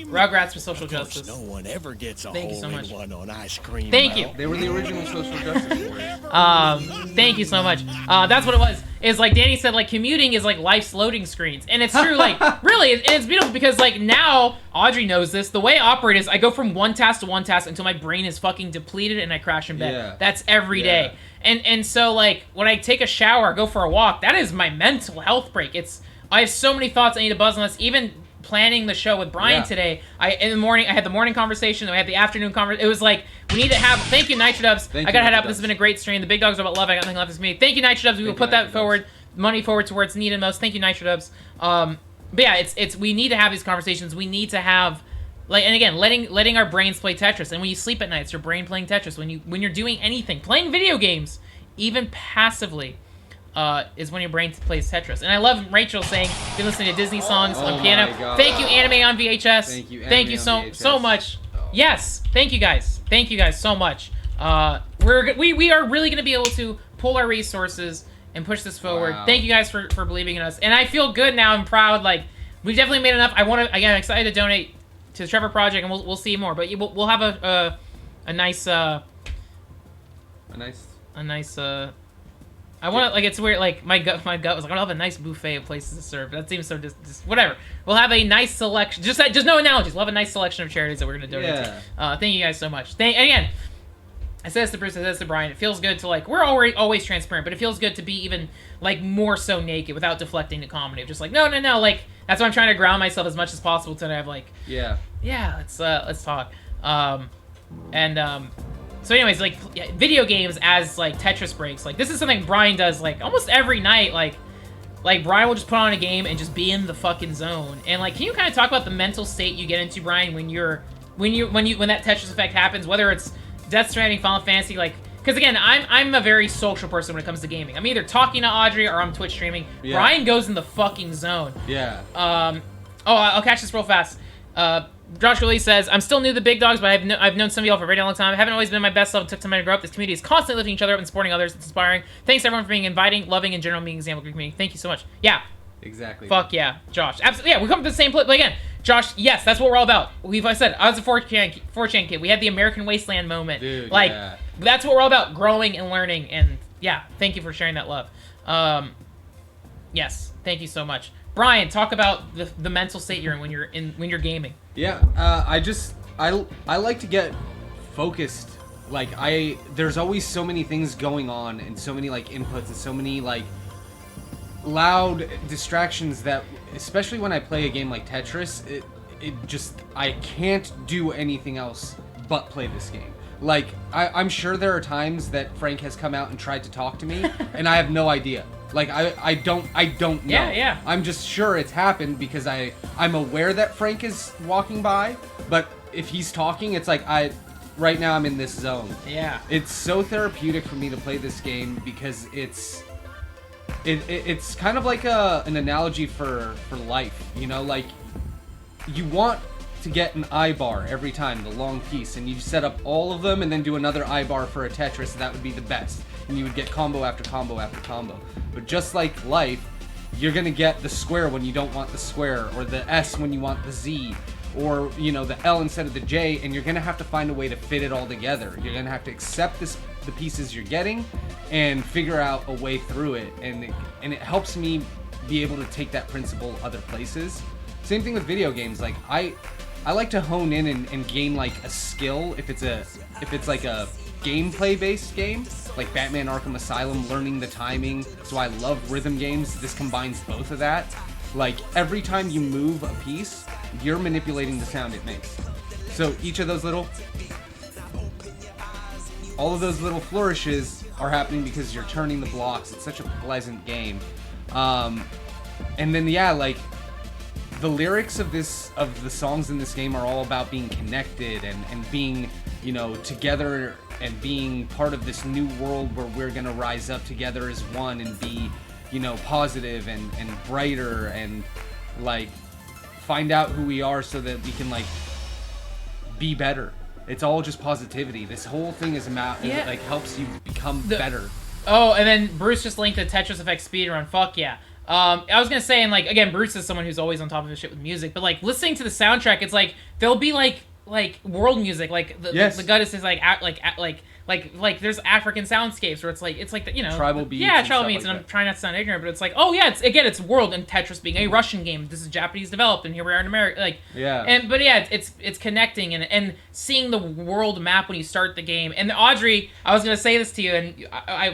Speaker 1: Rugrats for social justice.
Speaker 3: No one ever gets a
Speaker 1: Thank you so
Speaker 3: hole
Speaker 1: much.
Speaker 3: in one on Ice Cream
Speaker 1: Thank you.
Speaker 3: Mountain.
Speaker 2: They were the original social justice warriors.
Speaker 1: Thank you so much. That's what it was. Is like Danny said, like commuting is like life's loading screens, and it's true. Like really, and it's beautiful because like now Audrey knows this. The way I operate is I go from one task to one task until my brain is fucking depleted and I crash in bed.
Speaker 2: Yeah.
Speaker 1: That's every day. And so like when I take a shower, go for a walk, that is my mental health break. I have so many thoughts I need to buzz on this. Even planning the show with Bryan today, in the morning I had the morning conversation, then we had the afternoon conversation. It was like we need to have. Thank you, Nitro Dubs. I gotta head up. This has been a great stream. The big dogs are about love. I got nothing left to me. Thank you, Nitro Dubs. We will put that forward, money forward to where it's needed most. Thank you, Nitro Dubs. But yeah, it's we need to have these conversations. We need to have. Like, and again, letting our brains play Tetris. And when you sleep at night, it's your brain playing Tetris. When you're doing anything, playing video games, even passively, is when your brain plays Tetris. And I love Rachel saying, "You've been listening to Disney songs on piano." Thank you, Anime on VHS. Thank you so much. Yes, thank you guys. Thank you guys so much. We are really gonna be able to pull our resources and push this forward.
Speaker 2: Wow.
Speaker 1: Thank you guys for believing in us. And I feel good now. I'm proud. Like we've definitely made enough. I'm excited to donate to the Trevor Project, and we'll see more. But we'll have a nice I want to, like, it's weird, like, my gut was like, I want to have a nice buffet of places to serve. That seems so just whatever. We'll have a nice selection, just no analogies. We'll have a nice selection of charities that we're going to donate to. Thank you guys so much. And again, I said this to Bruce, I said this to Bryan, it feels good to, like, we're always transparent, but it feels good to be even, like, more so naked without deflecting to comedy. Just like, no, like, that's why I'm trying to ground myself as much as possible to have, like, let's talk. So anyways, like, video games as, like, Tetris breaks. Like, this is something Bryan does, like, almost every night. Like Bryan will just put on a game and just be in the fucking zone. And, like, can you kind of talk about the mental state you get into, Bryan, when that Tetris effect happens? Whether it's Death Stranding, Final Fantasy, like... Because, again, I'm a very social person when it comes to gaming. I'm either talking to Audrey or I'm Twitch streaming. Yeah. Bryan goes in the fucking zone.
Speaker 2: Yeah.
Speaker 1: I'll catch this real fast. Josh Lee says, I'm still new to the big dogs, but I've known some of y'all for a very long time. I haven't always been my best self. It took time to grow up. This community is constantly lifting each other up and supporting others. It's inspiring. Thanks everyone for being inviting, loving, and general being an example of the community. Thank you so much. Yeah.
Speaker 2: Exactly.
Speaker 1: Fuck yeah, Josh. Absolutely. Yeah, we come to the same place. But again, Josh, yes, that's what we're all about. I said, I was a 4chan kid. We had the American Wasteland moment.
Speaker 2: Dude,
Speaker 1: like, that's what we're all about, growing and learning. And yeah, thank you for sharing that love. Yes, thank you so much. Bryan, talk about the mental state you're in when you're gaming.
Speaker 2: Yeah, I like to get focused. Like there's always so many things going on and so many like inputs and so many like loud distractions that, especially when I play a game like Tetris, I can't do anything else but play this game. Like I'm sure there are times that Frank has come out and tried to talk to me, and I have no idea. Like I don't know.
Speaker 1: Yeah.
Speaker 2: I'm just sure it's happened because I'm aware that Frank is walking by, but if he's talking, it's like right now I'm in this zone.
Speaker 1: Yeah.
Speaker 2: It's so therapeutic for me to play this game because it's kind of like an analogy for life, you know, like you want to get an I-bar every time, the long piece, and you set up all of them and then do another I-bar for a Tetris, that would be the best. And you would get combo after combo after combo. But just like life, you're gonna get the square when you don't want the square, or the S when you want the Z, or, you know, the L instead of the J, and you're gonna have to find a way to fit it all together. You're gonna have to accept this the pieces you're getting and figure out a way through it, and it helps me be able to take that principle other places. Same thing with video games. Like I like to hone in and gain like a skill if it's like a gameplay based game, like Batman Arkham Asylum, learning the timing. So I love rhythm games. This combines both of that. Like every time you move a piece, you're manipulating the sound it makes. So each of those all of those little flourishes are happening because you're turning the blocks. It's such a pleasant game. And then like the lyrics of the songs in this game are all about being connected and being, together and being part of this new world where we're gonna rise up together as one and be, positive and brighter and like find out who we are so that we can like be better. It's all just positivity. This whole thing is about like helps you become better.
Speaker 1: Oh, and then Bruce just linked the Tetris Effect speedrun. Fuck yeah. I was gonna say, and like again, Bruce is someone who's always on top of his shit with music, but like listening to the soundtrack, it's like there'll be like world music, like the goddess is like there's African soundscapes where it's like
Speaker 2: tribal beats.
Speaker 1: Yeah, tribal beats, and I'm trying not to sound ignorant, but it's like, oh yeah, it's world, and Tetris being a Russian game, this is Japanese developed, and here we are in America, it's connecting and seeing the world map when you start the game. And Audrey, I was gonna say this to you, and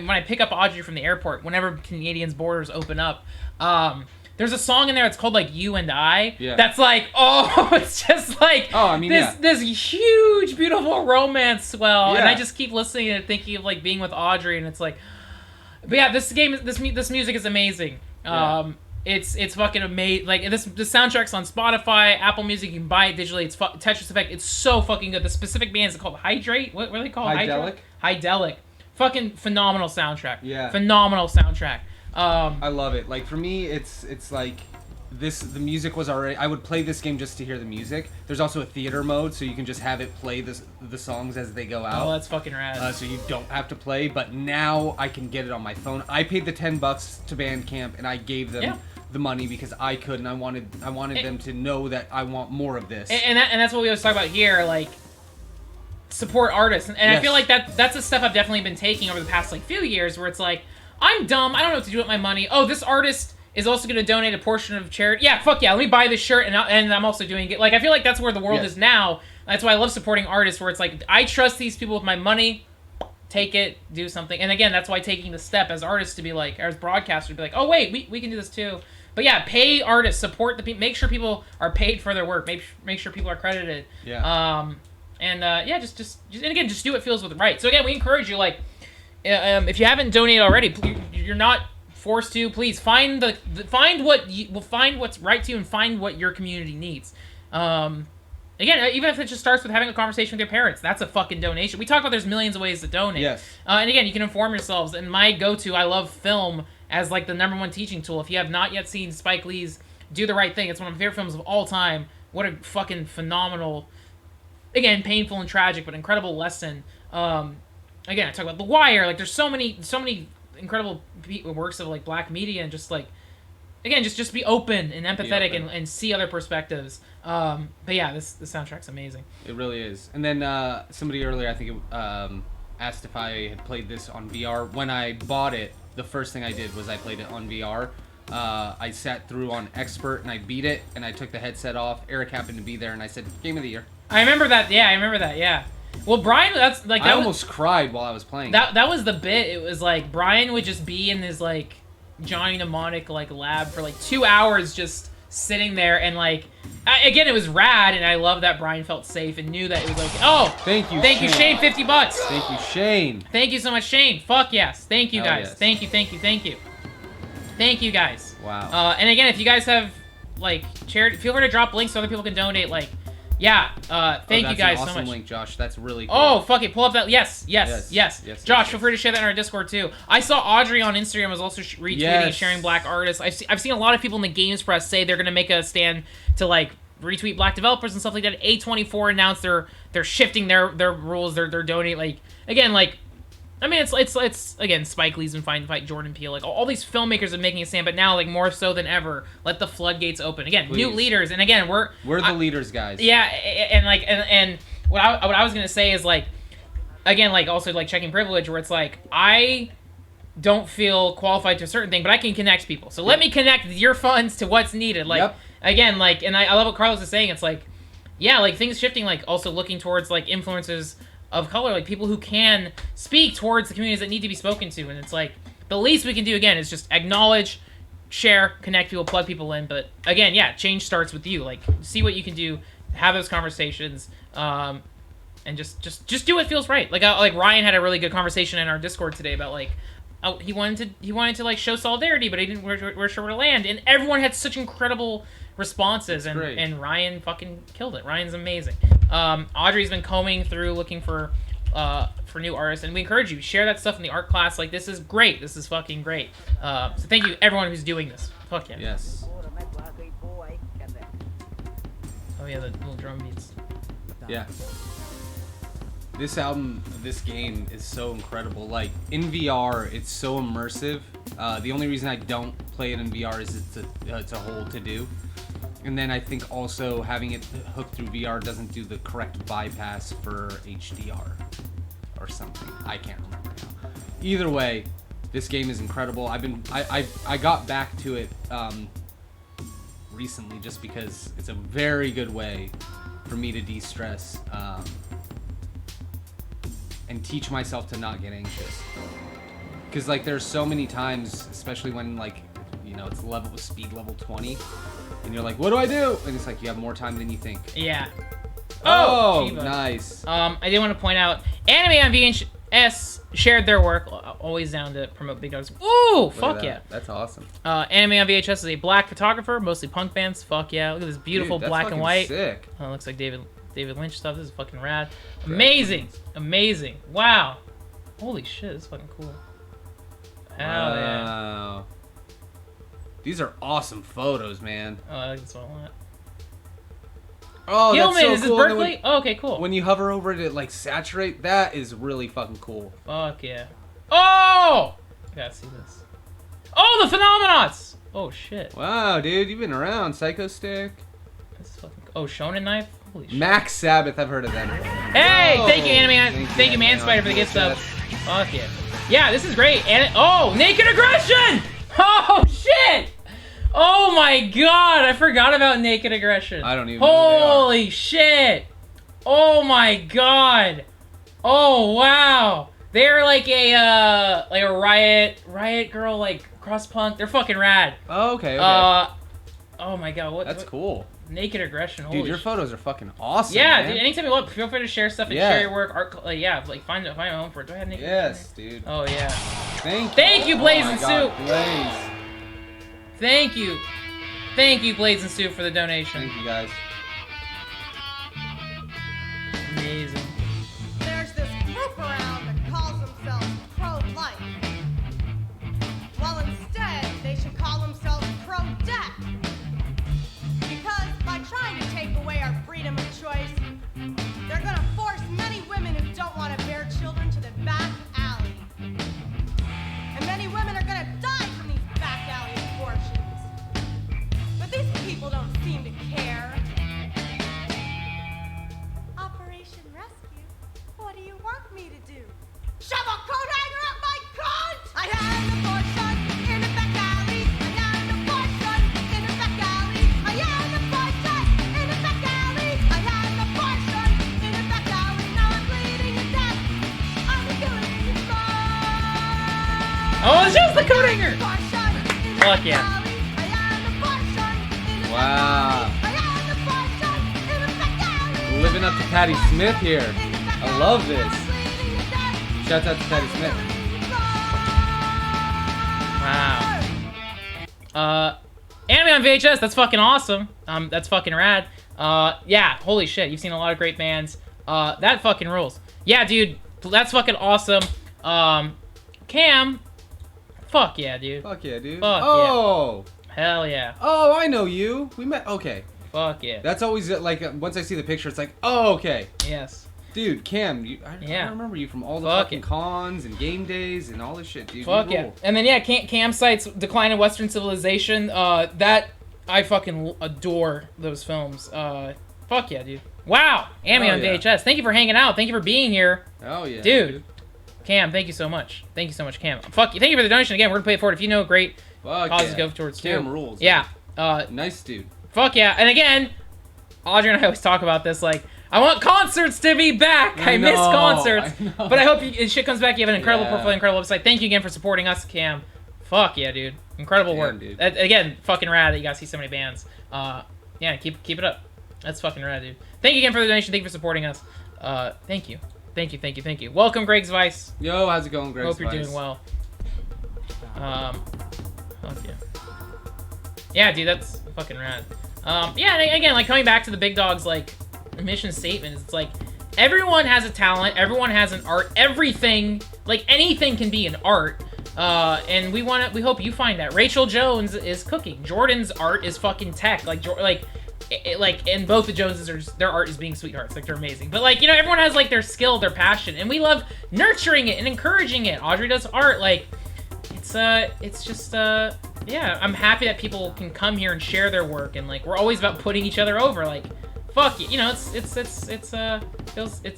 Speaker 1: when I pick up Audrey from the airport, whenever Canadians' borders open up, there's a song in there that's called like You and I. Yeah. That's like, it's just like this huge, beautiful romance swell. Yeah. And I just keep listening and thinking of like being with Audrey, and it's like, but yeah, this music is amazing. Yeah. It's fucking amazing. Like this soundtrack's on Spotify, Apple Music. You can buy it digitally. It's Tetris Effect. It's so fucking good. The specific band is called Hydrate. What are they called? Hydelic. Fucking phenomenal soundtrack. Yeah. Phenomenal soundtrack.
Speaker 2: I love it. Like for me, it's like the music was already. I would play this game just to hear the music. There's also a theater mode, so you can just have it play the songs as they go out.
Speaker 1: Oh, that's fucking rad.
Speaker 2: So you don't have to play. But now I can get it on my phone. I paid the $10 to Bandcamp, and I gave them the money because I could, and I wanted them to know that I want more of this.
Speaker 1: And that's what we always talk about here, like support artists. And I feel like that's the stuff I've definitely been taking over the past like few years, where it's like, I'm dumb. I don't know what to do with my money. Oh, this artist is also going to donate a portion of charity. Yeah, fuck yeah. Let me buy this shirt, and I'm also doing it. Like, I feel like that's where the world is now. That's why I love supporting artists, where it's like, I trust these people with my money. Take it, do something. And again, that's why taking the step as artists to be like, as broadcasters, to be like, oh, wait, we can do this too. But yeah, pay artists, support the people, make sure people are paid for their work, make sure people are credited.
Speaker 2: Yeah.
Speaker 1: Just and again, just do what feels right. So again, we encourage you, like, if you haven't donated already, you're not forced to. Please find what's right to you and find what your community needs. Again, even if it just starts with having a conversation with your parents, that's a fucking donation. We talked about there's millions of ways to donate.
Speaker 2: Yes.
Speaker 1: And again, you can inform yourselves. And my go-to, I love film as like the #1 teaching tool. If you have not yet seen Spike Lee's Do the Right Thing, it's one of my favorite films of all time. What a fucking phenomenal, again, painful and tragic, but incredible lesson. Again, I talk about The Wire. Like, there's so many incredible works of like black media, and just like, again, just be open and empathetic and see other perspectives. But yeah, the soundtrack's amazing.
Speaker 2: It really is. And then somebody earlier, I think, asked if I had played this on VR. When I bought it, the first thing I did was I played it on VR. I sat through on Expert and I beat it, and I took the headset off. Eric happened to be there, and I said, "Game of the year."
Speaker 1: I remember that. Yeah. Well, Bryan, that's like
Speaker 2: I almost cried while I was playing.
Speaker 1: That was the bit. It was like Bryan would just be in his like Johnny Mnemonic like lab for like 2 hours, just sitting there, and like again, it was rad, and I love that Bryan felt safe and knew that it was okay. Oh,
Speaker 2: thank you,
Speaker 1: Shane, $50.
Speaker 2: Thank you, Shane.
Speaker 1: Thank you so much, Shane. Fuck yes. Thank you, guys. Yes. Thank you, guys.
Speaker 2: Wow.
Speaker 1: And again, if you guys have like charity, feel free to drop links so other people can donate. Like, yeah. Thank you guys so much.
Speaker 2: That's an awesome link, Josh. That's really cool.
Speaker 1: Oh, fuck it. Pull up that. Yes. Josh, feel free to share that in our Discord too. I saw Audrey on Instagram was also retweeting and sharing black artists. I've seen a lot of people in the games press say they're gonna make a stand to like retweet black developers and stuff like that. A24 announced they're shifting their rules. They're donating, like, again, like, I mean, it's again, Spike Lee's been fighting to fight Jordan Peele. Like, all these filmmakers are making a stand, but now, like, more so than ever, let the floodgates open. Again, Please. New leaders, and again, we're
Speaker 2: the leaders, guys.
Speaker 1: Yeah, and what I was gonna say is, like, again, like, also, like, checking privilege, where it's like, I don't feel qualified to a certain thing, but I can connect people. So let me connect your funds to what's needed. Like, again, like, and I love what Carlos is saying. It's like, yeah, like, things shifting, like, also looking towards, like, influencers of color, like, people who can speak towards the communities that need to be spoken to. And it's like, the least we can do, again, is just acknowledge, share, connect people, plug people in. But, again, yeah, change starts with you. Like, see what you can do, have those conversations, and just do what feels right. Like Ryan had a really good conversation in our Discord today about, like, he wanted to like show solidarity, but he didn't we're sure where to land, and everyone had such incredible responses, and Ryan fucking killed it. Ryan's amazing. Audrey's been combing through looking for new artists, and we encourage you, share that stuff in the art class. Like, this is great. This is fucking great. So thank you everyone who's doing this. Fuck yeah.
Speaker 2: Yes.
Speaker 1: Oh yeah, the little drum beats.
Speaker 2: Yeah. This album, this game is so incredible. Like, in VR, it's so immersive. The only reason I don't play it in VR is it's a whole to-do. And then I think also having it hooked through VR doesn't do the correct bypass for HDR or something. I can't remember now. Either way, this game is incredible. I got back to it recently just because it's a very good way for me to de-stress and teach myself to not get anxious. Because, like, there's so many times, especially when, like, you know, it's speed level 20, and you're like, what do I do? And it's like, you have more time than you think.
Speaker 1: Yeah.
Speaker 2: Oh,
Speaker 1: Shiva.
Speaker 2: nice.
Speaker 1: I did want to point out, Anime on VHS shared their work. Always down to promote big dogs. Ooh, fuck yeah.
Speaker 2: That's awesome.
Speaker 1: Anime on VHS is a black photographer, mostly punk bands. Fuck yeah. Look at this beautiful
Speaker 2: Dude,
Speaker 1: black and white.
Speaker 2: Sick.
Speaker 1: Oh, it looks like David Lynch stuff. This is fucking rad. Amazing. Amazing. Wow. Holy shit, this is fucking cool. Hell yeah.
Speaker 2: These are awesome photos, man.
Speaker 1: Oh, I like this one a lot.
Speaker 2: Oh,
Speaker 1: Gilman,
Speaker 2: that's so
Speaker 1: is this
Speaker 2: cool.
Speaker 1: Berkeley? Oh, okay, cool.
Speaker 2: When you hover over it, it, like, saturate. That is really fucking cool.
Speaker 1: Fuck yeah. Oh! I gotta see this. Oh, the Phenomenauts! Oh, shit.
Speaker 2: Wow, dude, you've been around. Psycho Stick.
Speaker 1: This is fucking... Oh, Shonen Knife? Holy shit.
Speaker 2: Max Sabbath, I've heard of them.
Speaker 1: Hey! Thank you, Anime. Thank you, Manspider, for the gift sub. Fuck yeah. Yeah, this is great. And oh, Naked Aggression! Oh, shit! Oh my god, I forgot about Naked Aggression.
Speaker 2: I don't even know who they are.
Speaker 1: Holy shit! Oh my god! Oh wow! They're like a riot girl, like cross punk. They're fucking rad.
Speaker 2: Oh, okay.
Speaker 1: Oh my god,
Speaker 2: That's cool.
Speaker 1: Naked Aggression.
Speaker 2: Dude, your photos are fucking awesome.
Speaker 1: Yeah,
Speaker 2: man.
Speaker 1: dude. Anytime you want, feel free to share stuff and share your work. Art, find a home for it. Do I have Naked?
Speaker 2: Yes, dude.
Speaker 1: Oh yeah.
Speaker 2: Thank you,
Speaker 1: Blaze
Speaker 2: oh
Speaker 1: and
Speaker 2: my God,
Speaker 1: Soup.
Speaker 2: Blaze.
Speaker 1: Thank you, Blaze and Soup, for the donation.
Speaker 2: Thank you, guys.
Speaker 1: Amazing.
Speaker 8: There's this group around that calls themselves pro-life. Well, instead, they should call themselves pro-death. Because by trying to take away our freedom of choice, they're gonna force many women who don't want to bear children to the back alley. And many women are gonna die from these back alley abortions. But these people don't seem to care. Operation Rescue? What do you want me to do? Shove a coat hanger up my cunt! I had an abortion in a back alley. I had an abortion in a back alley. I had an abortion in a back alley. I had an abortion in a back alley. Now I'm bleeding to death. I'm killing
Speaker 1: Oh, it's just the coat hanger. Fuck yeah.
Speaker 2: Wow. Living up to Patti Smith here. I love this. Shouts out to Patti Smith.
Speaker 1: Wow. Anime on VHS, that's fucking awesome. That's fucking rad. Yeah, holy shit, you've seen a lot of great bands. That fucking rules. Yeah, dude, that's fucking awesome. Cam, fuck yeah, dude.
Speaker 2: Fuck yeah, dude.
Speaker 1: Fuck
Speaker 2: oh.
Speaker 1: Yeah. Hell yeah.
Speaker 2: Oh, I know you. We met. Okay.
Speaker 1: Fuck yeah.
Speaker 2: That's always like once I see the picture, it's like, oh, okay.
Speaker 1: Yes.
Speaker 2: Dude, Cam, I remember you from all the fucking cons and game days and all this shit, dude.
Speaker 1: Fuck yeah. And then yeah, Cam cites Decline of Western Civilization. That I fucking adore those films. Fuck yeah, dude. Wow, Amy
Speaker 2: Oh,
Speaker 1: on
Speaker 2: yeah.
Speaker 1: VHS. Thank you for hanging out. Thank you for being here.
Speaker 2: Oh yeah,
Speaker 1: Dude. Cam, thank you so much. Thank you so much, Cam. Fuck you. Thank you for the donation again. We're gonna pay it forward. If you know great
Speaker 2: Fuck
Speaker 1: causes
Speaker 2: yeah.
Speaker 1: go towards
Speaker 2: Cam
Speaker 1: too.
Speaker 2: rules.
Speaker 1: Yeah.
Speaker 2: Nice dude.
Speaker 1: Fuck yeah. And again, Audrey and I always talk about this. Like, I want concerts to be back. I miss
Speaker 2: know,
Speaker 1: concerts.
Speaker 2: I know.
Speaker 1: But I hope shit comes back. You have an incredible
Speaker 2: Yeah.
Speaker 1: portfolio, incredible website. Thank you again for supporting us, Cam. Fuck yeah, dude. Incredible
Speaker 2: Damn,
Speaker 1: work.
Speaker 2: dude.
Speaker 1: Again, fucking rad that you guys see so many bands. Yeah, keep it up. That's fucking rad, dude. Thank you again for the donation. Thank you for supporting us. Thank you. Thank you. Welcome, Greg's Vice.
Speaker 2: Yo, how's it going, Greg?
Speaker 1: Hope you're doing well. Fuck yeah. Yeah, dude, that's fucking rad. Yeah, and again, like, coming back to the big dogs, like, mission statement, it's like, everyone has a talent, everyone has an art, everything, like, anything can be an art, and we hope you find that. Rachel Jones is cooking. Jordan's art is fucking tech, and both the Joneses, their art is being sweethearts, like, they're amazing. But, like, you know, everyone has, like, their skill, their passion, and we love nurturing it and encouraging it. Audrey does art, like, it's just, yeah, I'm happy that people can come here and share their work, and, like, we're always about putting each other over, like, fuck you know, it's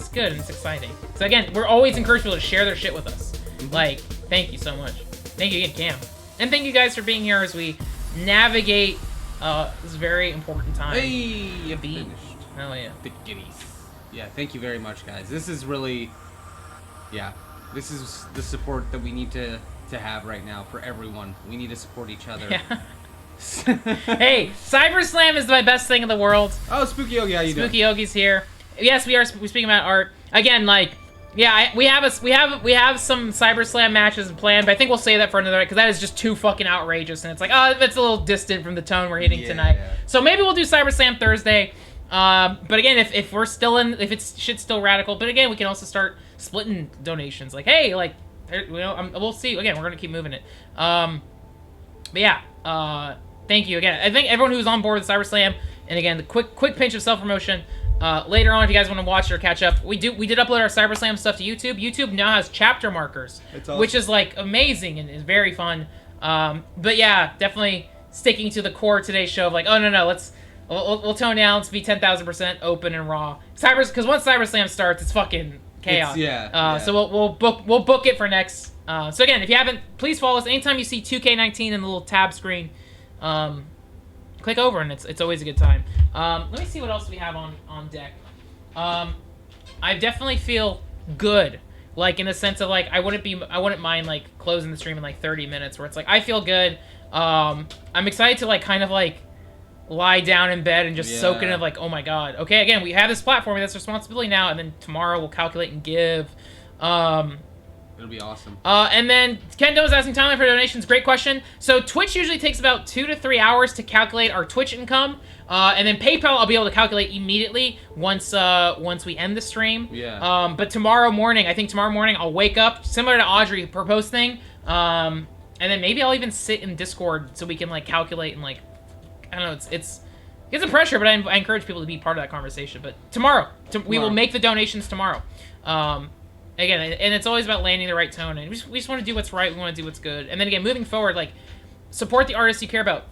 Speaker 1: good and it's exciting. So again, we're always encouraging people to share their shit with us. Like, thank you so much. Thank you again, Cam. And thank you guys for being here as we navigate this very important time.
Speaker 2: Hey, you
Speaker 1: Be-
Speaker 2: finished.
Speaker 1: Hell yeah.
Speaker 2: The giddies. Yeah, thank you very much, guys. This is really, yeah, this is the support that we need to have right now for everyone. We need to support each other.
Speaker 1: Yeah. Hey, Cyber Slam is my best thing in the world.
Speaker 2: Oh, Spooky Yogi, how you doing?
Speaker 1: Spooky Yogi's here. Yes, we're speaking about art again. Like, yeah, we have some Cyber Slam matches planned, but I think we'll save that for another night because that is just too fucking outrageous, and it's like, oh, that's a little distant from the tone we're hitting tonight. So maybe we'll do Cyber Slam Thursday. But again, if we're still if it's shit's still radical, but again, we can also start splitting donations. Like, hey, like, you know, we'll see. Again, we're gonna keep moving it. But yeah, thank you again. I think everyone who's on board with Cyber Slam, and again, the quick pinch of self promotion. Later on, if you guys want to watch or catch up, we did upload our Cyber Slam stuff to YouTube. YouTube now has chapter markers, which is like amazing and is very fun. But yeah, definitely sticking to the core of today's show of like, oh no, we'll tone down. Let's be 10,000% open and raw. Because once Cyber Slam starts, it's fucking chaos. So we'll book it for next. So again, if you haven't, please follow us. Anytime you see 2K19 in the little tab screen, click over, and it's always a good time. Let me see what else we have on deck. I definitely feel good, like in the sense of like I wouldn't mind like closing the stream in like 30 minutes, where it's like I feel good. I'm excited to like kind of like lie down in bed and just soak in of like, oh my god, okay, again, we have this platform, that's responsibility now, and then tomorrow we'll calculate and give.
Speaker 2: It'll be awesome.
Speaker 1: And then Kendo was asking timeline for donations. Great question. So Twitch usually takes about 2 to 3 hours to calculate our Twitch income, and then PayPal I'll be able to calculate immediately once we end the stream.
Speaker 2: Yeah.
Speaker 1: But tomorrow morning I'll wake up similar to Audrey per post thing, and then maybe I'll even sit in Discord so we can like calculate and like I don't know. It's a pressure, but I encourage people to be part of that conversation. But tomorrow. We will make the donations tomorrow. Again, and it's always about landing the right tone, and we just want to do what's right, we want to do what's good. And then again, moving forward, like, support the artists you care about.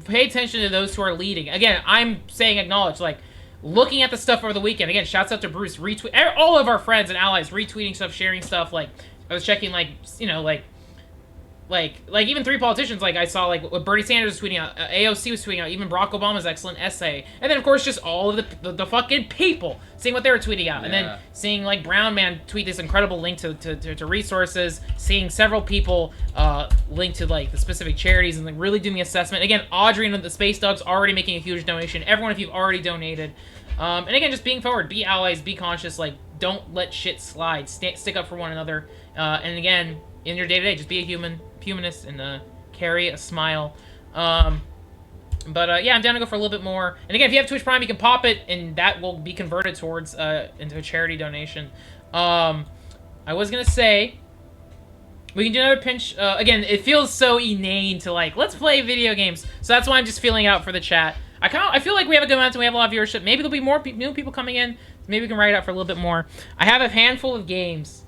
Speaker 1: Pay attention to those who are leading. Again, I'm saying acknowledge, like, looking at the stuff over the weekend. Again, shouts out to Bruce, retweet, all of our friends and allies retweeting stuff, sharing stuff. Like, I was checking, like, you know, like even 3 politicians, like I saw, like what Bernie Sanders was tweeting out, AOC was tweeting out, even Barack Obama's excellent essay, and then of course just all of the fucking people seeing what they were tweeting out, and then seeing like Brown Man tweet this incredible link to resources, seeing several people link to like the specific charities and like really doing the assessment. Again, Audrey and the Space Dogs already making a huge donation. Everyone, if you've already donated, and again, just being forward, be allies, be conscious, like don't let shit slide, stick up for one another, and again, in your day-to-day, just be a humanist and carry a smile. Yeah, I'm down to go for a little bit more. And again, if you have Twitch Prime, you can pop it, and that will be converted towards into a charity donation. I was gonna say we can do another pinch. Again, it feels so inane to like let's play video games, so that's why I'm just feeling out for the chat. I feel like we have a good amount, and we have a lot of viewership. Maybe there'll be more new people coming in. Maybe we can write it out for a little bit more. I have a handful of games.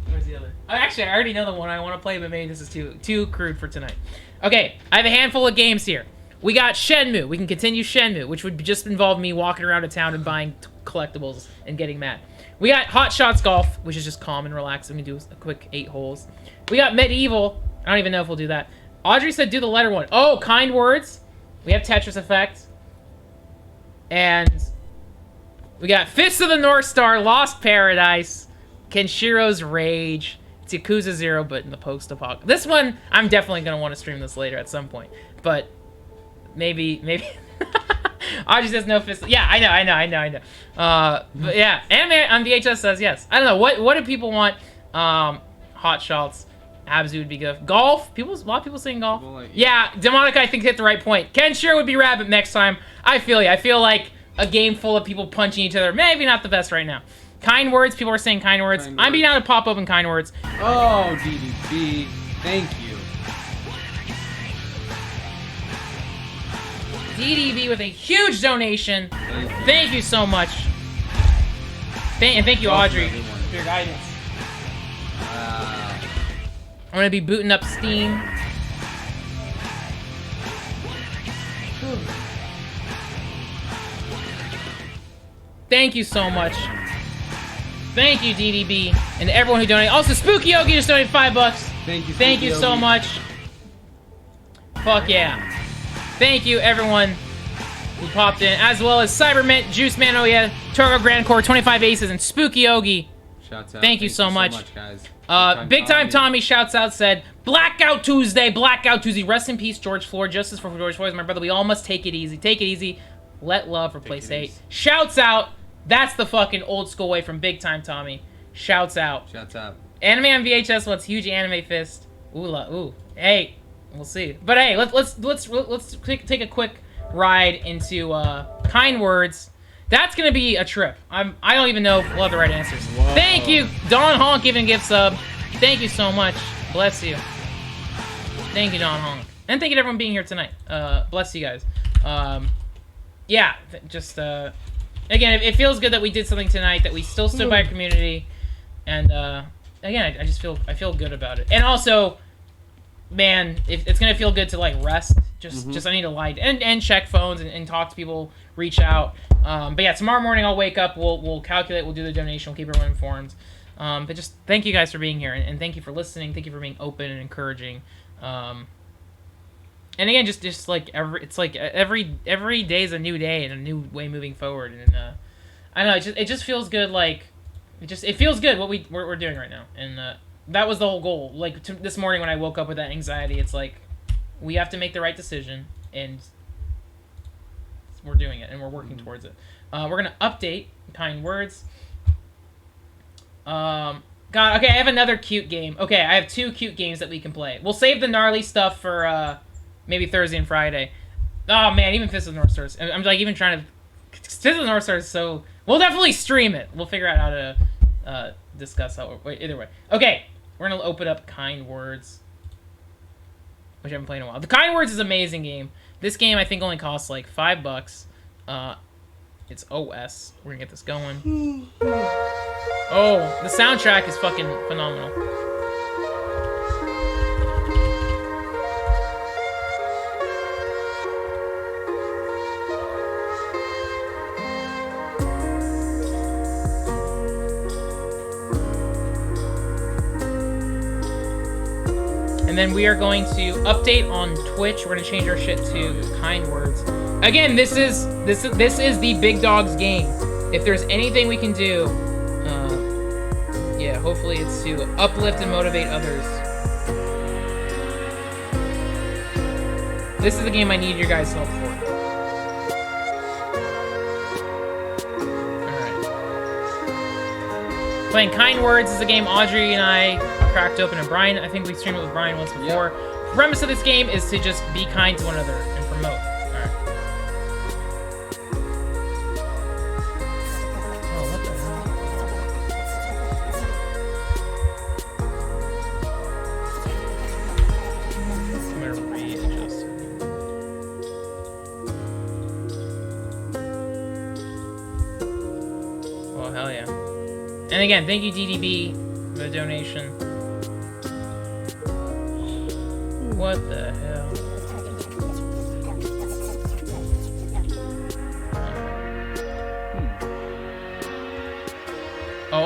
Speaker 1: Where's the other? Oh, actually, I already know the one I want to play, but maybe this is too crude for tonight. Okay, I have a handful of games here. We got Shenmue. We can continue Shenmue, which would just involve me walking around a town and buying collectibles and getting mad. We got Hot Shots Golf, which is just calm and relaxing. We do a quick 8 holes. We got Medieval. I don't even know if we'll do that. Audrey said do the letter one. Oh, Kind Words. We have Tetris Effect. And we got Fists of the North Star, Lost Paradise, Kenshiro's Rage, it's Yakuza 0, but in the post-apocalypse. This one, I'm definitely going to want to stream this later at some point. But maybe... Audrey says no Fists. Yeah, I know. But yeah, Anime on VHS says yes. I don't know. What do people want? Hot Shots. Abzu would be good. Golf. A lot of people saying golf. Yeah, Demonica I think hit the right point. Kenshiro would be rad, but next time. I feel you. I feel like a game full of people punching each other. Maybe not the best right now. Kind Words. People are saying Kind Words. I'm being down to pop open Kind Words.
Speaker 2: Oh, DDB. Thank you.
Speaker 1: DDB with a huge donation. Thank you so much. And thank you, Audrey, for your guidance. I'm gonna be booting up Steam. Thank you so much. Thank you, DDB, and everyone who donated. Also, Spooky Yogi just donated $5. Thank you so much. Fuck yeah. Thank you, everyone who popped in, as well as Cybermint, Juice Man, oh yeah, Torgo Grand Core, 25 Aces, and Spooky Yogi.
Speaker 2: Shouts out.
Speaker 1: Thank you so much
Speaker 2: guys.
Speaker 1: Big Time Tommy shouts out, said, Blackout Tuesday. Rest in peace, George Floyd. Justice for George Floyd, my brother. We all must take it easy. Take it easy. Let love replace hate. Shouts out. That's the fucking old school way from Big Time Tommy. Shouts out. Anime on VHS wants huge anime fist. Ooh. Hey, we'll see. But hey, let's take a quick ride into Kind Words. That's gonna be a trip. I don't even know if we'll have the right answers. Whoa. Thank you, Don Honk, giving a gift sub. Thank you so much. Bless you. Thank you, Don Honk, and thank you to everyone being here tonight. Bless you guys. Yeah, just again, it feels good that we did something tonight, that we still stood by our community, and again, I feel good about it. And also, man, it's gonna feel good to like rest. Just I need to lie and check phones and talk to people, reach out. But yeah, tomorrow morning I'll wake up. We'll calculate. We'll do the donation. We'll keep everyone informed. But just thank you guys for being here, and thank you for listening. Thank you for being open and encouraging. And again, just like every day is a new day and a new way moving forward. And I don't know. It just feels good. Like it feels good what we're doing right now. And that was the whole goal. Like this morning when I woke up with that anxiety, it's like we have to make the right decision, and we're doing it, and we're working towards it. We're gonna update Kind Words. God, okay, I have another cute game. Okay, I have 2 cute games that we can play. We'll save the gnarly stuff for maybe Thursday and Friday. Oh man, even Fist of the North Stars. I'm like even trying to. Fist of the North Stars, so we'll definitely stream it. We'll figure out how to discuss how. Wait, either way. Okay, we're gonna open up Kind Words, which I haven't played in a while. The Kind Words is an amazing game. This game I think only costs like $5. It's OS. We're gonna get this going. Oh, the soundtrack is fucking phenomenal. And then we are going to update on Twitch. We're gonna change our shit to Kind Words. Again, this is the big dog's game. If there's anything we can do, yeah, hopefully it's to uplift and motivate others. This is the game I need your guys' help for. Alright. Playing Kind Words is a game Audrey and I cracked open, and Bryan, I think we streamed it with Bryan once before. The premise of this game is to just be kind to one another and promote. Alright. Oh, what the hell? I'm gonna readjust it. Oh, hell yeah. And again, thank you, DDB, for the donation. What the hell?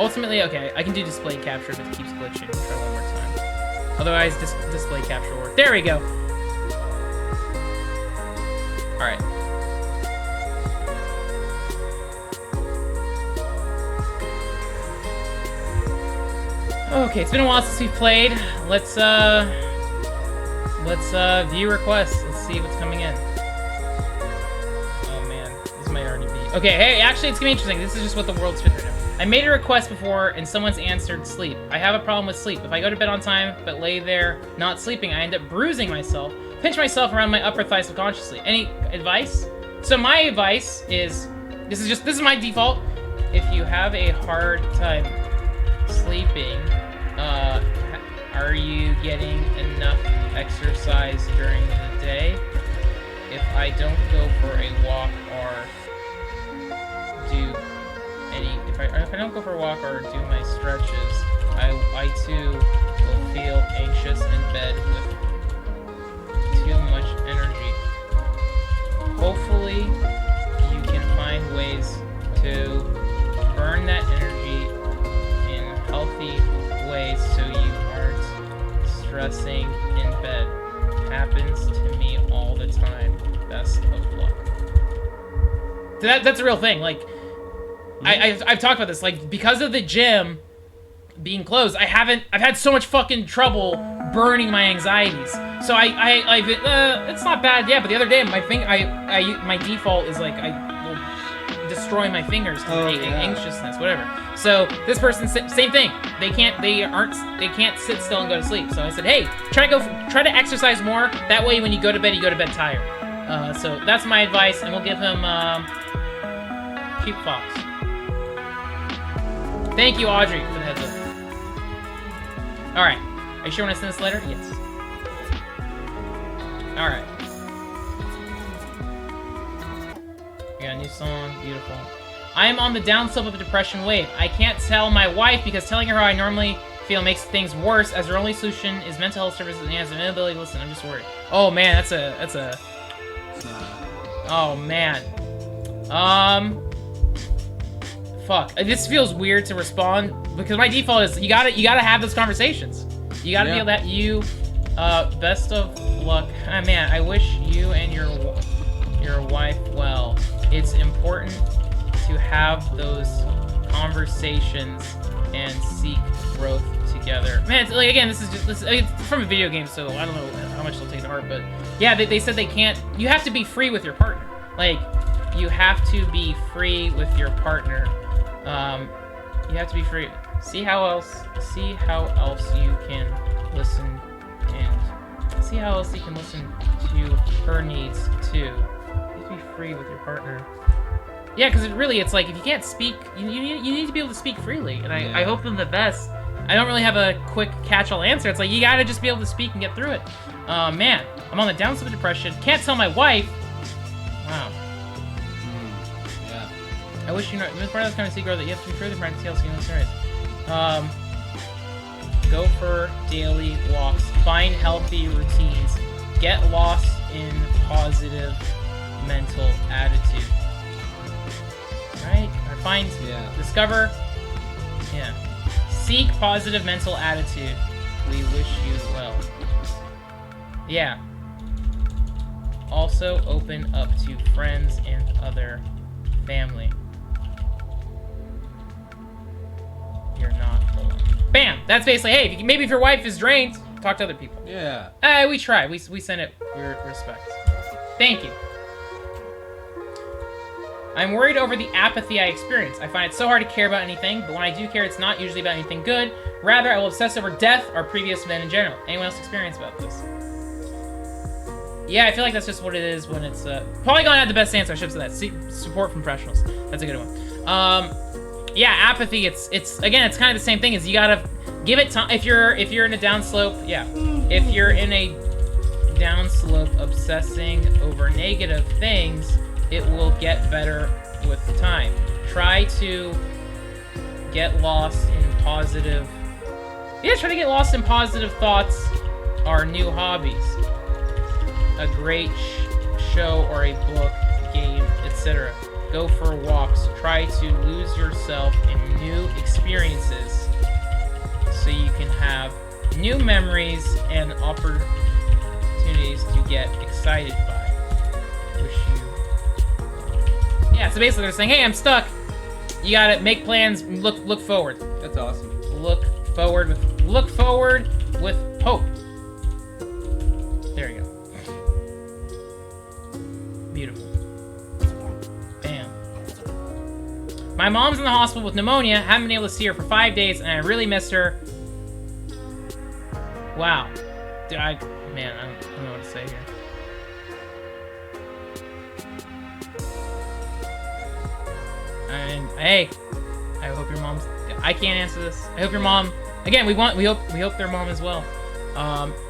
Speaker 1: ultimately, okay, I can do display capture if it keeps glitching. Try one more time. Otherwise, display capture will work. There we go. All right. Okay, it's been a while since we've played. Let's view requests. Let's see what's coming in. Oh man, this might already be. Okay, hey, actually, it's gonna be interesting. This is just what the world's figured out. I made a request before and someone's answered sleep. I have a problem with sleep. If I go to bed on time but lay there not sleeping, I end up bruising myself, pinch myself around my upper thigh subconsciously. Any advice? So my advice is, this is my default. If you have a hard time sleeping, are you getting enough exercise during the day? If I don't go for a walk or if I don't go for a walk or do my stretches, I too will feel anxious in bed with too much energy. Hopefully, you can find ways to burn that energy in healthy ways so you aren't stressing in bed. Happens to me all the time. Best of luck. That's a real thing. Like, I've talked about this. Like, because of the gym being closed, I've had so much fucking trouble burning my anxieties. So it's not bad, yeah. But the other day, my default is like I will destroy my fingers to anxiousness, whatever. So this person, same thing. They can't sit still and go to sleep. So I said, hey, try to exercise more. That way, when you go to bed tired. So that's my advice, and we'll give him Cute Fox. Thank you, Audrey, for the heads up. Alright. Are you sure when I send this letter? Yes. Alright. We got a new song. Beautiful. I am on the downslope of a depression wave. I can't tell my wife because telling her how I normally feel makes things worse, as her only solution is mental health services and has an inability to listen. I'm just worried. Oh man, that's a oh man. Fuck. This feels weird to respond because my default is you gotta have those conversations. You gotta be able to. Best of luck. Man, I wish you and your wife well. It's important to have those conversations and seek growth together. Man, it's, like, again, this is from a video game, so I don't know how much they'll take to heart, but yeah, they said they can't. You have to be free with your partner. Like, you have to be free with your partner. You have to be free. See how else you can listen, and see how else you can listen to her needs too. You have to be free with your partner. Yeah, because it's like if you can't speak, you need to be able to speak freely, and I hope them the best. I don't really have a quick catch-all answer. It's like you gotta just be able to speak and get through it. Man, I'm on the downslope of depression. Can't tell my wife. Wow. I wish you know. It's part of this kind of secret that you have to be further practice else, you know, serious. Go for daily walks. Find healthy routines. Get lost in positive mental attitude. Right? Or find. Discover. Yeah. Seek positive mental attitude. We wish you well. Yeah. Also open up to friends and other family. You're not alone. Bam! That's basically, hey, maybe if your wife is drained, talk to other people.
Speaker 2: Yeah.
Speaker 1: We try. We send it with respect. Thank you. I'm worried over the apathy I experience. I find it so hard to care about anything, but when I do care, it's not usually about anything good. Rather, I will obsess over death or previous event in general. Anyone else experience about this? Yeah, I feel like that's just what it is when it's, Polygon had the best answer, I should have said that. Support from professionals. That's a good one. Yeah, apathy, it's again, it's kind of the same thing, is you gotta give it time. If you're in a downslope, yeah. If you're in a downslope obsessing over negative things, it will get better with time. Try to get lost in positive... Yeah, try to get lost in positive thoughts or new hobbies. A great show or a book, game, etc. Go for walks. Try to lose yourself in new experiences so you can have new memories and opportunities to get excited by. Wish you... Yeah, so basically they're saying, hey, I'm stuck. You gotta make plans, look forward.
Speaker 2: That's awesome.
Speaker 1: Look forward with hope. There you go. Beautiful. Bam. My mom's in the hospital with pneumonia. Haven't been able to see her for 5 days, and I really miss her. Wow. Dude, I don't know what to say here. And hey, I hope your mom's... I can't answer this. I hope your mom... Again, we hope their mom as well.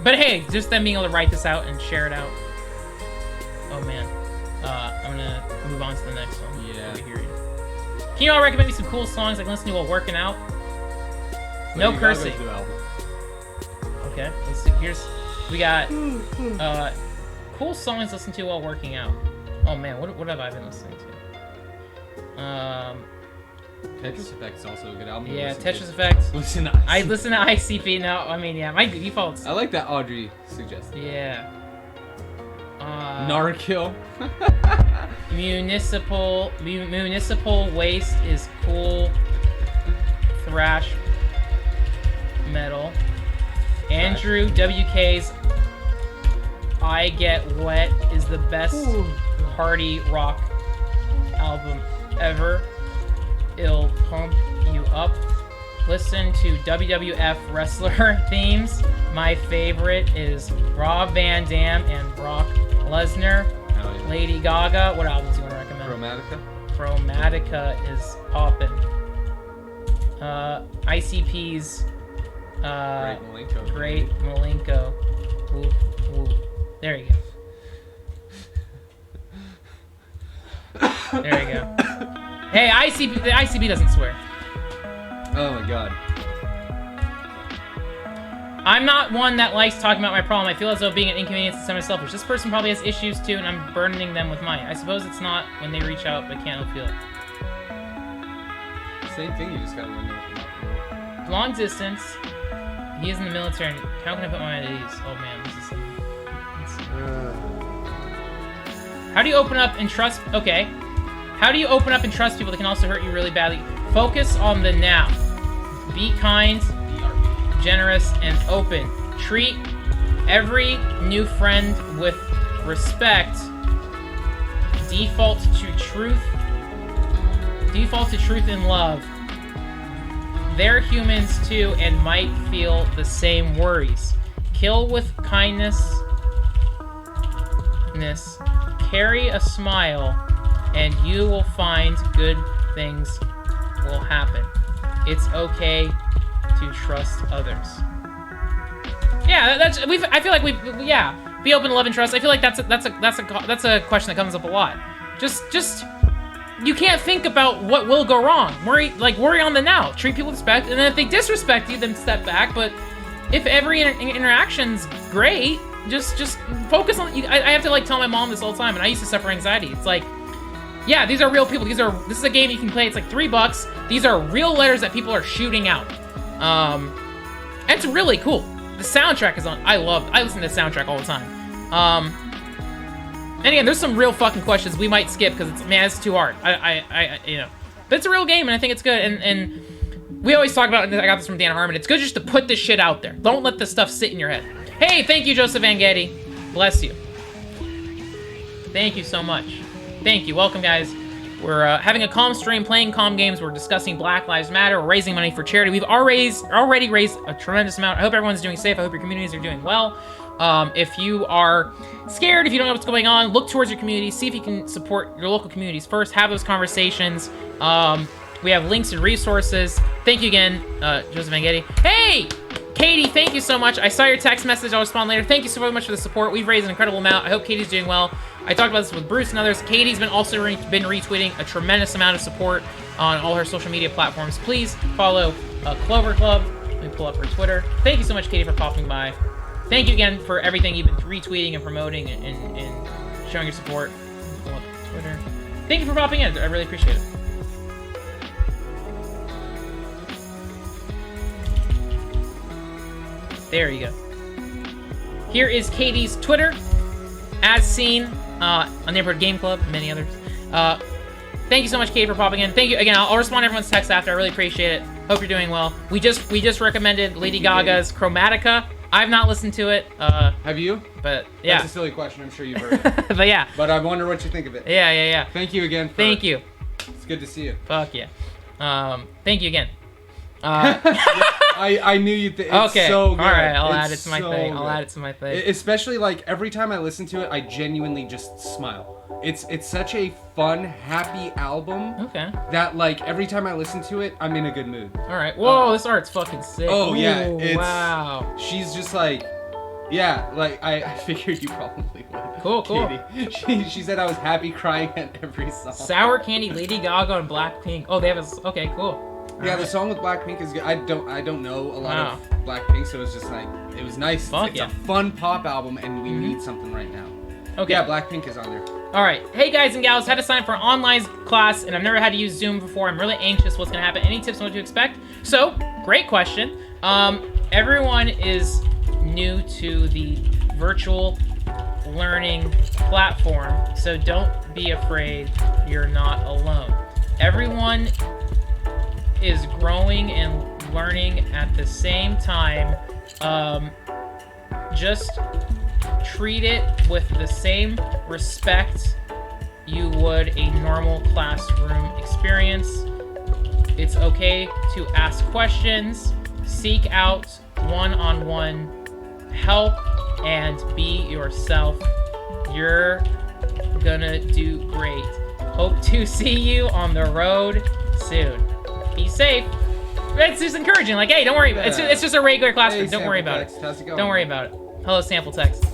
Speaker 1: But hey, just them being able to write this out and share it out. Oh man. I'm gonna move on to the next one.
Speaker 2: Yeah.
Speaker 1: Over here. Can you all recommend me some cool songs I can listen to while working out? No cursing. Okay, let's see. We got cool songs to listen to while working out. Oh man, what have I been listening to?
Speaker 2: Tetris Effect is also a good album.
Speaker 1: Yeah, Tetris Effect.
Speaker 2: Listen to ICP.
Speaker 1: I listen to ICP now. I mean, yeah, my defaults.
Speaker 2: I like that Audrey suggested.
Speaker 1: Yeah.
Speaker 2: Narkill.
Speaker 1: Municipal Waste is cool. Thrash metal. Andrew WK's I Get Wet is the best party rock album ever. It'll pump you up. Listen to WWF wrestler themes. My favorite is Rob Van Dam and Brock Lesnar.
Speaker 2: Oh, yeah.
Speaker 1: Lady Gaga. What albums do you want to recommend? Chromatica is poppin'. ICP's Great Malenko. Woo, woo. There you go. There you go. Hey, the ICP doesn't swear.
Speaker 2: Oh my god.
Speaker 1: I'm not one that likes talking about my problem. I feel as though being an inconvenience is semi-selfish. This person probably has issues too, and I'm burdening them with mine. I suppose it's not when they reach out, but can't help feel it.
Speaker 2: Same thing, you just gotta learn to...
Speaker 1: Long distance. He is in the military, and how can I put my mind at ease? Oh man, this is... How do you open up and trust... Okay. How do you open up and trust people that can also hurt you really badly? Focus on the now. Be kind, generous, and open. Treat every new friend with respect. Default to truth and love. They're humans too and might feel the same worries. Kill with kindness. Carry a smile, and you will find good things will happen. It's okay to trust others. Yeah, I feel like be open, love, and trust. I feel like that's a question that comes up a lot. Just you can't think about what will go wrong. Worry on the now. Treat people with respect, and then if they disrespect you, then step back. But if every interaction's great, just focus on. I have to like tell my mom this all the time, and I used to suffer anxiety. It's like, yeah, these are real people. This is a game you can play. It's like $3. These are real letters that people are shooting out. And it's really cool. The soundtrack is on. I listen to the soundtrack all the time. And again, there's some real fucking questions we might skip because it's too hard. But it's a real game, and I think it's good. And we always talk about, and I got this from Dan Harmon, it's good just to put this shit out there. Don't let this stuff sit in your head. Hey, thank you, Joseph Vangetti. Bless you. Thank you so much. Thank you. Welcome, guys. We're having a calm stream, playing calm games. We're discussing Black Lives Matter. We're raising money for charity. We've already raised a tremendous amount. I hope everyone's doing safe. I hope your communities are doing well. If you are scared, if you don't know what's going on, look towards your community. See if you can support your local communities first. Have those conversations. We have links and resources. Thank you again, Joseph Vangetti. Hey! Katie, thank you so much. I saw your text message. I'll respond later. Thank you so much for the support. We've raised an incredible amount. I hope Katie's doing well. I talked about this with Bruce and others. Katie's been also been retweeting a tremendous amount of support on all her social media platforms. Please follow Clover Club. Let me pull up her Twitter. Thank you so much, Katie, for popping by. Thank you again for everything you've been retweeting and promoting and showing your support. Pull up Twitter. Thank you for popping in. I really appreciate it. There you go. Here is Katie's Twitter, as seen on Neighborhood Game Club, and many others. Thank you so much, Katie, for popping in. Thank you again. I'll respond to everyone's text after. I really appreciate it. Hope you're doing well. We just recommended Lady Gaga's Chromatica. I've not listened to it.
Speaker 2: Have you?
Speaker 1: But yeah.
Speaker 2: That's a silly question. I'm sure you've heard it.
Speaker 1: But yeah.
Speaker 2: But I wonder what you think of it.
Speaker 1: Yeah.
Speaker 2: Thank you again.
Speaker 1: Thank you.
Speaker 2: It's good to see you.
Speaker 1: Fuck yeah. Thank you again.
Speaker 2: I knew you'd think it's
Speaker 1: okay.
Speaker 2: so good.
Speaker 1: All right, I'll add it
Speaker 2: It's
Speaker 1: to my
Speaker 2: so
Speaker 1: thing.
Speaker 2: good.
Speaker 1: I'll add it to my thing.
Speaker 2: Especially like every time I listen to it, I genuinely just smile. It's such a fun, happy album.
Speaker 1: Okay.
Speaker 2: That like every time I listen to it, I'm in a good mood.
Speaker 1: All right. Whoa, this art's fucking sick.
Speaker 2: Oh yeah,
Speaker 1: Ooh, wow.
Speaker 2: She's just like, yeah, like I figured you probably would.
Speaker 1: Cool.
Speaker 2: Katie. She said I was happy crying at every song.
Speaker 1: Sour Candy, Lady Gaga, and Blackpink. Oh, they have a. Okay, cool.
Speaker 2: Yeah, the song with Blackpink is good. I don't know a lot
Speaker 1: Wow.
Speaker 2: of Blackpink, so it's just like it was nice.
Speaker 1: Fuck
Speaker 2: it's
Speaker 1: yeah.
Speaker 2: a fun pop album, and we need something right now.
Speaker 1: Okay.
Speaker 2: Yeah, Blackpink is on there.
Speaker 1: All right. Hey guys and gals, had to sign up for an online class, and I've never had to use Zoom before. I'm really anxious. What's gonna happen? Any tips on what to expect? So, great question. Everyone is new to the virtual learning platform, so don't be afraid. You're not alone. Everyone is growing and learning at the same time. Just treat it with the same respect you would a normal classroom experience. It's okay to ask questions, seek out one-on-one help, and be yourself. You're gonna do great. Hope to see you on the road soon. Be safe. It's just encouraging. Like, hey, don't worry. It's just a regular classroom.
Speaker 2: Hey,
Speaker 1: Don't worry
Speaker 2: sample
Speaker 1: about
Speaker 2: text.
Speaker 1: it.
Speaker 2: How's it going?
Speaker 1: Don't worry about it. Hello, sample text.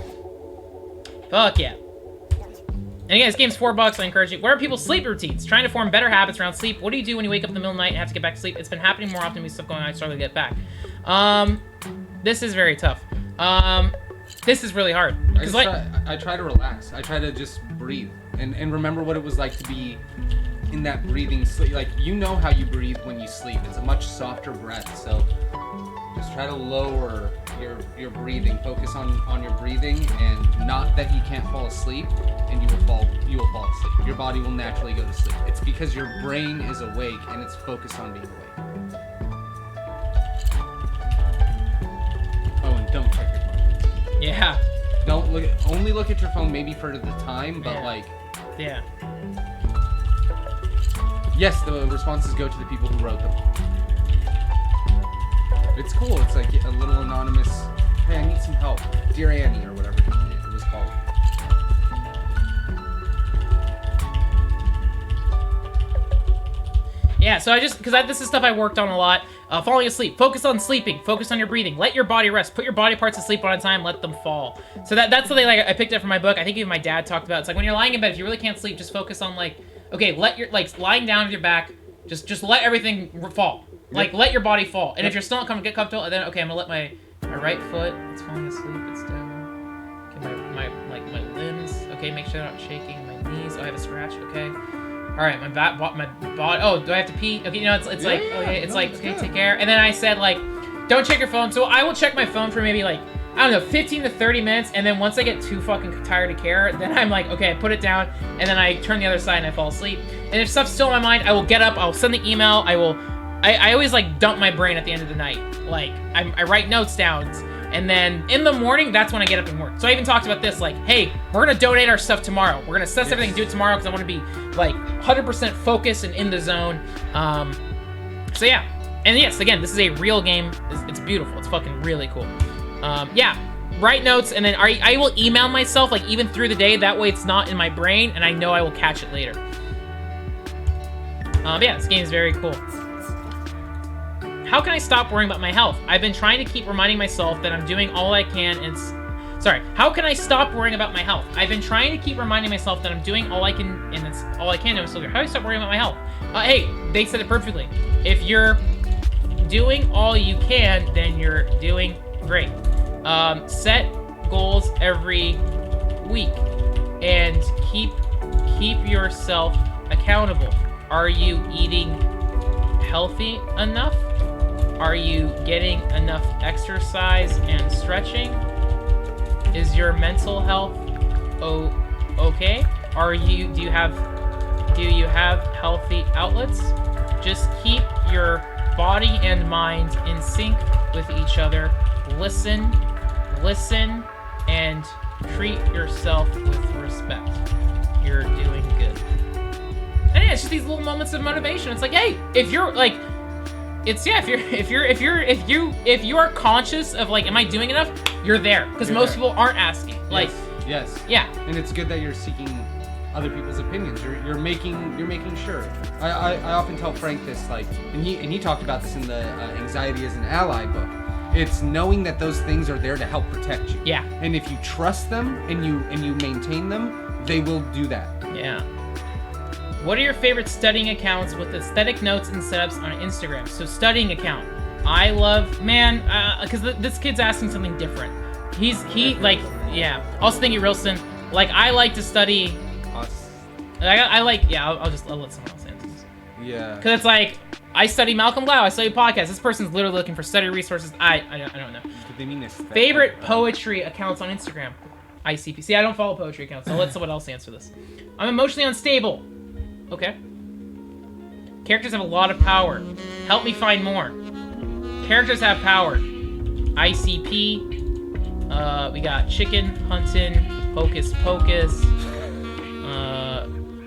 Speaker 1: Fuck yeah. And again, this game's $4. I encourage you. What are people's sleep routines? Trying to form better habits around sleep. What do you do when you wake up in the middle of the night and have to get back to sleep? It's been happening more often with stuff going on. I struggle to get back. This is very tough. This is really hard.
Speaker 2: I try to relax. I try to just breathe and remember what it was like to be in that breathing sleep. Like, you know how you breathe when you sleep. It's a much softer breath. So just try to lower your breathing. Focus on your breathing, and not that you can't fall asleep, and you will fall asleep. Your body will naturally go to sleep. It's because your brain is awake and it's focused on being awake. Oh, and don't check your phone.
Speaker 1: Yeah.
Speaker 2: Don't only look at your phone maybe for the time, but
Speaker 1: Yeah.
Speaker 2: like,
Speaker 1: Yeah.
Speaker 2: yes, the responses go to the people who wrote them. It's cool. It's like a little anonymous, hey, I need some help. Dear Annie, or whatever it was called.
Speaker 1: Yeah, so this is stuff I worked on a lot. Falling asleep. Focus on sleeping. Focus on your breathing. Let your body rest. Put your body parts to sleep one at a time. Let them fall. So that's something like I picked up from my book. I think even my dad talked about. It's like when you're lying in bed, if you really can't sleep, just focus on like, okay, let your lying down with your back. Just let everything fall. Like, let your body fall. And if you're still not coming, get comfortable. And then, okay, I'm gonna let my right foot. It's falling asleep. It's down. Okay, my limbs. Okay, make sure I'm not shaking. My knees. Oh, I have a scratch. Okay. All right, my body. Oh, do I have to pee? Okay, it's like, okay, it's like, okay, take care. And then I said, like, don't check your phone. So I will check my phone for maybe like, I don't know, 15 to 30 minutes. And then once I get too fucking tired to care, then I'm like, okay, I put it down. And then I turn the other side and I fall asleep. And if stuff's still in my mind, I will get up. I'll send the email. I always like dump my brain at the end of the night. Like, I write notes down. And then in the morning, that's when I get up and work. So I even talked about this, like, hey, we're gonna donate our stuff tomorrow. We're gonna assess everything and do it tomorrow because I want to be like 100% focused and in the zone. So yeah, and yes, again, this is a real game. It's beautiful. It's fucking really cool. Yeah, write notes, and then I will email myself like even through the day. That way, it's not in my brain, and I know I will catch it later. Yeah, this game is very cool. How can I stop worrying about my health? I've been trying to keep reminding myself that I'm doing all I can and... Sorry. How can I stop worrying about my health? I've been trying to keep reminding myself that I'm doing all I can and it's all I can and I'm still here. How do I stop worrying about my health? Hey, they said it perfectly. If you're doing all you can, then you're doing great. Set goals every week and keep yourself accountable. Are you eating healthy enough? Are you getting enough exercise and stretching? Is your mental health okay? Do you have healthy outlets? Just keep your body and mind in sync with each other. Listen, and treat yourself with respect. You're doing good. And yeah, it's just these little moments of motivation. It's like, hey, if you're like, it's yeah, if you are conscious of like, am I doing enough? You're there, because most people aren't asking. Like,
Speaker 2: yes.
Speaker 1: Yeah.
Speaker 2: And it's good that you're seeking other people's opinions. You're making sure. I often tell Frank this, like, and he talked about this in the Anxiety as an Ally book. It's knowing that those things are there to help protect you.
Speaker 1: Yeah.
Speaker 2: And if you trust them and you maintain them, they will do that.
Speaker 1: Yeah. What are your favorite studying accounts with aesthetic notes and setups on Instagram? So studying account, I love, because this kid's asking something different. Also thank you, Rilston. Like, I like to study. I'll let someone else answer this.
Speaker 2: Yeah.
Speaker 1: Because it's like, I study Malcolm Gladwell, I study podcasts. This person's literally looking for study resources. I don't know.
Speaker 2: Did they mean this?
Speaker 1: Favorite poetry accounts on Instagram? ICP. See, I don't follow poetry accounts, so I'll let someone else answer this. I'm emotionally unstable. Okay. Characters have a lot of power. Help me find more. Characters have power. ICP. We got Chicken Hunting, Hocus Pocus.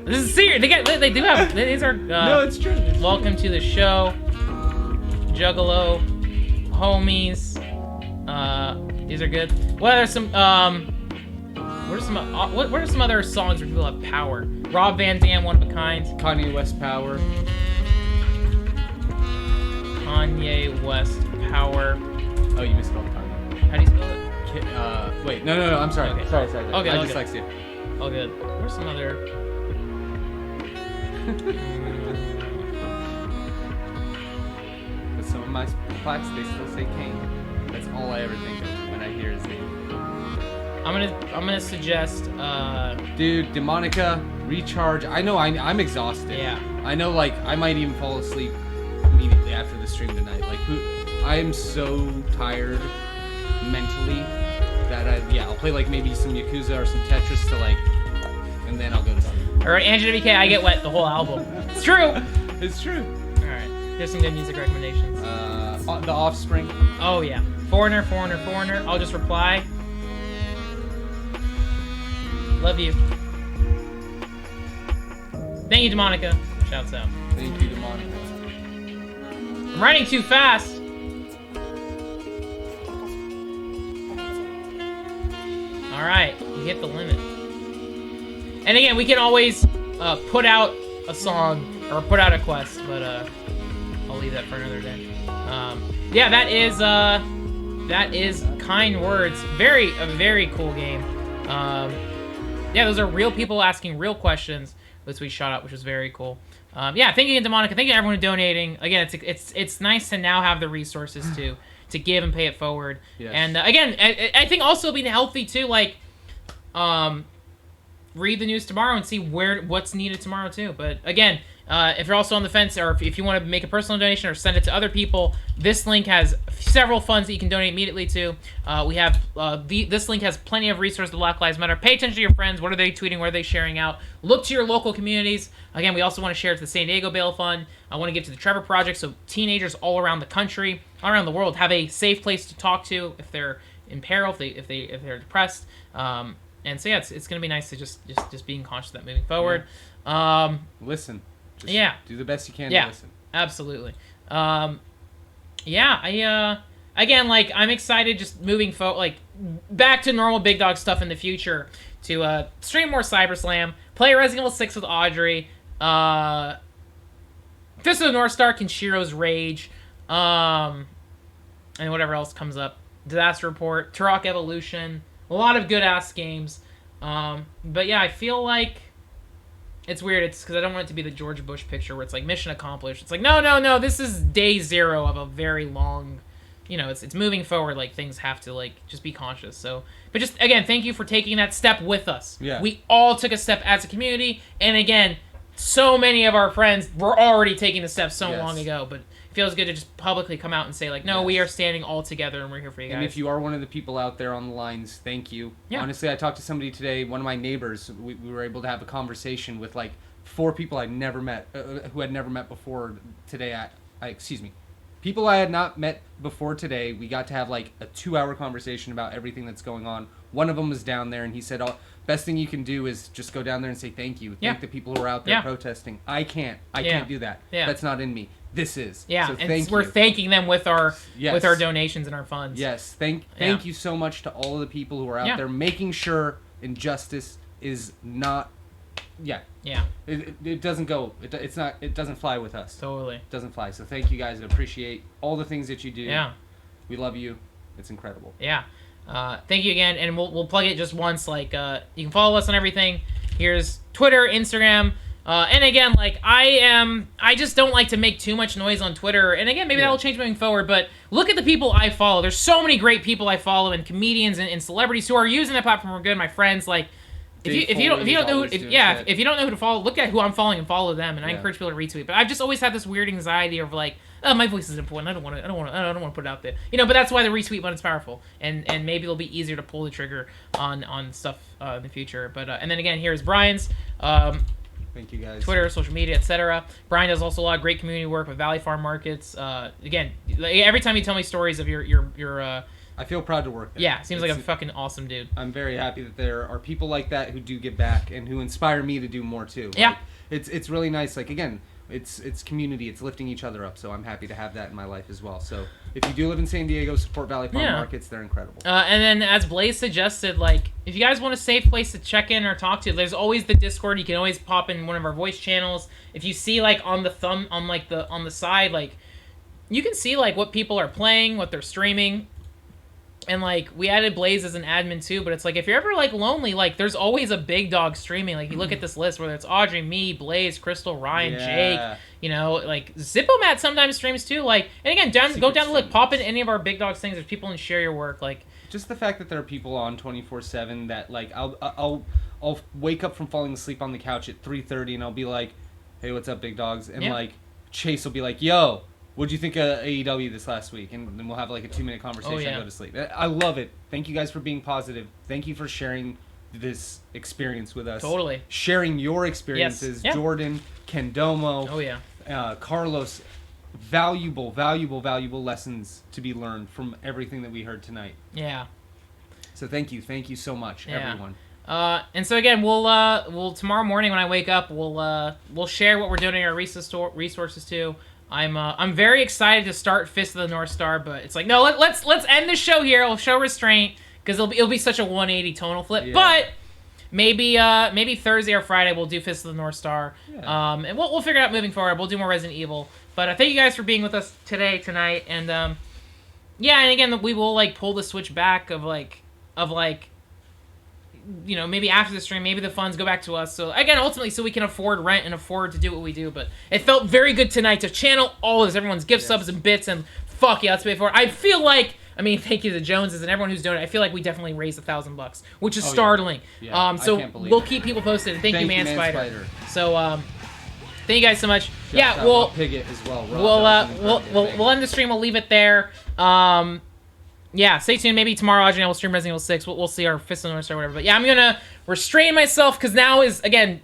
Speaker 1: This is serious. They do have. These are.
Speaker 2: No, it's true.
Speaker 1: Welcome to the show. Juggalo, homies. These are good. What are some? What are some other songs where people have power? Rob Van Dam, One of a Kind.
Speaker 2: Kanye West Power.
Speaker 1: Kanye West Power.
Speaker 2: Oh, you misspelled Kanye.
Speaker 1: How do you spell it?
Speaker 2: Wait, no, I'm sorry.
Speaker 1: Okay.
Speaker 2: Sorry.
Speaker 1: Okay,
Speaker 2: I
Speaker 1: okay.
Speaker 2: dyslexia.
Speaker 1: Oh, good. Where's some other?
Speaker 2: With some of my plaques, they still say Kane. That's all I ever think of when I hear his name.
Speaker 1: I'm gonna suggest.
Speaker 2: Dude, Demonica, Recharge. I know I'm exhausted.
Speaker 1: Yeah.
Speaker 2: I know, like, I might even fall asleep immediately after the stream tonight. Like, I am so tired mentally that I'll play like maybe some Yakuza or some Tetris to like, and then I'll go to sleep.
Speaker 1: All right, Andrew WK, I Get Wet, the whole album. It's true.
Speaker 2: It's true.
Speaker 1: All right, here's some good music recommendations.
Speaker 2: The Offspring.
Speaker 1: Oh yeah, Foreigner. I'll just reply. Love you. Thank you, Demonica. Shouts out.
Speaker 2: Thank you, Demonica.
Speaker 1: I'm writing too fast. All right, we hit the limit. And again, we can always put out a song or put out a quest, but I'll leave that for another day. Yeah, that is Kind Words. A very cool game. Yeah, those are real people asking real questions, which we shot out, which was very cool. Yeah, thank you, Demonica. Thank you to everyone donating. Again, it's nice to now have the resources to give and pay it forward.
Speaker 2: Yes.
Speaker 1: And again, I think also being healthy too, like, read the news tomorrow and see what's needed tomorrow too. But again, if you're also on the fence, or if you want to make a personal donation or send it to other people, this link has several funds that you can donate immediately to. We have this link has plenty of resources to Black Lives Matter. Pay attention to your friends. What are they tweeting? What are they sharing out? Look to your local communities. Again, we also want to share it to the San Diego Bail Fund. I want to give to the Trevor Project, so teenagers all around the country, all around the world, have a safe place to talk to if they're in peril, if they're depressed. And so yeah, it's gonna be nice to just being conscious of that moving forward.
Speaker 2: Listen. Just do the best you can to listen.
Speaker 1: Absolutely. Yeah, again, like, I'm excited just moving forward, like, back to normal Big Dog stuff in the future, to stream more CyberSlam, play Resident Evil 6 with Audrey, Fist of the North Star, Kenshiro's Rage, and whatever else comes up. Disaster Report, Turok Evolution, a lot of good-ass games. But yeah, I feel like it's weird. It's because I don't want it to be the George Bush picture where it's like mission accomplished. It's like, no, this is day zero of a very long, it's moving forward. Like, things have to, like, just be conscious. So, but just, again, thank you for taking that step with us.
Speaker 2: Yeah.
Speaker 1: We all took a step as a community. And again, so many of our friends were already taking the step so long ago. But feels good to just publicly come out and say like, no, we are standing all together and we're here for you guys.
Speaker 2: And if you are one of the people out there on the lines, thank you.
Speaker 1: Yeah.
Speaker 2: Honestly, I talked to somebody today, one of my neighbors. We were able to have a conversation with like 4 people I'd never met, who I'd never met before today. People I had not met before today. We got to have like a 2-hour conversation about everything that's going on. One of them was down there, and he said, "Oh, best thing you can do is just go down there and say thank you. Thank the people who are out there protesting. I can't do that. That's not in me. This is.
Speaker 1: Yeah,
Speaker 2: so
Speaker 1: and we're thanking them with our donations and our funds.
Speaker 2: Yes, thank you so much to all of the people who are out there making sure injustice is not. Yeah. It doesn't go. It's not. It doesn't fly with us.
Speaker 1: Totally.
Speaker 2: It doesn't fly. So thank you guys. I appreciate all the things that you do.
Speaker 1: Yeah.
Speaker 2: We love you. It's incredible.
Speaker 1: Yeah. Thank you again, and we'll plug it just once. Like, you can follow us on everything. Here's Twitter, Instagram, and again, like I just don't like to make too much noise on Twitter. And again, maybe that will change moving forward. But look at the people I follow. There's so many great people I follow, and comedians and celebrities who are using that platform for good. My friends, like. If you don't know if you don't know who to follow, look at who I'm following and follow them. And I encourage people to retweet. But I've just always had this weird anxiety of like, oh, my voice is important. I don't want to put it out there. But that's why the retweet button's powerful. And maybe it'll be easier to pull the trigger on stuff in the future. But and then again, here's Bryan's.
Speaker 2: Thank you guys.
Speaker 1: Twitter, social media, etc. Bryan does also a lot of great community work with Valley Farm Markets. Again, every time you tell me stories of your
Speaker 2: I feel proud to work there.
Speaker 1: Yeah, seems like a fucking awesome dude.
Speaker 2: I'm very happy that there are people like that who do give back and who inspire me to do more too.
Speaker 1: Yeah.
Speaker 2: Like, it's really nice. Like again, it's community. It's lifting each other up. So I'm happy to have that in my life as well. So if you do live in San Diego, support Valley Farm Markets. They're incredible.
Speaker 1: And then as Blaze suggested, like if you guys want a safe place to check in or talk to, there's always the Discord. You can always pop in one of our voice channels. If you see like on the side, like you can see like what people are playing, what they're streaming. And, like, we added Blaze as an admin, too, but it's like, if you're ever, like, lonely, like, there's always a big dog streaming. Like, you look at this list, whether it's Audrey, me, Blaze, Crystal, Ryan, Jake, like, Zippomat sometimes streams, too. Like, and again, go down the list, pop in any of our big dogs things. There's people and share your work, like.
Speaker 2: Just the fact that there are people on 24/7 that, like, I'll wake up from falling asleep on the couch at 3:30 and I'll be like, hey, what's up, big dogs? And, like, Chase will be like, yo. What'd you think of AEW this last week? And then we'll have like a 2-minute conversation and go to sleep. I love it. Thank you guys for being positive. Thank you for sharing this experience with us.
Speaker 1: Totally.
Speaker 2: Sharing your experiences.
Speaker 1: Yes.
Speaker 2: Jordan, Kendomo.
Speaker 1: Oh, yeah.
Speaker 2: Carlos. Valuable lessons to be learned from everything that we heard tonight.
Speaker 1: Yeah.
Speaker 2: So thank you so much, everyone.
Speaker 1: And so again, we'll tomorrow morning when I wake up, we'll share what we're donating our resources to. I'm very excited to start Fist of the North Star, but it's like, no, let's end the show here. We'll show restraint because it'll be such a 180 tonal flip. Yeah. But maybe Thursday or Friday we'll do Fist of the North Star. Yeah. And we'll figure it out moving forward. We'll do more Resident Evil. But thank you guys for being with us tonight, and and again we will like pull the switch back of maybe after the stream, maybe the funds go back to us. So again, ultimately, so we can afford rent and afford to do what we do. But it felt very good tonight to channel all this, everyone's gift subs and bits, and fuck yeah, let's pay for it. I feel like, thank you to the Joneses and everyone who's donated. I feel like we definitely raised $1,000, which is startling.
Speaker 2: Yeah.
Speaker 1: So we'll keep people posted. And thank you, Man Spider. So thank you guys so much. We'll
Speaker 2: Pigget as well.
Speaker 1: We'll end the stream. We'll leave it there. Stay tuned. Maybe tomorrow, Audrey and I will stream Resident Evil 6. We'll see our Fist of the North Star or whatever. But yeah, I'm going to restrain myself because now is, again,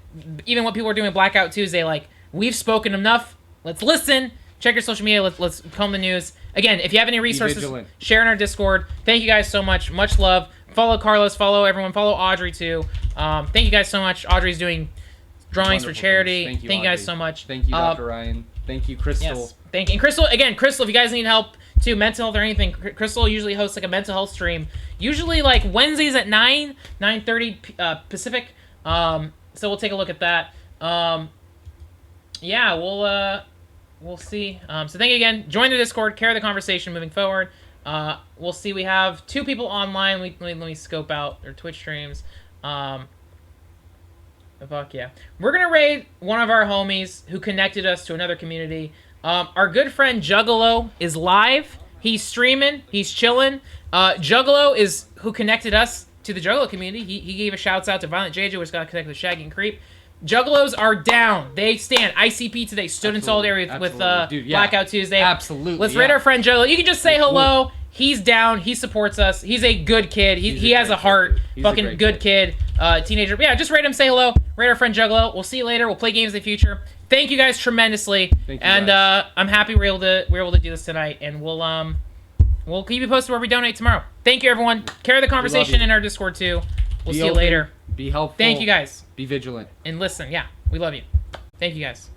Speaker 1: even what people are doing Blackout Tuesday, like, we've spoken enough. Let's listen. Check your social media. Let's comb the news. Again, if you have any resources, share in our Discord. Thank you guys so much. Much love. Follow Carlos. Follow everyone. Follow Audrey, too. Thank you guys so much. Audrey's doing drawings for charity. Thank you guys so much.
Speaker 2: Thank you, Dr. Ryan. Thank you, Crystal.
Speaker 1: Yes. Thank you. And Crystal, if you guys need help, too, mental health or anything, Crystal usually hosts like a mental health stream, usually like Wednesdays at 9:30 Pacific. So we'll take a look at that. We'll see. So thank you again. Join the Discord, carry the conversation moving forward. We'll see. We have 2 people online. Let me scope out their Twitch streams. Fuck yeah. We're gonna raid one of our homies who connected us to another community. Our good friend Juggalo is live. He's streaming. He's chilling. Juggalo is who connected us to the Juggalo community. He gave a shouts out to Violent JJ, which got connected with Shaggy and Creep. Juggalos are down. They stand. ICP today stood in solidarity with
Speaker 2: Dude, yeah.
Speaker 1: Blackout Tuesday.
Speaker 2: Absolutely.
Speaker 1: Let's rate
Speaker 2: yeah.
Speaker 1: our friend Juggalo. You can just say hello. He's down. He supports us. He's a good kid. He has a
Speaker 2: great
Speaker 1: heart.
Speaker 2: kid. He's a
Speaker 1: Fucking
Speaker 2: great
Speaker 1: good kid. Teenager. Yeah, just rate him. Say hello. Rate our friend Juggalo. We'll see you later. We'll play games in the future. Thank you guys tremendously.
Speaker 2: Thank you
Speaker 1: and
Speaker 2: guys.
Speaker 1: I'm happy we're able to do this tonight. And we'll keep you posted where we donate tomorrow. Thank you, everyone. Carry the conversation
Speaker 2: you.
Speaker 1: in our Discord too. We'll
Speaker 2: Be
Speaker 1: see you
Speaker 2: open,
Speaker 1: later.
Speaker 2: Be helpful.
Speaker 1: Thank you guys.
Speaker 2: Be vigilant.
Speaker 1: And listen, yeah, we love you. Thank you guys.